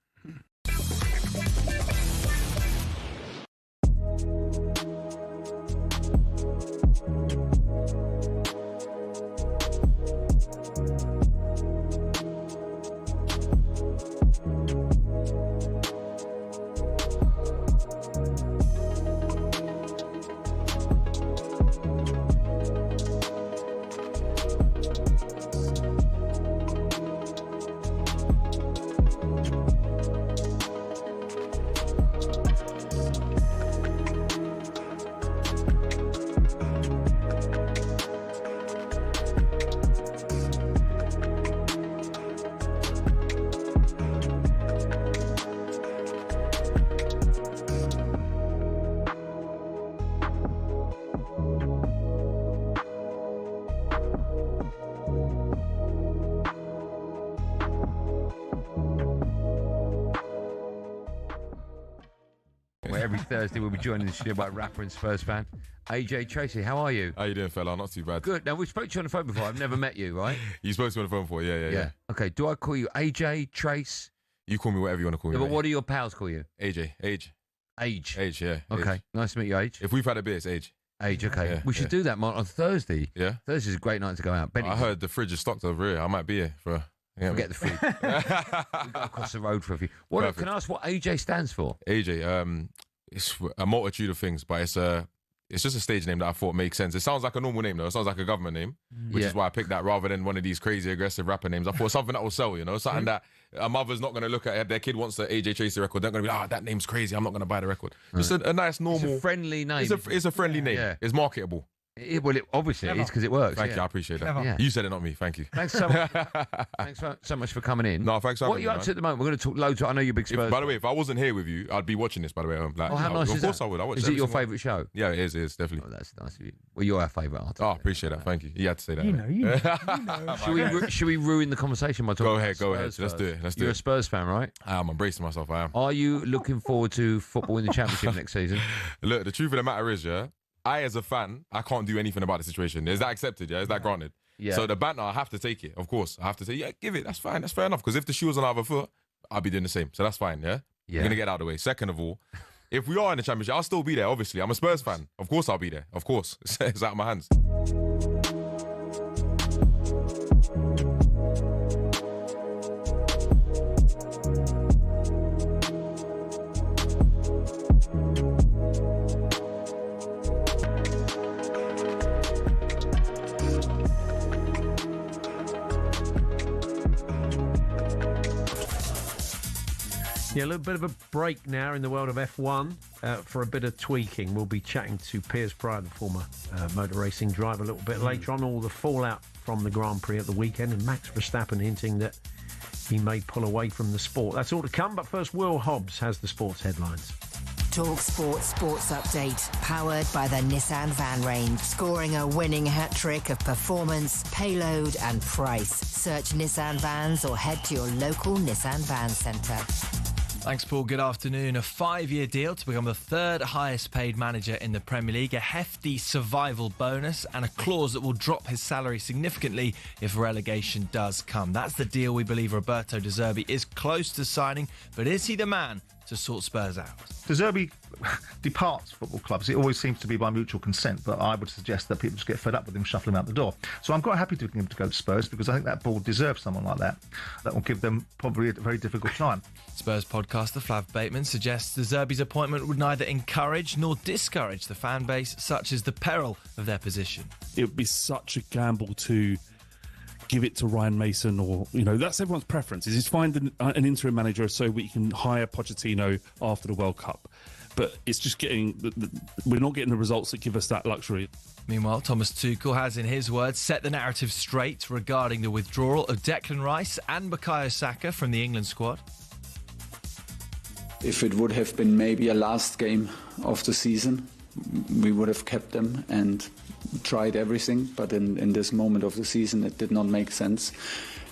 Every Thursday we'll be joining the studio by rapper and Spurs fan AJ Tracy. How are you? How you doing, fella? Not too bad. Good. Now, we spoke to you on the phone before. I've never met you, right? You spoke to me on the phone before, yeah. Okay, do I call you AJ, Trace? You call me whatever you want to call me. Yeah, but what do your pals call you? AJ, Age. Age, yeah. Okay, Age. nice to meet you, Age. If we've had a beer, it's Age. Age, okay. Yeah, we should do that, Mark, on Thursday. Yeah? Thursday's a great night to go out. I heard the fridge is stocked over here. I might be here for... Forget the food. We've got across the road for a few. What, can I ask what AJ stands for? AJ, it's a multitude of things, but it's just a stage name that I thought makes sense. It sounds like a normal name, though. It sounds like a government name, which is why I picked that rather than one of these crazy aggressive rapper names. I thought something that will sell, something that a mother's not going to look at. Their kid wants the AJ Tracy record. They're going to be that name's crazy. I'm not going to buy the record. Just a nice, normal... It's a friendly name. It's a friendly name. Yeah. It's marketable. Obviously it is because it works. Thank you, I appreciate that. Yeah. You said it, not me. Thank you. Thanks so much. Thanks so much for coming in. No, thanks for having me. What are you up to at the moment? We're going to talk loads. I know you're big Spurs. By the way, if I wasn't here with you, I'd be watching this. By the way, how nice is that? Of course I would. I watch. Is it your favourite show? Yeah, it is. It is definitely. Oh, that's nice of you. Well, you're our favourite artist. Oh, appreciate that. Thank you. You had to say that. You know. Should we ruin the conversation by talking? Go ahead. Spurs? Let's do it. You're a Spurs fan, right? I am. I'm bracing myself. I am. Are you looking forward to football in the Championship next season? Look, the truth of the matter is, I, as a fan, I can't do anything about the situation. Is that accepted? Yeah, is that granted? Yeah. So the banter, I have to take it. Of course, I have to say, give it. That's fine. That's fair enough. Because if the shoe was on the other foot, I'll be doing the same. So that's fine. Yeah. We're gonna get out of the way. Second of all, if we are in the Championship, I'll still be there. Obviously, I'm a Spurs fan. Of course, I'll be there. Of course, it's out of my hands. Yeah, a little bit of a break now in the world of F1 for a bit of tweaking. We'll be chatting to Piers Pryor, the former motor racing driver, a little bit later on. All the fallout from the Grand Prix at the weekend, and Max Verstappen hinting that he may pull away from the sport. That's all to come, but first, Will Hobbs has the sports headlines. talkSPORT Sports Update, powered by the Nissan van range. Scoring a winning hat-trick of performance, payload and price. Search Nissan vans or head to your local Nissan van centre. Thanks, Paul. Good afternoon. A 5-year deal to become the third highest paid manager in the Premier League, a hefty survival bonus and a clause that will drop his salary significantly if relegation does come. That's the deal we believe Roberto De Zerbi is close to signing, but is he the man to sort Spurs out? De Zerbi departs football clubs. It always seems to be by mutual consent, but I would suggest that people just get fed up with him, shuffle him out the door. So I'm quite happy to him to go to Spurs because I think that board deserves someone like that. That will give them probably a very difficult time. Spurs podcaster Flav Bateman suggests De Zerbi's appointment would neither encourage nor discourage the fan base, such as the peril of their position. It would be such a gamble to give it to Ryan Mason, or that's everyone's preference. Is find an interim manager so we can hire Pochettino after the World Cup. But it's just we're not getting the results that give us that luxury. Meanwhile, Thomas Tuchel has, in his words, set the narrative straight regarding the withdrawal of Declan Rice and Bukayo Saka from the England squad. If it would have been maybe a last game of the season, we would have kept them and tried everything. But in this moment of the season, it did not make sense.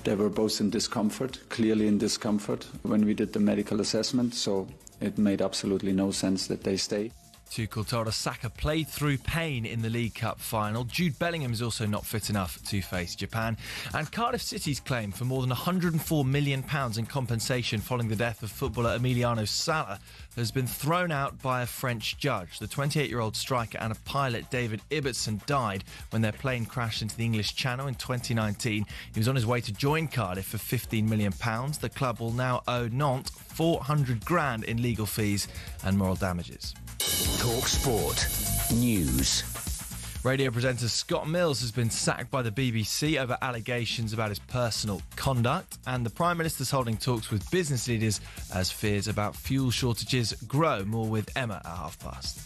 They were both in discomfort, clearly in discomfort, when we did the medical assessment. So it made absolutely no sense that they stay. Tuchel told us Saka played through pain in the League Cup final. Jude Bellingham is also not fit enough to face Japan. And Cardiff City's claim for more than £104 million in compensation following the death of footballer Emiliano Sala has been thrown out by a French judge. The 28-year-old striker and a pilot, David Ibbotson, died when their plane crashed into the English Channel in 2019. He was on his way to join Cardiff for £15 million. The club will now owe Nantes 400 grand in legal fees and moral damages. talkSPORT News. Radio presenter Scott Mills has been sacked by the BBC over allegations about his personal conduct, and the Prime Minister's holding talks with business leaders as fears about fuel shortages grow. More with Emma at past.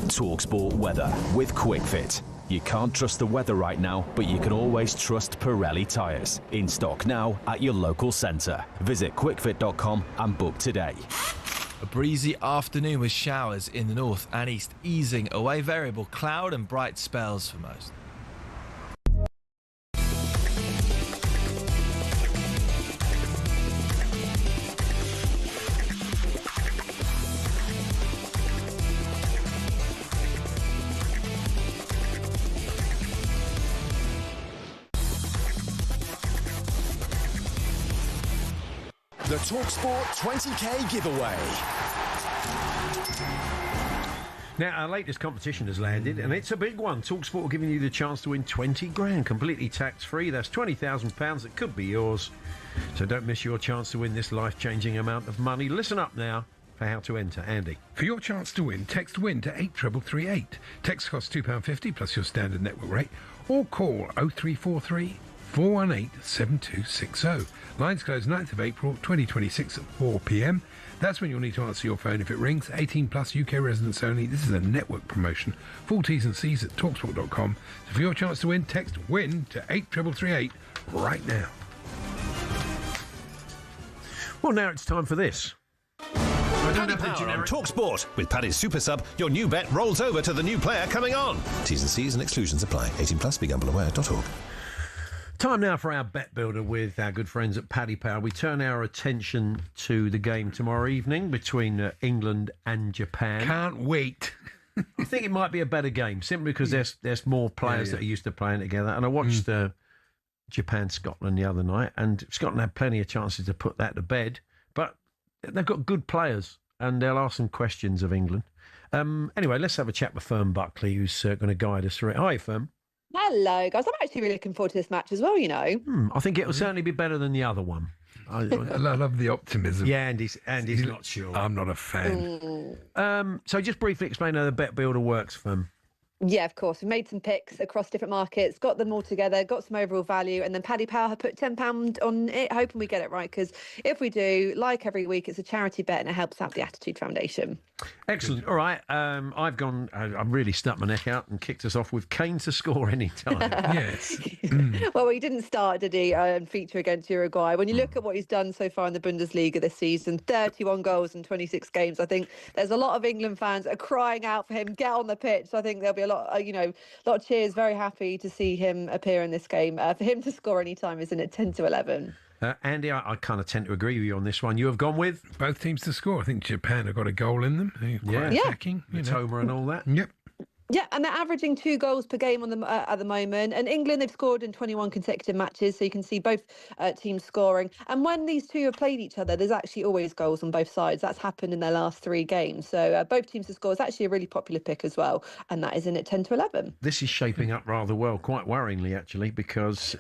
talkSPORT weather with QuickFit. You can't trust the weather right now, but you can always trust Pirelli tyres. In stock now at your local centre. Visit quickfit.com and book today. A breezy afternoon with showers in the north and east, easing away, variable cloud and bright spells for most. The talkSPORT 20k giveaway. Now, our latest competition has landed, and it's a big one. talkSPORT giving you the chance to win 20 grand, completely tax-free. That's £20,000 that could be yours. So don't miss your chance to win this life-changing amount of money. Listen up now for how to enter. Andy. For your chance to win, text WIN to 83338. Text costs £2.50 plus your standard network rate, or call 0343 418 7260. Lines close 9th of April 2026 at 4 p.m. That's when you'll need to answer your phone if it rings. 18 plus UK residents only. This is a network promotion. Full T's and C's at talksport.com. So for your chance to win, text WIN to 83338 right now. Well, now it's time for this. Paddy Power on talkSPORT. With Paddy's Super Sub, your new bet rolls over to the new player coming on. T's and C's and exclusions apply. 18 plus, begambleaware.org. Time now for our bet builder with our good friends at Paddy Power. We turn our attention to the game tomorrow evening between England and Japan. Can't wait. I think it might be a better game simply because there's more players that are used to playing together. And I watched Japan-Scotland the other night, and Scotland had plenty of chances to put that to bed. But they've got good players, and they'll ask some questions of England. Anyway, let's have a chat with Fern Buckley, who's going to guide us through it. Hi, Fern. Hello, guys. I'm actually really looking forward to this match as well, you know. I think it will certainly be better than the other one. I love the optimism. Yeah, Andy's not sure. I'm not a fan. So just briefly explain how the bet builder works, Fern. Yeah, of course. We've made some picks across different markets, got them all together, got some overall value, and then Paddy Power have put £10 on it, hoping we get it right, because if we do, like every week, it's a charity bet and it helps out the Attitude Foundation. Excellent. All right. I've really stuck my neck out and kicked us off with Kane to score any time. Yes. Well, he didn't start, did he, feature against Uruguay. When you look at what he's done so far in the Bundesliga this season, 31 goals in 26 games, I think there's a lot of England fans that are crying out for him, get on the pitch. So I think there'll be a lot of cheers. Very happy to see him appear in this game. For him to score any time, isn't it? 10-11. Andy, I kind of tend to agree with you on this one. You have gone with both teams to score. I think Japan have got a goal in them. They're quite attacking. Itauma and all that. Yep. Yeah, and they're averaging 2 goals per game on them at the moment. And England, they've scored in 21 consecutive matches, so you can see both teams scoring. And when these two have played each other, there's actually always goals on both sides. That's happened in their last 3 games. So both teams to score is actually a really popular pick as well, and that is in at 10-11. This is shaping up rather well, quite worryingly actually, because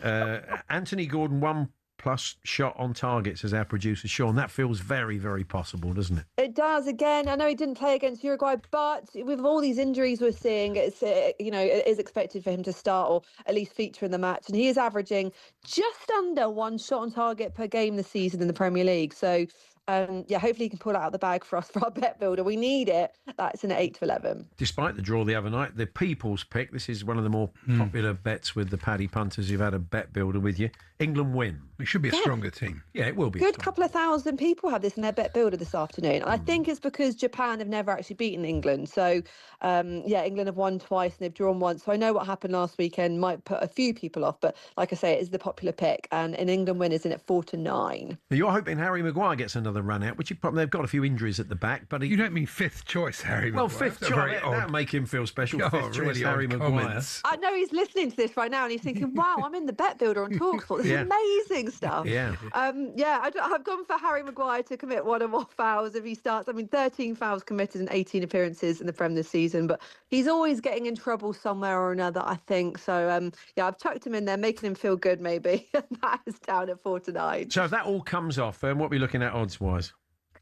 Anthony Gordon, plus shot on target, says our producer Sean. That feels very, very possible, doesn't it? It does. Again, I know he didn't play against Uruguay, but with all these injuries we're seeing, it's it is expected for him to start or at least feature in the match. And he is averaging just under 1 shot on target per game this season in the Premier League. So, hopefully he can pull it out of the bag for us for our bet builder. We need it. That's an 8 to 11. Despite the draw the other night, the people's pick, this is one of the more popular bets with the Paddy punters who've had a bet builder with you. England win. It should be a stronger team. Yeah, it will be. Good couple of thousand people have this in their bet builder this afternoon. I think it's because Japan have never actually beaten England. So, England have won twice and they've drawn once. So I know what happened last weekend might put a few people off. But like I say, it is the popular pick. And an England win is in at 4 to 9. Now, you're hoping Harry Maguire gets another run out, which they've got a few injuries at the back. But you don't mean fifth choice, Harry Maguire? Well, fifth choice. That'll make him feel special. Fifth choice, Harry Maguire. I know he's listening to this right now and he's thinking, wow, I'm in the bet builder on talkSPORT. This is amazing stuff. Yeah. I've gone for Harry Maguire to commit 1 or more fouls if he starts. 13 fouls committed in 18 appearances in the Prem this season, but he's always getting in trouble somewhere or another, I think. So, I've chucked him in there, making him feel good maybe. That is down at 4 to 9. So if that all comes off, what are we looking at odds-wise?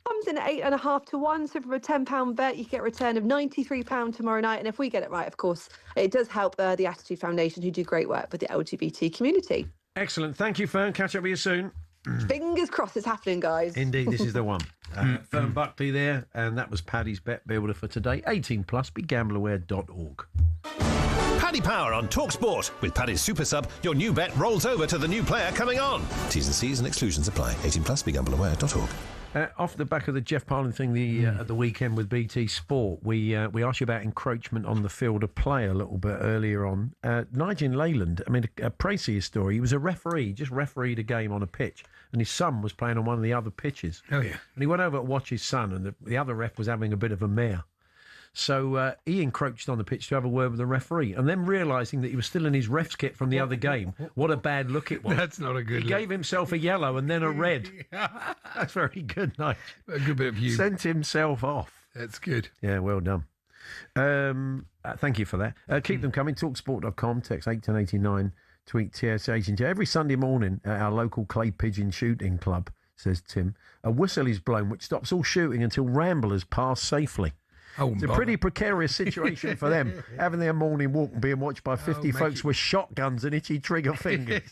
Comes in at 8.5 to 1. So for a £10 bet, you get a return of £93 tomorrow night. And if we get it right, of course, it does help the Attitude Foundation, who do great work with the LGBT community. Excellent. Thank you, Fern. Catch up with you soon. Fingers crossed it's happening, guys. Indeed, this is the one. Fern Buckley there, and that was Paddy's bet builder for today. 18 plus, begambleaware.org. Paddy Power on talkSPORT. With Paddy's Super Sub, your new bet rolls over to the new player coming on. T's and C's and exclusions apply. 18 plus, begambleaware.org. Off the back of the Jeff Parlin thing at the weekend with BT Sport, we asked you about encroachment on the field of play a little bit earlier on. Nigel Leyland, a Tracy story, he was a referee, just refereed a game on a pitch, and his son was playing on one of the other pitches. Oh, yeah. And he went over to watch his son, and the other ref was having a bit of a mare. So he encroached on the pitch to have a word with the referee, and then realising that he was still in his ref's kit from the other game, what a bad look it was. That's not a good look. He gave himself a yellow and then a red. That's very good, Nigel. A good bit of you. Sent himself off. That's good. Yeah, well done. Thank you for that. Keep them coming. TalkSport.com, text 81089, tweet TSH. Every Sunday morning at our local clay pigeon shooting club, says Tim, a whistle is blown which stops all shooting until ramblers pass safely. It's a pretty precarious situation for them, having their morning walk and being watched by 50 folks with shotguns and itchy trigger fingers.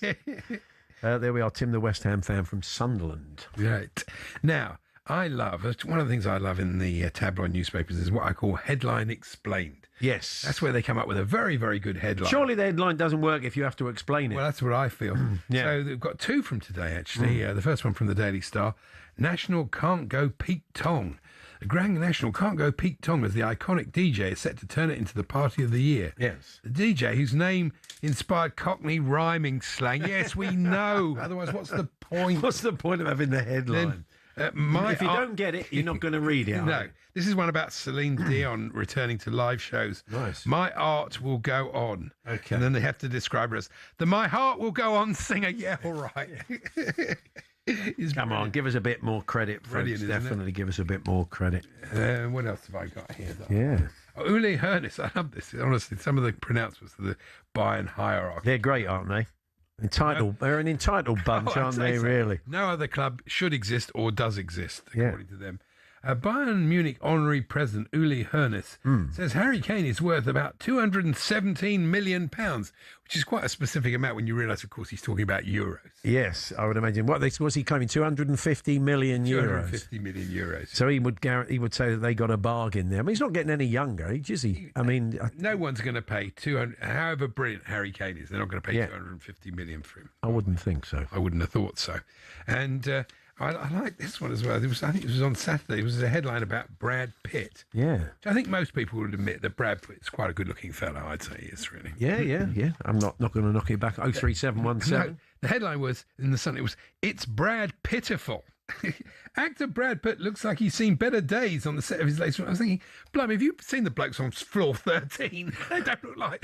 There we are, Tim, the West Ham fan from Sunderland. Right. Now, one of the things I love in the tabloid newspapers is what I call headline explained. Yes. That's where they come up with a very, very good headline. Surely the headline doesn't work if you have to explain it. Well, that's what I feel. Yeah. So they've got 2 from today, actually. The first one from the Daily Star. National can't go Pete Tong. The Grand National can't go Pete Tong as the iconic DJ is set to turn it into the party of the year. Yes. The DJ whose name inspired Cockney rhyming slang. Yes, we know. Otherwise, what's the point? What's the point of having the headline? If you don't get it, you're not going to read it. No. This is one about Celine Dion returning to live shows. Nice. My art will go on. Okay. And then they have to describe her as the My Heart Will Go On singer. Yeah, all right. Come on, give us a bit more credit, folks. Definitely give us a bit more credit. What else have I got here? Yeah. Uli Hoeneß, I love this. Honestly, some of the pronouncements of the Bayern hierarchy. They're great, aren't they? Entitled. They're an entitled bunch, aren't they, really? No other club should exist or does exist, according to them. Bayern Munich honorary president Uli Hoeneß says Harry Kane is worth about £217 million, which is quite a specific amount when you realise, of course, he's talking about euros. Yes, I would imagine. What was he claiming? 250 million euros. 250 million euros. So he would say that they got a bargain there. I mean, he's not getting any younger, is he? I mean, no one's going to pay 200. However brilliant Harry Kane is, they're not going to pay 250 million for him. I wouldn't think so. I wouldn't have thought so. And I like this one as well. I think it was on Saturday. It was a headline about Brad Pitt. Yeah. I think most people would admit that Brad Pitt's quite a good-looking fellow, I'd say he is, really. Yeah. I'm not going to knock it back. 03717. No, the headline was, in the Sun, It's Brad Pitiful. Actor Brad Pitt looks like he's seen better days on the set of his latest film. I was thinking, blimey, have you seen the blokes on floor 13? They don't look like.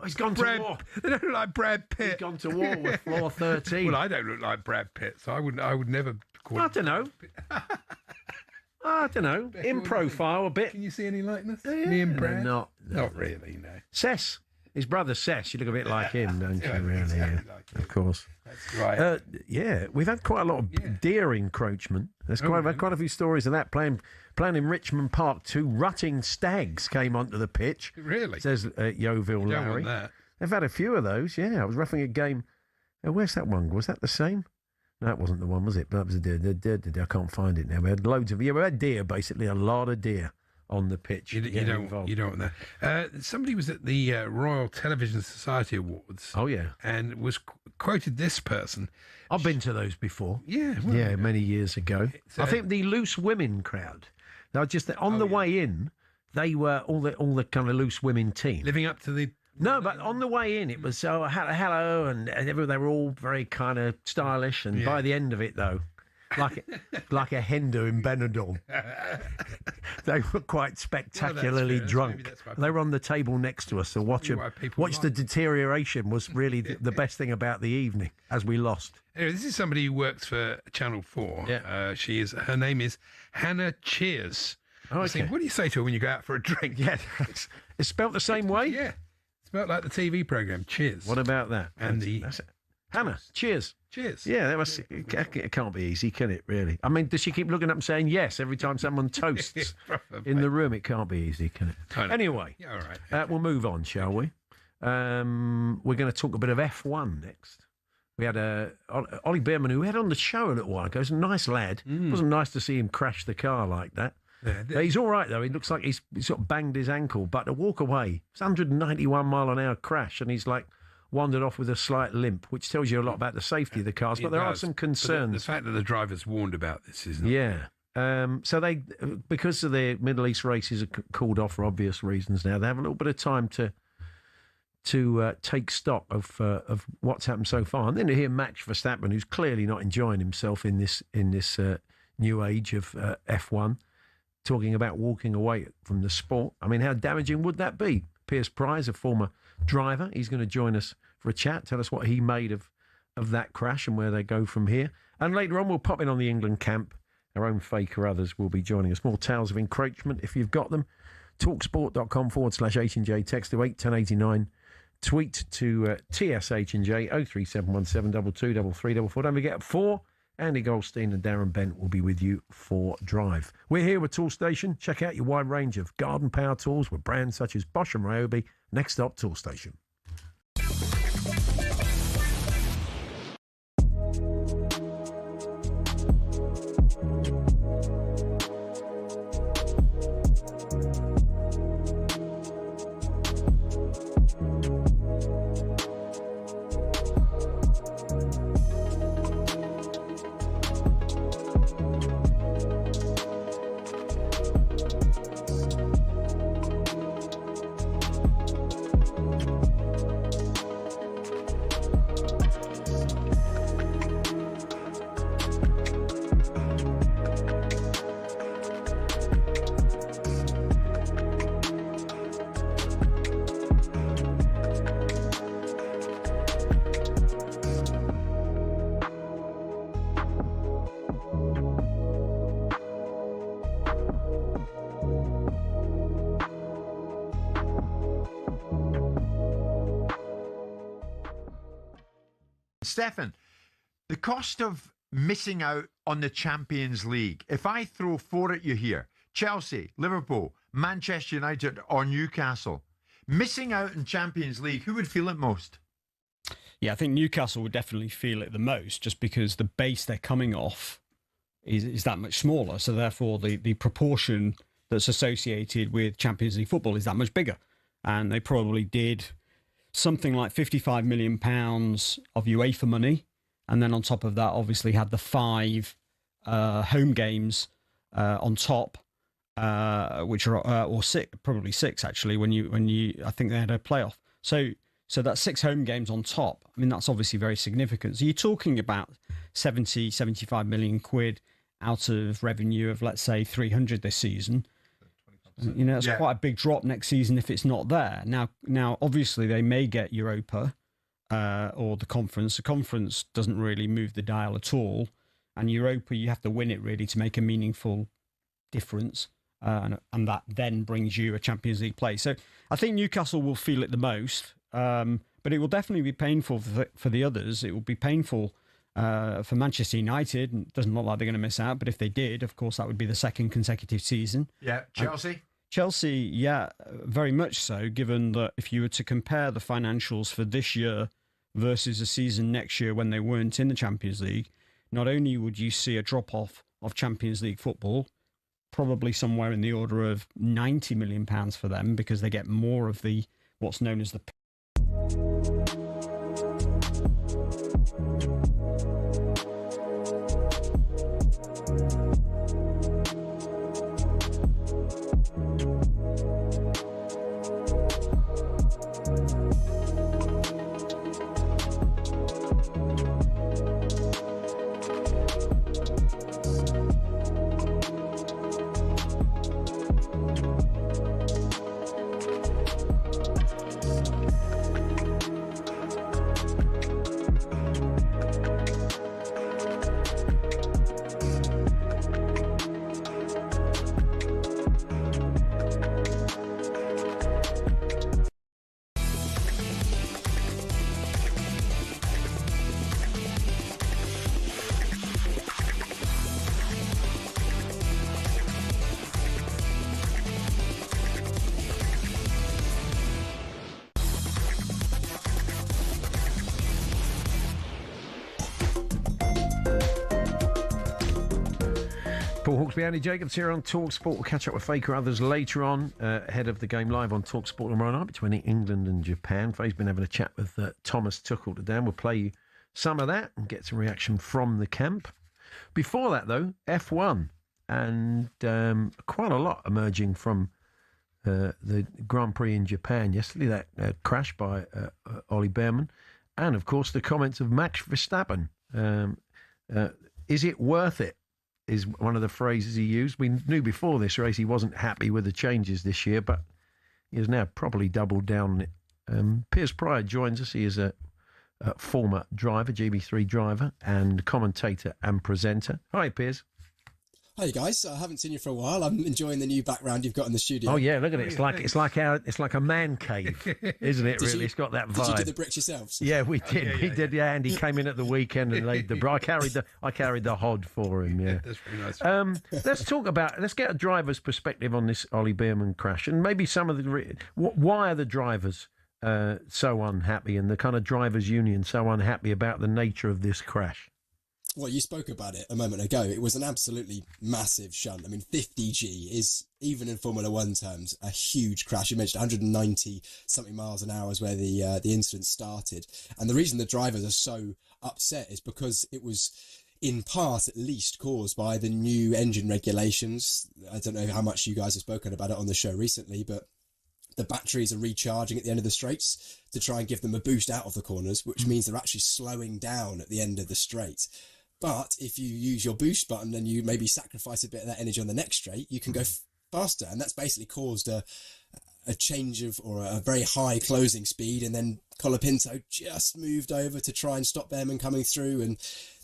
He's gone to war. They don't look like Brad Pitt. He's gone to war with floor 13. Well, I don't look like Brad Pitt, so I would never call him. I don't know. In profile a bit. Can you see any likeness? Yeah, Me and Brad? Not really, no. Cess. His brother Sess, you look a bit like him, don't you, really? Yeah, of course. That's right. Yeah, we've had quite a lot of deer encroachment. There's quite a few stories of that. Playing in Richmond Park, 2 rutting stags came onto the pitch. Really? Says Yeovil You don't Larry. want that. They've had a few of those, yeah. I was roughing a game. Where's that one? Was that the same? No, that wasn't the one, was it? That was a deer. I can't find it now. We had loads of... Yeah, we had deer, basically, a lot of deer on the pitch. You don't want that. Somebody was at the Royal Television Society Awards. Oh, yeah. And was quoted this person. I've been to those before. Yeah. Yeah, many years ago. I think the loose women crowd. They were just on the way in. They were all the kind of loose women team. Living up to the... No, but on the way in, it was hello, and they were all very kind of stylish. And by the end of it, though, like a Hindu in Benidorm, they were quite spectacularly drunk. They were on the table next to us, so watch the deterioration was really the best thing about the evening as we lost. Anyway, this is somebody who works for Channel 4. Yeah. Her name is Hannah Cheers. Oh, okay. What do you say to her when you go out for a drink? Yeah, it's spelt the same way? Yeah. It's about like the TV programme, Cheers. What about that? And that's it. Hannah, cheers. Cheers. Yeah, it can't be easy, can it, really? I mean, does she keep looking up and saying yes every time someone toasts in the room? It can't be easy, can it? Anyway, all right. We'll move on, shall we? We're going to talk a bit of F1 next. We had Ollie Behrman, who we had on the show a little while ago. He's a nice lad. It wasn't nice to see him crash the car like that. Yeah, he's all right, though. He looks like he's sort of banged his ankle. But to walk away, it's 191 mile an hour crash, and he's like wandered off with a slight limp, which tells you a lot about the safety of the cars. But there are some concerns. The fact that the driver's warned about this is not... Yeah. So they, because of the Middle East races are called off for obvious reasons now, they have a little bit of time to take stock of what's happened so far. And then to hear Max Verstappen, who's clearly not enjoying himself in this new age of F1, talking about walking away from the sport. I mean, how damaging would that be? Piers Price, a former driver, he's going to join us for a chat, tell us what he made of that crash and where they go from here. And later on, we'll pop in on the England camp. Our own Faker others will be joining us. More tales of encroachment, if you've got them. talksport.com/H&J. Text to 81089. Tweet to TSH&J 03717 223344. Don't forget, at 4, Andy Goldstein and Darren Bent will be with you for Drive. We're here with Toolstation. Check out your wide range of garden power tools with brands such as Bosch and Ryobi. Next up, Toolstation. Stefan, the cost of missing out on the Champions League. If I throw 4 at you here, Chelsea, Liverpool, Manchester United or Newcastle, missing out in Champions League, who would feel it most? Yeah, I think Newcastle would definitely feel it the most, just because the base they're coming off is that much smaller. So therefore the proportion that's associated with Champions League football is that much bigger. And they probably did something like £55 million of UEFA money. And then on top of that, obviously had the 5 home games on top, which are, or 6, probably 6 actually, when you, I think they had a playoff. So that's 6 home games on top. I mean, that's obviously very significant. So you're talking about 75 million quid out of revenue of, let's say, 300 this season. You know, it's quite a big drop next season if it's not there. Now, obviously, they may get Europa or the conference. The conference doesn't really move the dial at all. And Europa, you have to win it really to make a meaningful difference. And that then brings you a Champions League place. So I think Newcastle will feel it the most. But it will definitely be painful for the others. It will be painful for Manchester United. It doesn't look like they're going to miss out, but if they did, of course, that would be the second consecutive season. Yeah, Chelsea? Chelsea, yeah, very much so, given that if you were to compare the financials for this year versus the season next year when they weren't in the Champions League, not only would you see a drop-off of Champions League football, probably somewhere in the order of £90 million for them, because they get more of the what's known as the... Paul Hawksbee, Andy Jacobs here on talkSPORT. We'll catch up with Faker others later on, ahead of the game live on talkSPORT tomorrow night between England and Japan. Faye's been having a chat with Thomas Tuchel today, and we'll play you some of that and get some reaction from the camp. Before that, though, F1, and quite a lot emerging from the Grand Prix in Japan yesterday, that crash by Ollie Behrman, and, of course, the comments of Max Verstappen. Is it worth it? Is one of the phrases he used. We knew before this race he wasn't happy with the changes this year, but he has now probably doubled down on it. Piers Pryor joins us. He is a former driver, GB3 driver, and commentator and presenter. Hi, Piers. Hi guys, I haven't seen you for a while. I'm enjoying the new background you've got in the studio. Oh yeah, look at it. It's like a man cave, isn't it? Really, it's got that vibe. Did you do the bricks yourselves? Yeah, we did. We did. Yeah, Andy came in at the weekend and laid the. I carried the hod for him. Yeah, that's pretty nice. Let's get a driver's perspective on this Ollie Behrman crash, and maybe some of the. Why are the drivers so unhappy, and the kind of drivers' union so unhappy about the nature of this crash? Well, you spoke about it a moment ago. It was an absolutely massive shunt. I mean, 50G is, even in Formula One terms, a huge crash. You mentioned 190-something miles an hour is where the incident started. And the reason the drivers are so upset is because it was, in part at least, caused by the new engine regulations. I don't know how much you guys have spoken about it on the show recently, but the batteries are recharging at the end of the straights to try and give them a boost out of the corners, which means they're actually slowing down at the end of the straight. But if you use your boost button and you maybe sacrifice a bit of that energy on the next straight, you can go faster. And that's basically caused a change of, or a very high closing speed. And then Colapinto just moved over to try and stop Behrman coming through. And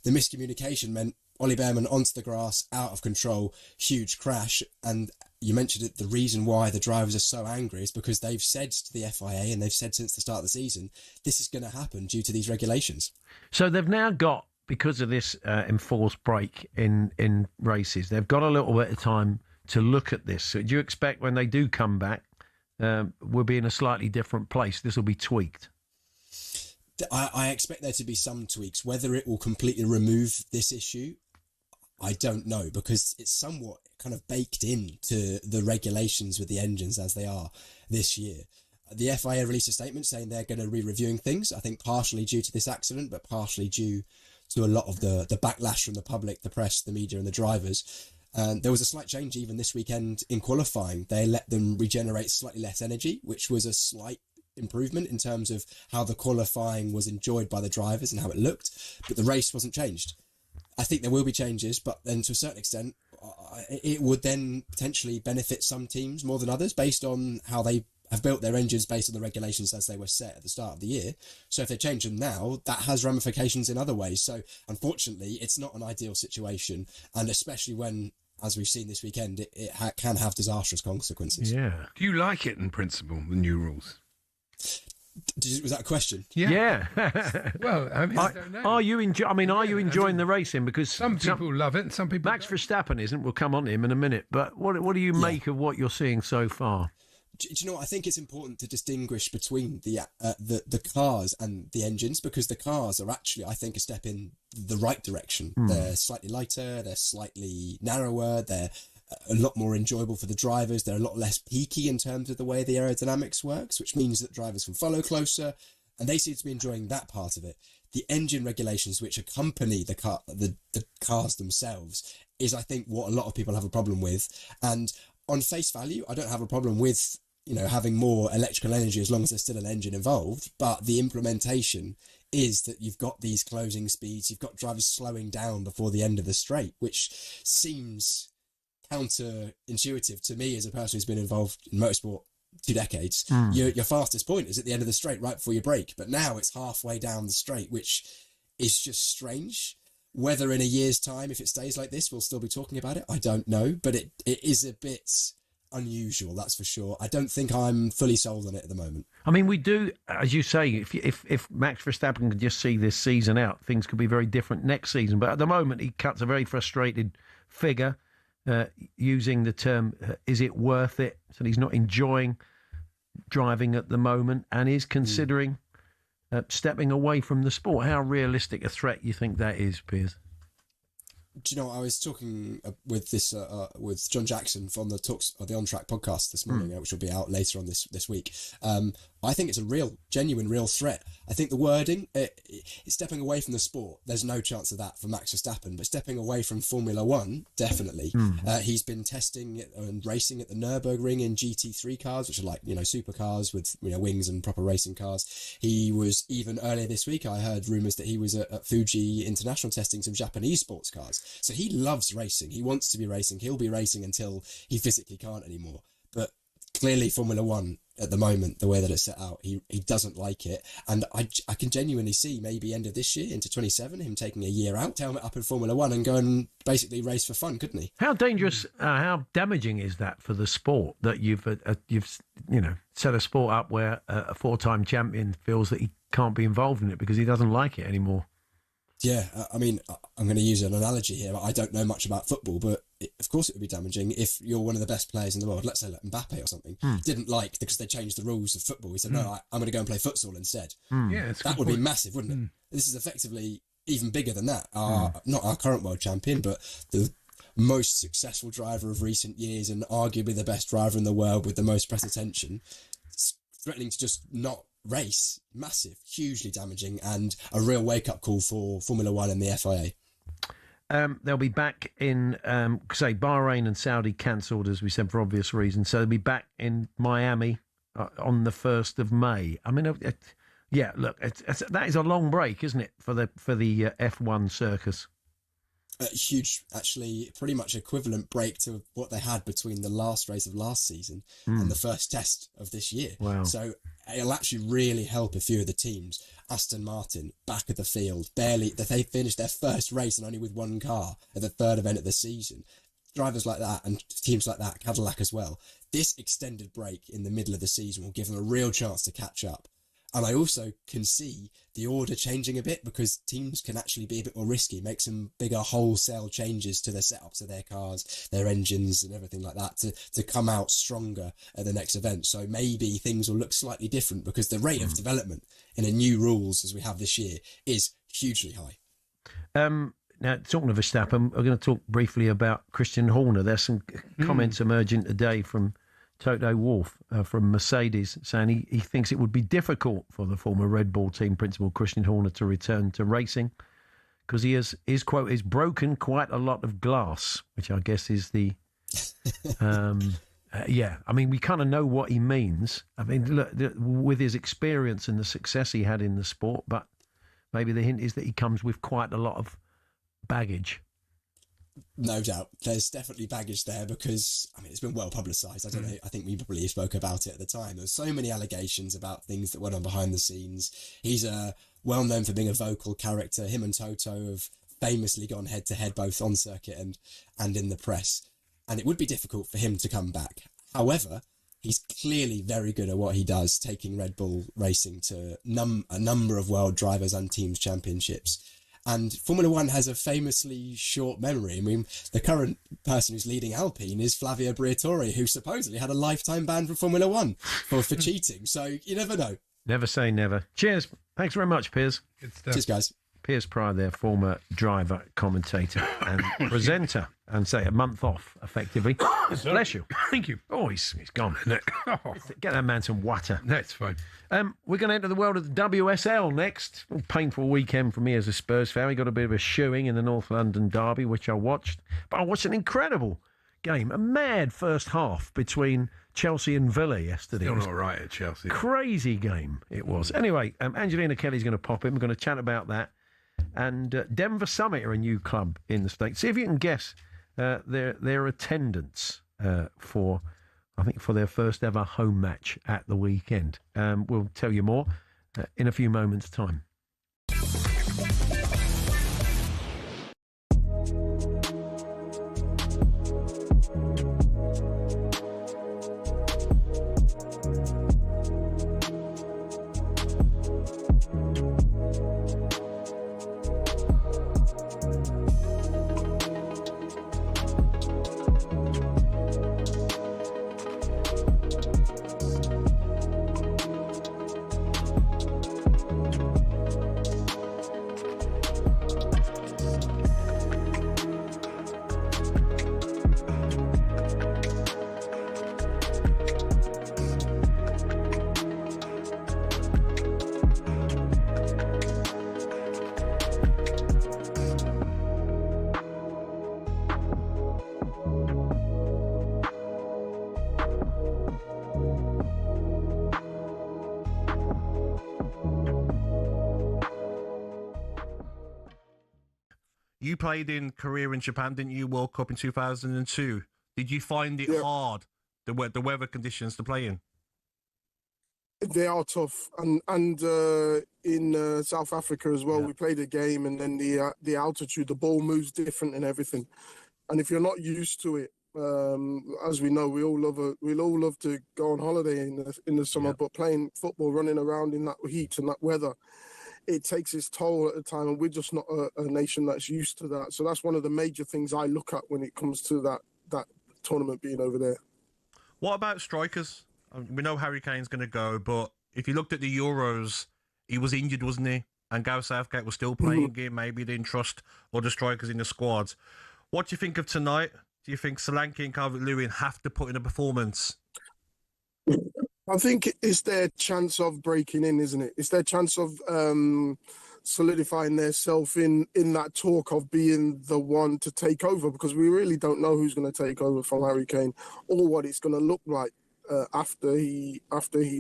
the miscommunication meant Ollie Behrman onto the grass, out of control, huge crash. And you mentioned it, the reason why the drivers are so angry is because they've said to the FIA, and they've said since the start of the season, this is going to happen due to these regulations. So they've now got, because of this enforced break in races, they've got a little bit of time to look at this. So do you expect when they do come back, we'll be in a slightly different place? This will be tweaked. I expect there to be some tweaks. Whether it will completely remove this issue, I don't know, because it's somewhat kind of baked into the regulations with the engines as they are this year. The FIA released a statement saying they're going to be reviewing things, I think partially due to this accident, but partially due to a lot of the backlash from the public, the press, the media and the drivers. There was a slight change even this weekend in qualifying. They let them regenerate slightly less energy, which was a slight improvement in terms of how the qualifying was enjoyed by the drivers and how it looked, but the race wasn't changed. I think there will be changes, but then to a certain extent, it would then potentially benefit some teams more than others based on how they have built their engines based on the regulations as they were set at the start of the year. So if they change them now, that has ramifications in other ways. So unfortunately, it's not an ideal situation. And especially when, as we've seen this weekend, it can have disastrous consequences. Yeah. Do you like it in principle, the new rules? Was that a question? Yeah. Well, I mean, I don't know. Are you enjoying the racing? Because some people love it and some people Max Verstappen isn't. We'll come on to him in a minute. But what do you make of what you're seeing so far? Do you know what? I think it's important to distinguish between the cars and the engines, because the cars are actually, I think, a step in the right direction. They're slightly lighter, they're slightly narrower, they're a lot more enjoyable for the drivers, they're a lot less peaky in terms of the way the aerodynamics works, which means that drivers can follow closer, and they seem to be enjoying that part of it. The engine regulations which accompany the cars themselves is, I think, what a lot of people have a problem with. And on face value, I don't have a problem with having more electrical energy as long as there's still an engine involved, but the implementation is that you've got these closing speeds, you've got drivers slowing down before the end of the straight, which seems counterintuitive to me as a person who's been involved in motorsport 2 decades. Your fastest point is at the end of the straight, right before you brake, but now it's halfway down the straight, which is just strange. Whether in a year's time, if it stays like this, we'll still be talking about it, I don't know, but it is a bit unusual, that's for sure. I don't think I'm fully sold on it at the moment. I mean, we do, as you say, if Max Verstappen could just see this season out, things could be very different next season. But at the moment, he cuts a very frustrated figure, using the term, is it worth it? So he's not enjoying driving at the moment and is considering stepping away from the sport. How realistic a threat you think that is, Piers? Do you know, I was talking with John Jackson from the On Track podcast this morning, which will be out later on this week. I think it's a genuine threat. I think the wording, it's stepping away from the sport. There's no chance of that for Max Verstappen, but stepping away from Formula One, definitely. He's been testing and racing at the Nürburgring in GT3 cars, which are like, supercars with, wings and proper racing cars. He was, even earlier this week, I heard rumours that he was at Fuji International testing some Japanese sports cars. So he loves racing. He wants to be racing. He'll be racing until he physically can't anymore. But clearly Formula One at the moment, the way that it's set out, he doesn't like it. And I can genuinely see maybe end of this year into 27, him taking a year out, helmet up in Formula One and go and basically race for fun, couldn't he? How dangerous, how damaging is that for the sport, that you've set a sport up where a 4-time champion feels that he can't be involved in it because he doesn't like it anymore? Yeah, I mean, I'm going to use an analogy here. I don't know much about football, but of course it would be damaging if you're one of the best players in the world, let's say like Mbappe or something, didn't like because they changed the rules of football. He said, no, I'm going to go and play futsal instead. Yeah, that would be massive, wouldn't it? This is effectively even bigger than that. Not our current world champion, but the most successful driver of recent years and arguably the best driver in the world with the most press attention, threatening to just not race. Massive, hugely damaging, and a real wake-up call for Formula One and the FIA. They'll be back in, say, Bahrain and Saudi cancelled, as we said, for obvious reasons. So they'll be back in Miami on the 1st of May. I mean, yeah, look, that is a long break, isn't it, for the F1 circus? Huge, actually, pretty much equivalent break to what they had between the last race of last season and the first test of this year. Wow. So it'll actually really help a few of the teams. Aston Martin, back of the field, barely, they finished their first race and only with one car at the third event of the season. Drivers like that and teams like that, Cadillac as well. This extended break in the middle of the season will give them a real chance to catch up. And I also can see the order changing a bit because teams can actually be a bit more risky, make some bigger wholesale changes to their setups of their cars, their engines and everything like that to come out stronger at the next event. So maybe things will look slightly different because the rate of development in a new rules as we have this year is hugely high. Now, talking of Verstappen, we're going to talk briefly about Christian Horner. There's some comments emerging today from Toto Wolff from Mercedes saying he thinks it would be difficult for the former Red Bull team principal Christian Horner to return to racing because his quote is broken quite a lot of glass, which I guess is the yeah. I mean, we kind of know what he means. I mean, look, with his experience and the success he had in the sport, but maybe the hint is that he comes with quite a lot of baggage. No doubt. There's definitely baggage there because, I mean, it's been well publicised. I don't know. I think we probably spoke about it at the time. There's so many allegations about things that went on behind the scenes. He's well known for being a vocal character. Him and Toto have famously gone head to head, both on circuit and in the press. And it would be difficult for him to come back. However, He's clearly very good at what he does, taking Red Bull Racing to a number of world drivers and teams championships. And Formula One has a famously short memory. I mean, the current person who's leading Alpine is Flavio Briatore, who supposedly had a lifetime ban from Formula One for cheating. So you never know. Never say never. Cheers. Thanks very much, Piers. Good stuff. Cheers, guys. Piers Pryor, their former driver, commentator and presenter, and say a month off, effectively. Bless you. Thank you. Oh, he's gone. Get that man some water. That's fine. We're going to enter the world of the WSL next. A painful weekend for me as a Spurs fan. We got a bit of a shoeing in the North London derby, which I watched. But I watched an incredible game, a mad first half between Chelsea and Villa yesterday. Still not right at Chelsea. Crazy game it was. Anyway, Angelina Kelly's going to pop in. We're going to chat about that. And Denver Summit are a new club in the States. See if you can guess their attendance for their first ever home match at the weekend. We'll tell you more in a few moments' time. You played in Korea and Japan, didn't you? World Cup in 2002. Did you find it hard, the weather conditions to play in? They are tough, and in South Africa as well. We played a game, and then the altitude, the ball moves different and everything. And if you're not used to it, as we know, we all love to go on holiday in the summer, but playing football, running around in that heat and that weather, it takes its toll at the time, and we're just not a nation that's used to that. So that's one of the major things I look at when it comes to that tournament being over there. What about strikers? We know Harry Kane's going to go, but if you looked at the Euros, he was injured, wasn't he? And Gareth Southgate was still playing game. Maybe they didn't trust other strikers in the squads. What do you think of tonight? Do you think Solanke and Calvert-Lewin have to put in a performance? I think it's their chance of breaking in, isn't it? It's their chance of solidifying themselves in that talk of being the one to take over, because we really don't know who's going to take over from Harry Kane or what it's going to look like after he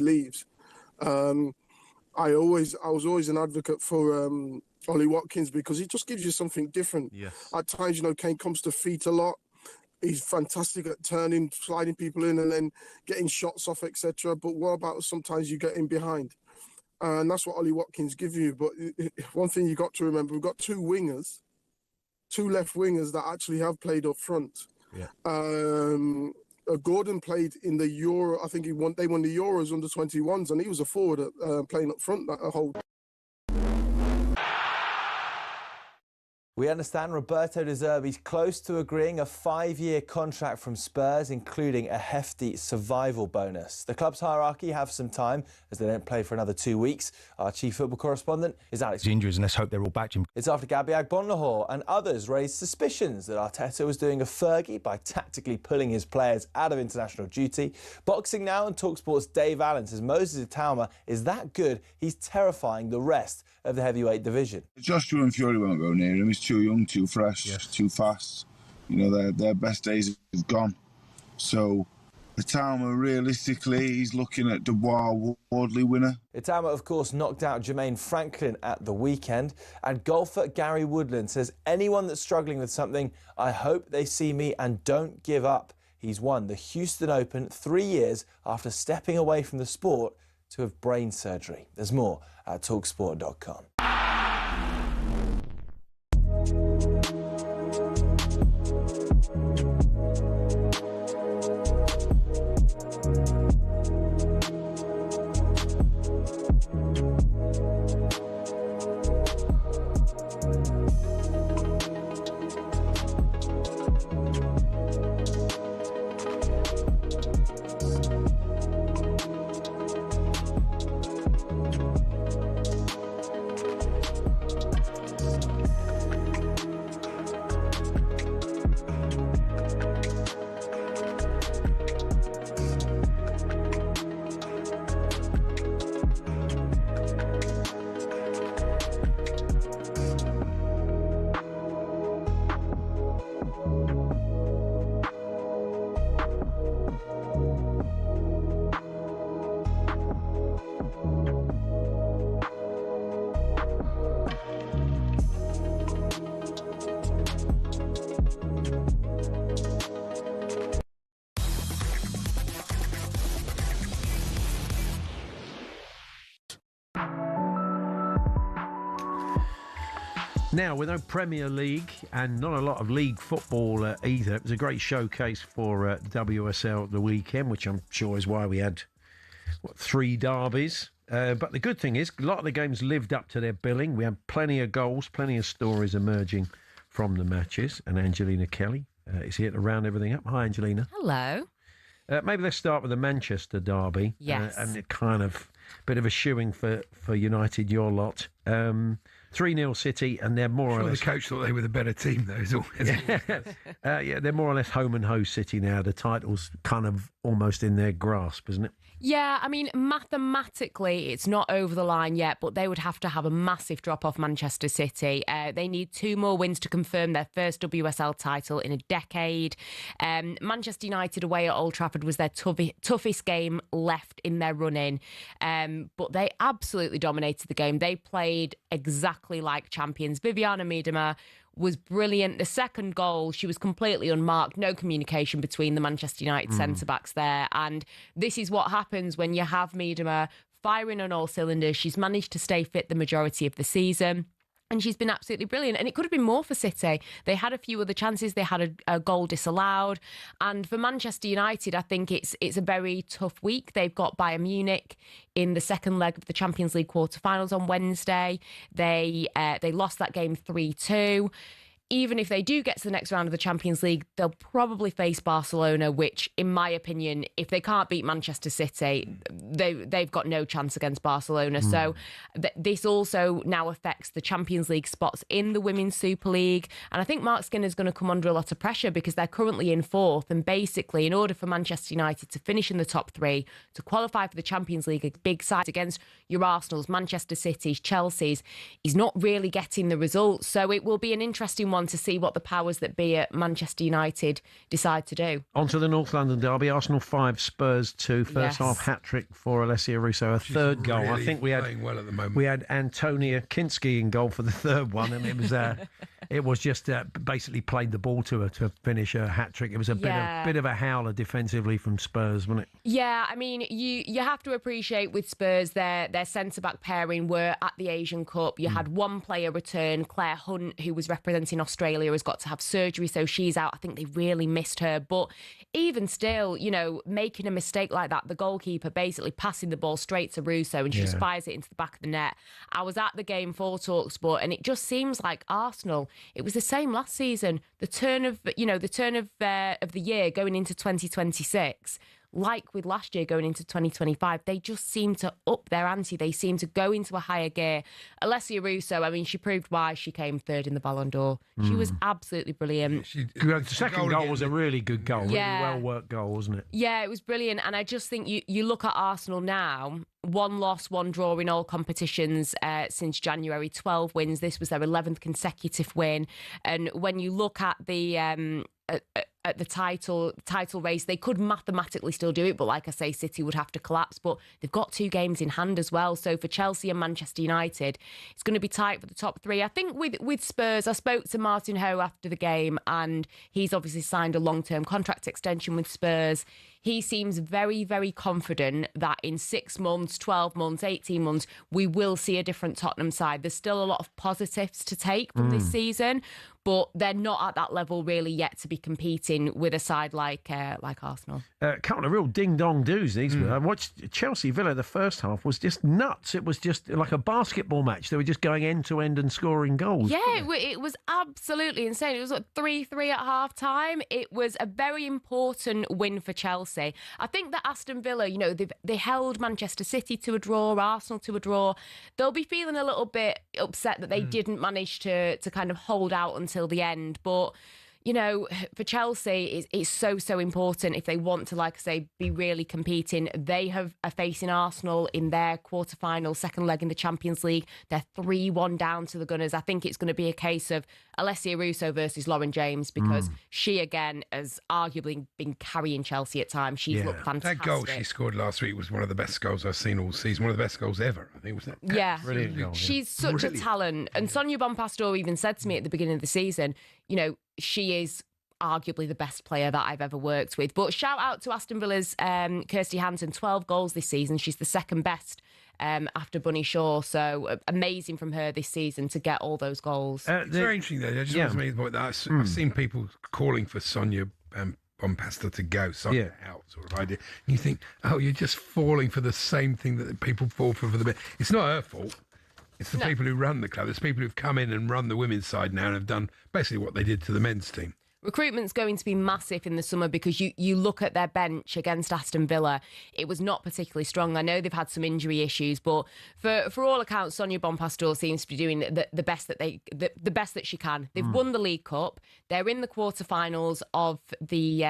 leaves. I was always an advocate for Ollie Watkins, because he just gives you something different. Yes. At times, Kane comes to feet a lot. He's fantastic at turning, sliding people in and then getting shots off, etc. But what about sometimes you get in behind? And that's what Ollie Watkins gives you. But one thing you got to remember, we've got two left wingers that actually have played up front. Yeah. Gordon played in the Euro. I think they won the Euros under 21s, and he was a forward playing up front that whole. We understand Roberto De Zerbi's close to agreeing a 5-year contract from Spurs, including a hefty survival bonus. The club's hierarchy have some time, as they don't play for another 2 weeks. Our chief football correspondent is Alex. Injuries, and let's hope they're all back, Jim. It's after Gabby Agbonlahor and others raised suspicions that Arteta was doing a Fergie by tactically pulling his players out of international duty. Boxing Now and talkSPORT's Dave Allen says Moses Itauma is that good, he's terrifying the rest of the heavyweight division. Joshua and Fury won't go near him. He's too young, too fresh, too fast. Their best days have gone. So Itauma, realistically, he's looking at Dubois, Wardley winner. Itauma, of course, knocked out Jermaine Franklin at the weekend. And golfer Gary Woodland says, anyone that's struggling with something, I hope they see me and don't give up. He's won the Houston Open 3 years after stepping away from the sport to have brain surgery. There's more at talksport.com. Now, with no Premier League and not a lot of league football either, it was a great showcase for WSL at the weekend, which I'm sure is why we had, 3 derbies. But the good thing is, a lot of the games lived up to their billing. We had plenty of goals, plenty of stories emerging from the matches. And Angelina Kelly is here to round everything up. Hi, Angelina. Hello. Maybe let's start with the Manchester derby. Yes. And a kind of bit of a shoeing for United, your lot. 3-0 City, and they're more or less... the coach thought they were the better team, though, is all. Yeah, they're more or less home and host City now. The title's kind of almost in their grasp, isn't it? Yeah, I mean, mathematically, it's not over the line yet, but they would have to have a massive drop off Manchester City. They need 2 more wins to confirm their first WSL title in a decade. Manchester United away at Old Trafford was their toughest game left in their run-in, but they absolutely dominated the game. They played exactly like champions. Viviana Miedema was brilliant. The second goal, she was completely unmarked. No communication between the Manchester United centre-backs there. And this is what happens when you have Miedema firing on all cylinders. She's managed to stay fit the majority of the season. And she's been absolutely brilliant. And it could have been more for City. They had a few other chances. They had a goal disallowed. And for Manchester United, I think it's a very tough week. They've got Bayern Munich in the second leg of the Champions League quarterfinals on Wednesday. They lost that game 3-2. Even if they do get to the next round of the Champions League, they'll probably face Barcelona, which, in my opinion, if they can't beat Manchester City, they've got no chance against Barcelona. So this also now affects the Champions League spots in the Women's Super League. And I think Mark Skinner's going to come under a lot of pressure because they're currently in 4th. And basically, in order for Manchester United to finish in the top 3, to qualify for the Champions League, a big side against your Arsenals, Manchester City's, Chelsea's, he's not really getting the results. So it will be an interesting one to see what the powers that be at Manchester United decide to do. On to the North London derby. Arsenal 5, Spurs 2. First half hat-trick for Alessia Russo. A third goal. Really I think we had playing well at the moment. We had Antonia Kinski in goal for the third one, and it was just basically played the ball to her to finish a hat-trick. It was a bit of a howler defensively from Spurs, wasn't it? Yeah, I mean, you have to appreciate with Spurs their centre-back pairing were at the Asian Cup. You had one player return, Claire Hunt, who was representing Australia, has got to have surgery, so she's out. I think they really missed her. But even still, making a mistake like that, the goalkeeper basically passing the ball straight to Russo and she just fires it into the back of the net. I was at the game for talkSPORT, and it just seems like Arsenal, it was the same last season. The turn of the year going into 2026, like with last year going into 2025, they just seem to up their ante. They seem to go into a higher gear. Alessia Russo, I mean, she proved why she came 3rd in the Ballon d'Or. She was absolutely brilliant. The second goal was a really good goal. Yeah. Really well-worked goal, wasn't it? Yeah, it was brilliant. And I just think you look at Arsenal now, 1 loss, 1 draw in all competitions since January, 12 wins. This was their 11th consecutive win. And when you look at the at the title race, they could mathematically still do it, but like I say, City would have to collapse. But they've got 2 games in hand as well. So for Chelsea and Manchester United, it's going to be tight for the top 3. I think with Spurs, I spoke to Martin Ho after the game, and he's obviously signed a long-term contract extension with Spurs. He seems very, very confident that in 6 months, 12 months, 18 months, we will see a different Tottenham side. There's still a lot of positives to take from this season, but they're not at that level really yet to be competing with a side like Arsenal. A couple of real ding-dong doos these were. I watched Chelsea Villa. The first half was just nuts. It was just like a basketball match. They were just going end-to-end and scoring goals. Yeah, it was absolutely insane. It was 3-3 at half-time. It was a very important win for Chelsea. I think that Aston Villa, they held Manchester City to a draw, Arsenal to a draw. They'll be feeling a little bit upset that they didn't manage to kind of hold out until the end. But for Chelsea, it's so important if they want to, like I say, be really competing. They are facing Arsenal in their quarter-final, second leg in the Champions League. They're 3-1 down to the Gunners. I think it's going to be a case of Alessia Russo versus Lauren James, because she, again, has arguably been carrying Chelsea at times. She's looked fantastic. That goal she scored last week was one of the best goals I've seen all season. One of the best goals ever, I think, wasn't it? Yeah. Brilliant goal. She's such a talent. And Sonia Bonpastor even said to me at the beginning of the season, she is arguably the best player that I've ever worked with. But shout out to Aston Villa's Kirsty Hansen, 12 goals this season. She's the second best after Bunny Shaw. So amazing from her this season to get all those goals. It's very interesting, though. I just want to make the point that I've seen people calling for Sonia Bompasta to go, Sonia out sort of idea. And you think, oh, you're just falling for the same thing that people fall for the men. It's not her fault. It's the people who run the club. It's people who've come in and run the women's side now and have done basically what they did to the men's team. Recruitment's going to be massive in the summer because you look at their bench against Aston Villa, it was not particularly strong. I know they've had some injury issues, but for all accounts, Sonia Bompastor seems to be doing the best that she can. They've won the League Cup. They're in the quarterfinals of the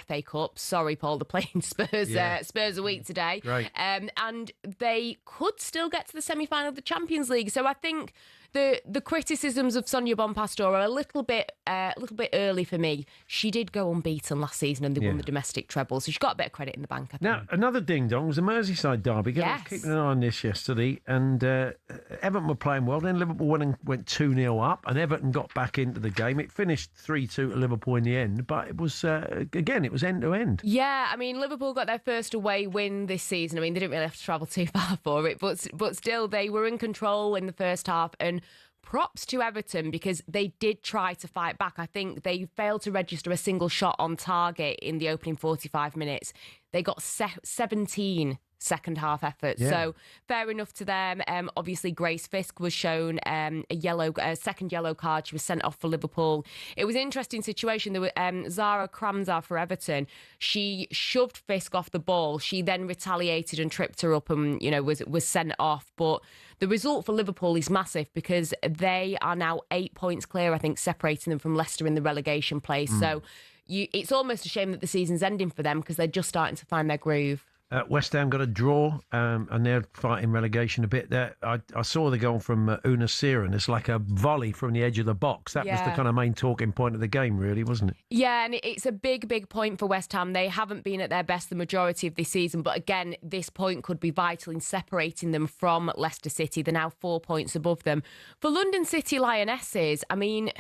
FA Cup. Sorry, Paul, they're playing Spurs. Spurs a week today, right? And they could still get to the semi-final of the Champions League. So I think the criticisms of Sonia Bompastor are a little bit early for me. She did go unbeaten last season and they won the domestic treble, so she got a bit of credit in the bank, I think. Now, another ding-dong was the Merseyside derby. I was keeping an eye on this yesterday, and Everton were playing well. Then Liverpool went 2-0 up, and Everton got back into the game. It finished 3-2 to Liverpool in the end, but it was, again, it was end-to-end. Yeah, I mean, Liverpool got their first away win this season. I mean, they didn't really have to travel too far for it, but still, they were in control in the first half, and props to Everton because they did try to fight back. I think they failed to register a single shot on target in the opening 45 minutes. They got 17 second half efforts. So fair enough to them. Obviously, Grace Fisk was shown a second yellow card. She was sent off for Liverpool. It was an interesting situation. There were Zara Kramzar for Everton. She shoved Fisk off the ball. She then retaliated and tripped her up and was sent off. But the result for Liverpool is massive because they are now 8 points clear, I think, separating them from Leicester in the relegation place. So it's almost a shame that the season's ending for them because they're just starting to find their groove. West Ham got a draw, and they're fighting relegation a bit. There, I saw the goal from Una Siren. It's like a volley from the edge of the box. That was the kind of main talking point of the game, really, wasn't it? Yeah, and it's a big point for West Ham. They haven't been at their best the majority of this season, but again, this point could be vital in separating them from Leicester City. They're now 4 points above them. For London City Lionesses, I mean,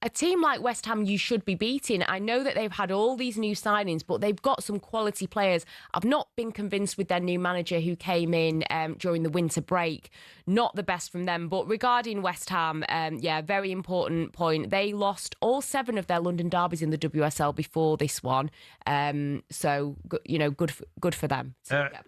a team like West Ham you should be beating. I know that they've had all these new signings, but they've got some quality players. I've not been convinced with their new manager who came in during the winter break. Not the best from them. But regarding West Ham, very important point. They lost all 7 of their London derbies in the WSL before this one. So, good for them.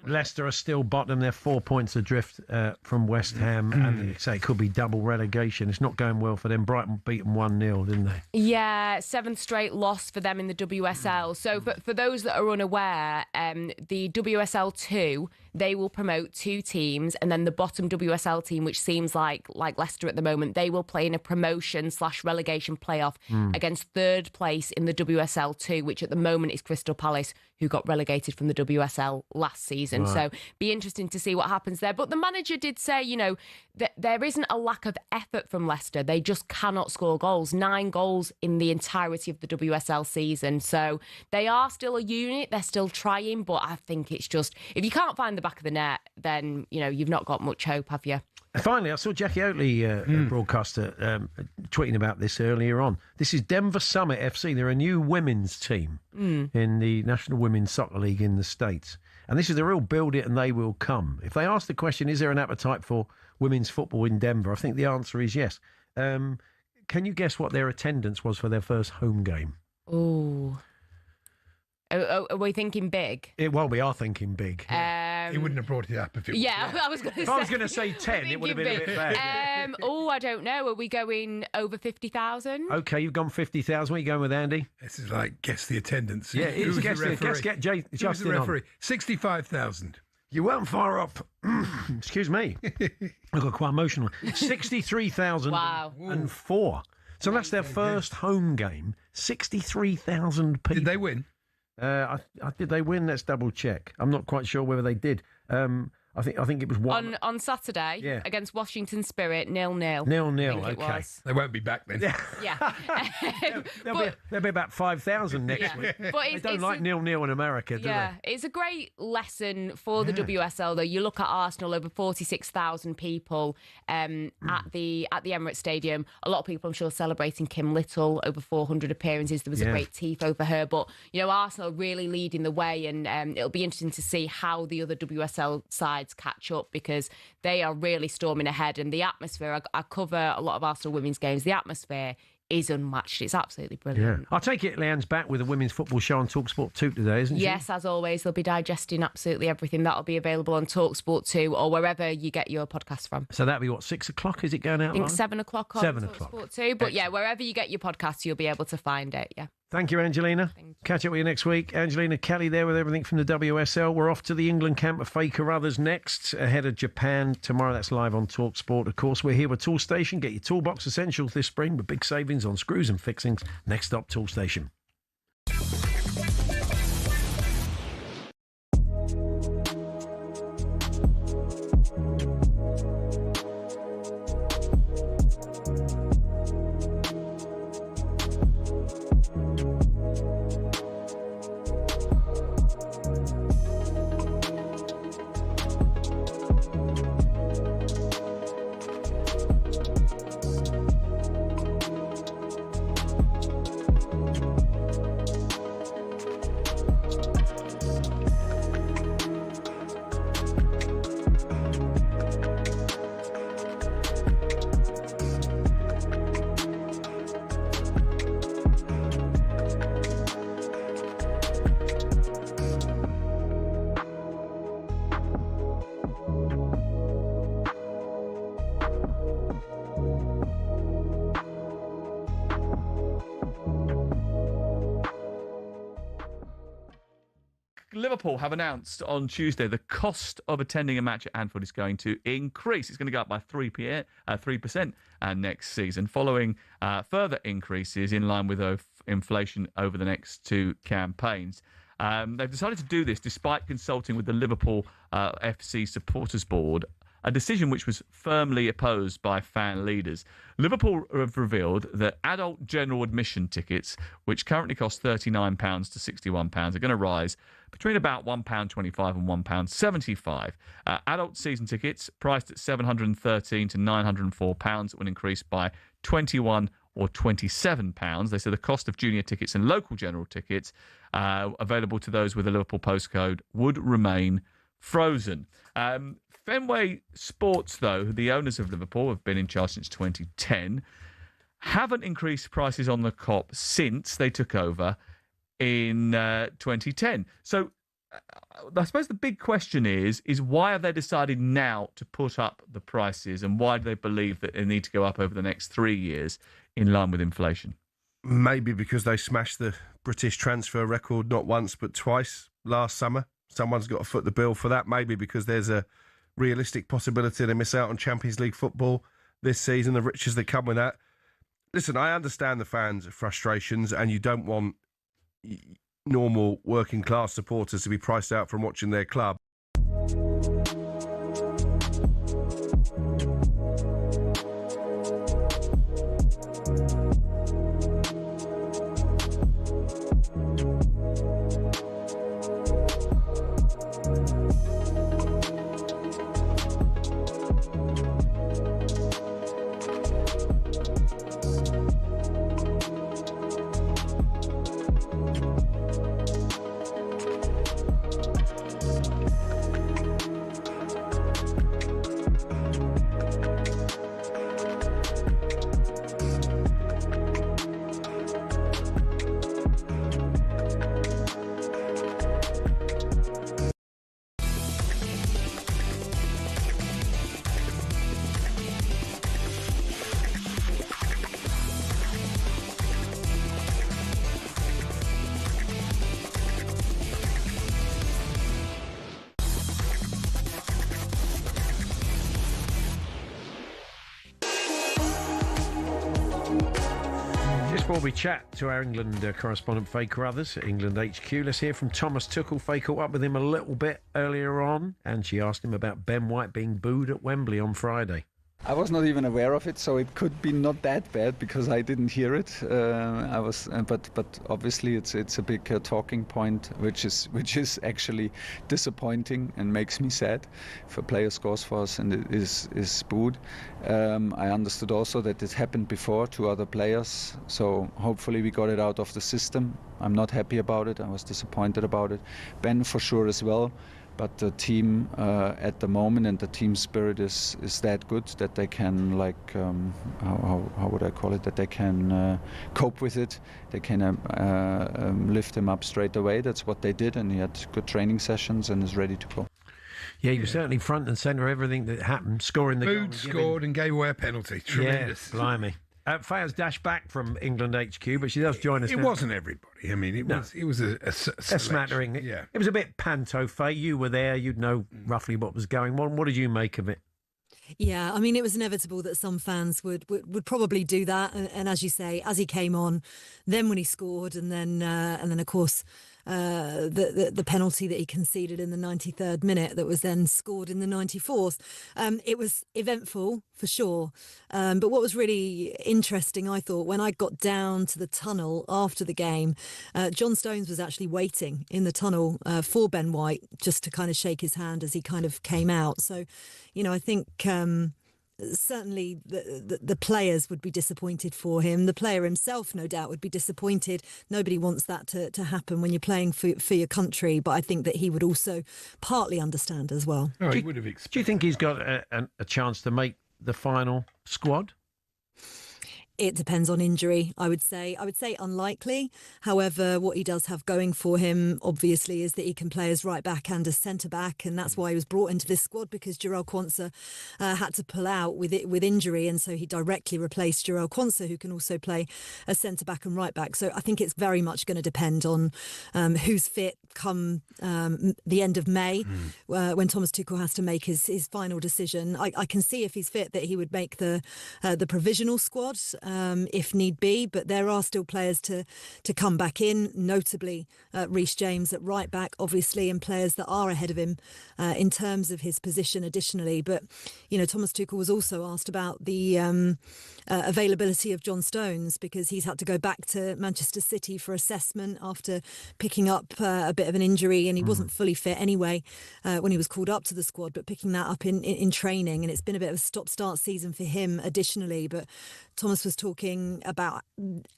Leicester are still bottom. They're 4 points adrift from West Ham. And say it could be double relegation. It's not going well for them. Brighton beat them 1-0. Didn't they? Yeah, 7th straight loss for them in the WSL. So for those that are unaware, the WSL 2, they will promote 2 teams, and then the bottom WSL team, which seems like Leicester at the moment, they will play in a promotion/relegation playoff against 3rd place in the WSL 2, which at the moment is Crystal Palace, who got relegated from the WSL last season. Right. So be interesting to see what happens there. But the manager did say, that there isn't a lack of effort from Leicester. They just cannot score goals. 9 goals in the entirety of the WSL season. So they are still a unit. They're still trying. But I think it's just, if you can't find the back of the net, then, you've not got much hope, have you? Finally, I saw Jackie Oatley, broadcaster, tweeting about this earlier on. This is Denver Summit FC. They're a new women's team in the National Women's Soccer League in the States. And this is the real build it and they will come. If they ask the question, is there an appetite for women's football in Denver? I think the answer is yes. Can you guess what their attendance was for their first home game? Oh. Are we thinking big? We are thinking big. He wouldn't have brought it up if it was. Yeah, I was going to say. If I was going to say 10, it would have been a bit bad. I don't know. Are we going over 50,000? Okay, you've gone 50,000. What are you going with, Andy? This is like guess the attendance. Yeah, it's guess get Justin the referee. 65,000. You weren't far off. Excuse me. I got quite emotional. 63,004. Wow. So that's their first home game. 63,000 people. Did they win? Did they win? Let's double check. I'm not quite sure whether they did. I think it was 1 on Saturday against Washington Spirit 0-0. 0-0. Okay, they won't be back then. Yeah, there'll be about 5,000 next week. But they don't like 0-0 in America, do they? It's a great lesson for the WSL. Though you look at Arsenal, over 46,000 people at the Emirates Stadium. A lot of people, I'm sure, celebrating Kim Little, over 400 appearances. There was a great teeth over her, but Arsenal really leading the way, and it'll be interesting to see how the other WSL sides catch up, because they are really storming ahead, and the atmosphere, I cover a lot of Arsenal women's games, the atmosphere is unmatched. It's absolutely brilliant. Yeah. I'll take it Leanne's back with a women's football show on talkSPORT 2 today, isn't she? Yes, as always, they'll be digesting absolutely everything. That'll be available on talkSPORT 2 or wherever you get your podcast from. So that'll be what, 6 o'clock? Is it going out? I think live? 7 o'clock on 7 talkSPORT 2. But yeah, wherever you get your podcasts, you'll be able to find it. Yeah. Thank you, Angelina. Catch up with you next week. Angelina Kelly there with everything from the WSL. We're off to the England camp of Faye Carruthers next, ahead of Japan tomorrow. That's live on talkSPORT. Of course, we're here with Toolstation. Get your toolbox essentials this spring with big savings on screws and fixings. Next up, Toolstation. Liverpool have announced on Tuesday the cost of attending a match at Anfield is going to increase. It's going to go up by 3% next season, following further increases in line with inflation over the next 2 campaigns. They've decided to do this despite consulting with the Liverpool FC Supporters Board, a decision which was firmly opposed by fan leaders. Liverpool have revealed that adult general admission tickets, which currently cost £39 to £61, are going to rise between about £1.25 and £1.75. Adult season tickets, priced at £713 to £904, will increase by £21 or £27. They say the cost of junior tickets and local general tickets available to those with a Liverpool postcode would remain frozen. Fenway Sports, though, the owners of Liverpool, have been in charge since 2010, haven't increased prices on the Kop since they took over in 2010. So I suppose the big question is why have they decided now to put up the prices, and why do they believe that they need to go up over the next 3 years in line with inflation? Maybe because they smashed the British transfer record not once but twice last summer. Someone's got to foot the bill for that. Maybe because there's a realistic possibility they miss out on Champions League football this season, the riches that come with that. Listen, I understand the fans' frustrations, and you don't want normal working class supporters to be priced out from watching their club. Before we chat to our England correspondent Faye Carruthers at England HQ, let's hear from Thomas Tuchel. Faye caught up with him a little bit earlier on, and she asked him about Ben White being booed at Wembley on Friday. I was not even aware of it, so it could be not that bad because I didn't hear it. But obviously it's a big talking point, which is actually disappointing and makes me sad if a player scores for us and it is booed. I understood also that it happened before to other players, so hopefully we got it out of the system. I'm not happy about it. I was disappointed about it. Ben for sure as well. But the team at the moment and the team spirit is that good that they can, like, how would I call it, that they can cope with it. They can lift him up straight away. That's what they did, and he had good training sessions and is ready to go. Yeah, he was certainly front and centre of everything that happened, scoring the goal. Scored and gave away a penalty. Tremendous. Yeah, blimey. Faye's dashed back from England HQ, but she does join us now. It wasn't everybody. I mean, it was a smattering. Yeah. It was a bit panto, Faye. You were there. You'd know roughly what was going on. What did you make of it? Yeah, I mean, it was inevitable that some fans would probably do that. And as you say, as he came on, then when he scored, and then of course the penalty that he conceded in the 93rd minute that was then scored in the 94th. It was eventful for sure. But what was really interesting, I thought, when I got down to the tunnel after the game, John Stones was actually waiting in the tunnel for Ben White just to kind of shake his hand as he kind of came out. So, I think certainly the players would be disappointed for him. The player himself, no doubt, would be disappointed. Nobody wants that to happen when you're playing for your country, but I think that he would also partly understand as well. Oh, he would have expected. Do you think he's got a chance to make the final squad? It depends on injury, I would say. I would say unlikely. However, what he does have going for him, obviously, is that he can play as right back and as centre back, and that's why he was brought into this squad, because Jarell Quansah had to pull out with injury, and so he directly replaced Jarell Quansah, who can also play as centre back and right back. So I think it's very much going to depend on who's fit come the end of May, when Thomas Tuchel has to make his final decision. I can see if he's fit that he would make the provisional squad. If need be, but there are still players to come back in, notably Reece James at right back, obviously, and players that are ahead of him in terms of his position additionally. But, Thomas Tuchel was also asked about the availability of John Stones, because he's had to go back to Manchester City for assessment after picking up a bit of an injury, and he wasn't fully fit anyway when he was called up to the squad, but picking that up in training, and it's been a bit of a stop-start season for him additionally. But Thomas was talking about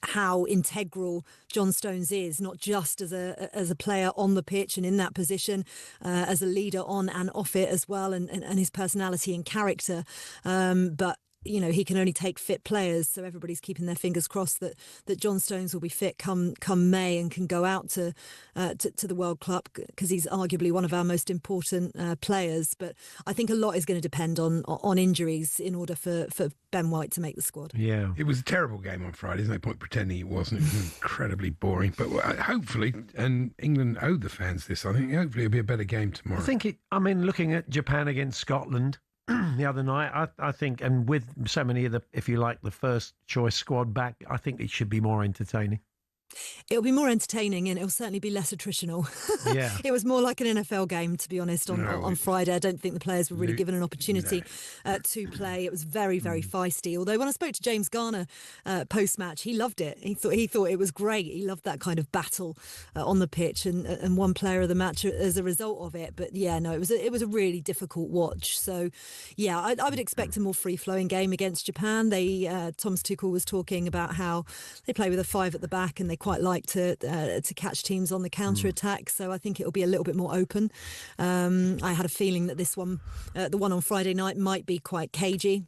how integral John Stones is, not just as a player on the pitch and in that position, as a leader on and off it as well, and his personality and character, but he can only take fit players, so everybody's keeping their fingers crossed that John Stones will be fit come May and can go out to the World Cup, because he's arguably one of our most important players. But I think a lot is going to depend on injuries in order for Ben White to make the squad. Yeah, it was a terrible game on Friday. There's no point pretending it wasn't. It was incredibly boring. But hopefully, and England owed the fans this, I think, hopefully it'll be a better game tomorrow. Looking at Japan against Scotland the other night, I think, and with so many of the, if you like, the first choice squad back, I think it should be more entertaining. It'll be more entertaining, and it'll certainly be less attritional. Yeah. It was more like an NFL game, to be honest, on Friday. I don't think the players were really given an opportunity to play. It was very, very feisty. Although when I spoke to James Garner post-match, he loved it. He thought it was great. He loved that kind of battle on the pitch, and won player of the match as a result of it. But yeah, no, it was a really difficult watch. So yeah, I would expect a more free-flowing game against Japan. Thomas Tuchel was talking about how they play with a 5 at the back, and they quite like to catch teams on the counter-attack, so I think it'll be a little bit more open. I had a feeling that this one, the one on Friday night, might be quite cagey.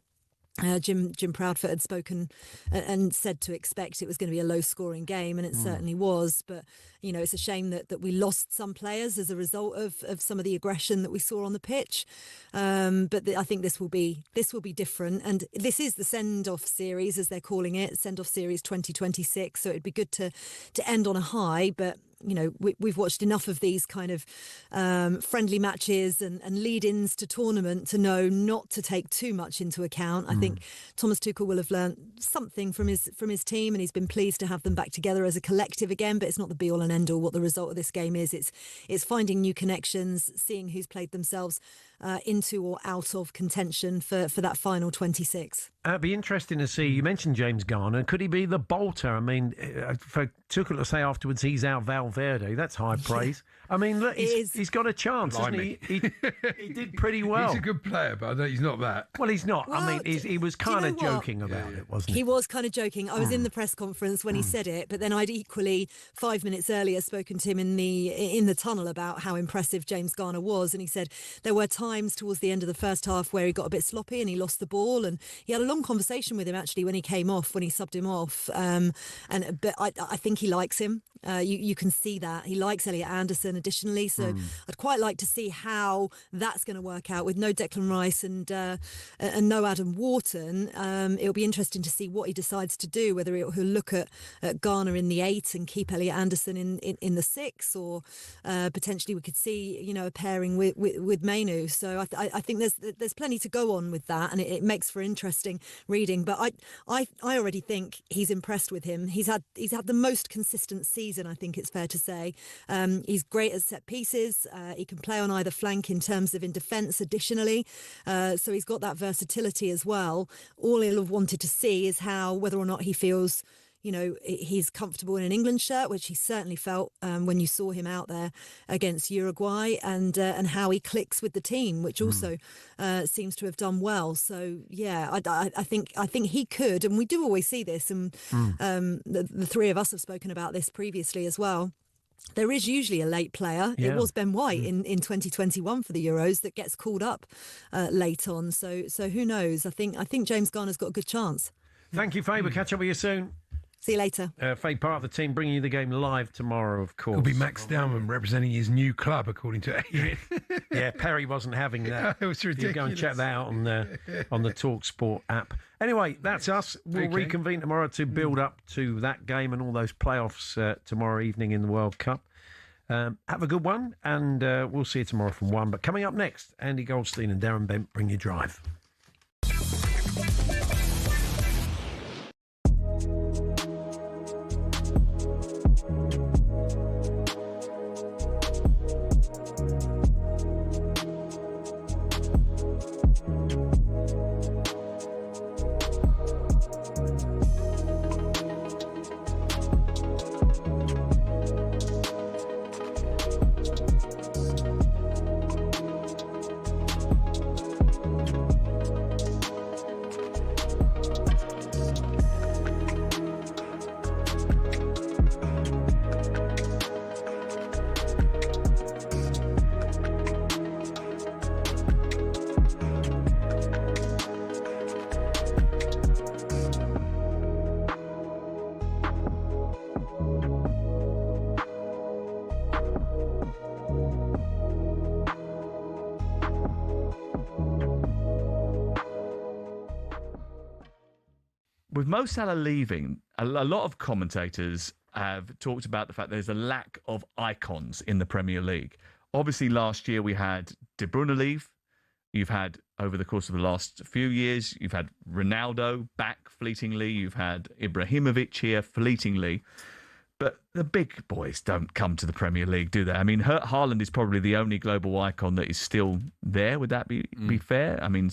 Jim Proudfoot had spoken and said to expect it was going to be a low-scoring game, and it certainly was. But it's a shame that we lost some players as a result of some of the aggression that we saw on the pitch. But I think this will be different, and this is the send-off series, as they're calling it, send-off series 2026. So it'd be good to end on a high, but we've watched enough of these kind of friendly matches and lead-ins to tournament to know not to take too much into account. I think Thomas Tuchel will have learned something from his team, and he's been pleased to have them back together as a collective again. But it's not the be-all and end-all. What the result of this game is, it's finding new connections, seeing who's played themselves into or out of contention for that final 26. It'd be interesting to see. You mentioned James Garner. Could he be the bolter? I mean, for Tuchel to say afterwards he's our Valverde, that's high praise. I mean, look, he's got a chance, hasn't he? He did pretty well. He's a good player, but he's not that. Well, he's not. Well, I mean, he was kind of joking about it, wasn't he? He was kind of joking. I was in the press conference when he said it, but then I'd equally 5 minutes earlier spoken to him in the tunnel about how impressive James Garner was, and he said there were times towards the end of the first half where he got a bit sloppy and he lost the ball, and he had a long conversation with him actually when he came off, when he subbed him off. But I think he likes him. You can see that he likes Elliot Anderson additionally. So I'd quite like to see how that's going to work out with no Declan Rice and no Adam Wharton. It'll be interesting to see what he decides to do, whether he'll look at Garner in the 8 and keep Elliot Anderson in the 6, or potentially we could see a pairing with Mainu. So I think there's plenty to go on with that, and it makes for interesting reading. But I already think he's impressed with him. He's had the most consistent season, I think it's fair to say. He's great at set pieces. He can play on either flank in defence additionally. So he's got that versatility as well. All he'll have wanted to see is whether or not he feels he's comfortable in an England shirt, which he certainly felt when you saw him out there against Uruguay, and how he clicks with the team, which also seems to have done well. So yeah, I think he could, and we do always see this, and the three of us have spoken about this previously as well. There is usually a late player. Yeah. It was Ben White in 2021 for the Euros that gets called up late on. So who knows? I think James Garner's got a good chance. Thank you, Faye. We'll catch up with you soon. See you later. Faye, part of the team bringing you the game live tomorrow, of course. It'll be Max Dowman representing his new club, according to Adrian. Yeah, Perry wasn't having that. It was ridiculous. You go and check that out on the talkSPORT app. Anyway, that's us. We'll reconvene tomorrow to build up to that game and all those playoffs tomorrow evening in the World Cup. Have a good one, and we'll see you tomorrow from 1. But coming up next, Andy Goldstein and Darren Bent bring you Drive. With Mo Salah leaving, a lot of commentators have talked about the fact there's a lack of icons in the Premier League. Obviously, last year we had De Bruyne leave. You've had, over the course of the last few years, you've had Ronaldo back fleetingly. You've had Ibrahimovic here fleetingly. But the big boys don't come to the Premier League, do they? I mean, Haaland is probably the only global icon that is still there. Would that be fair? I mean,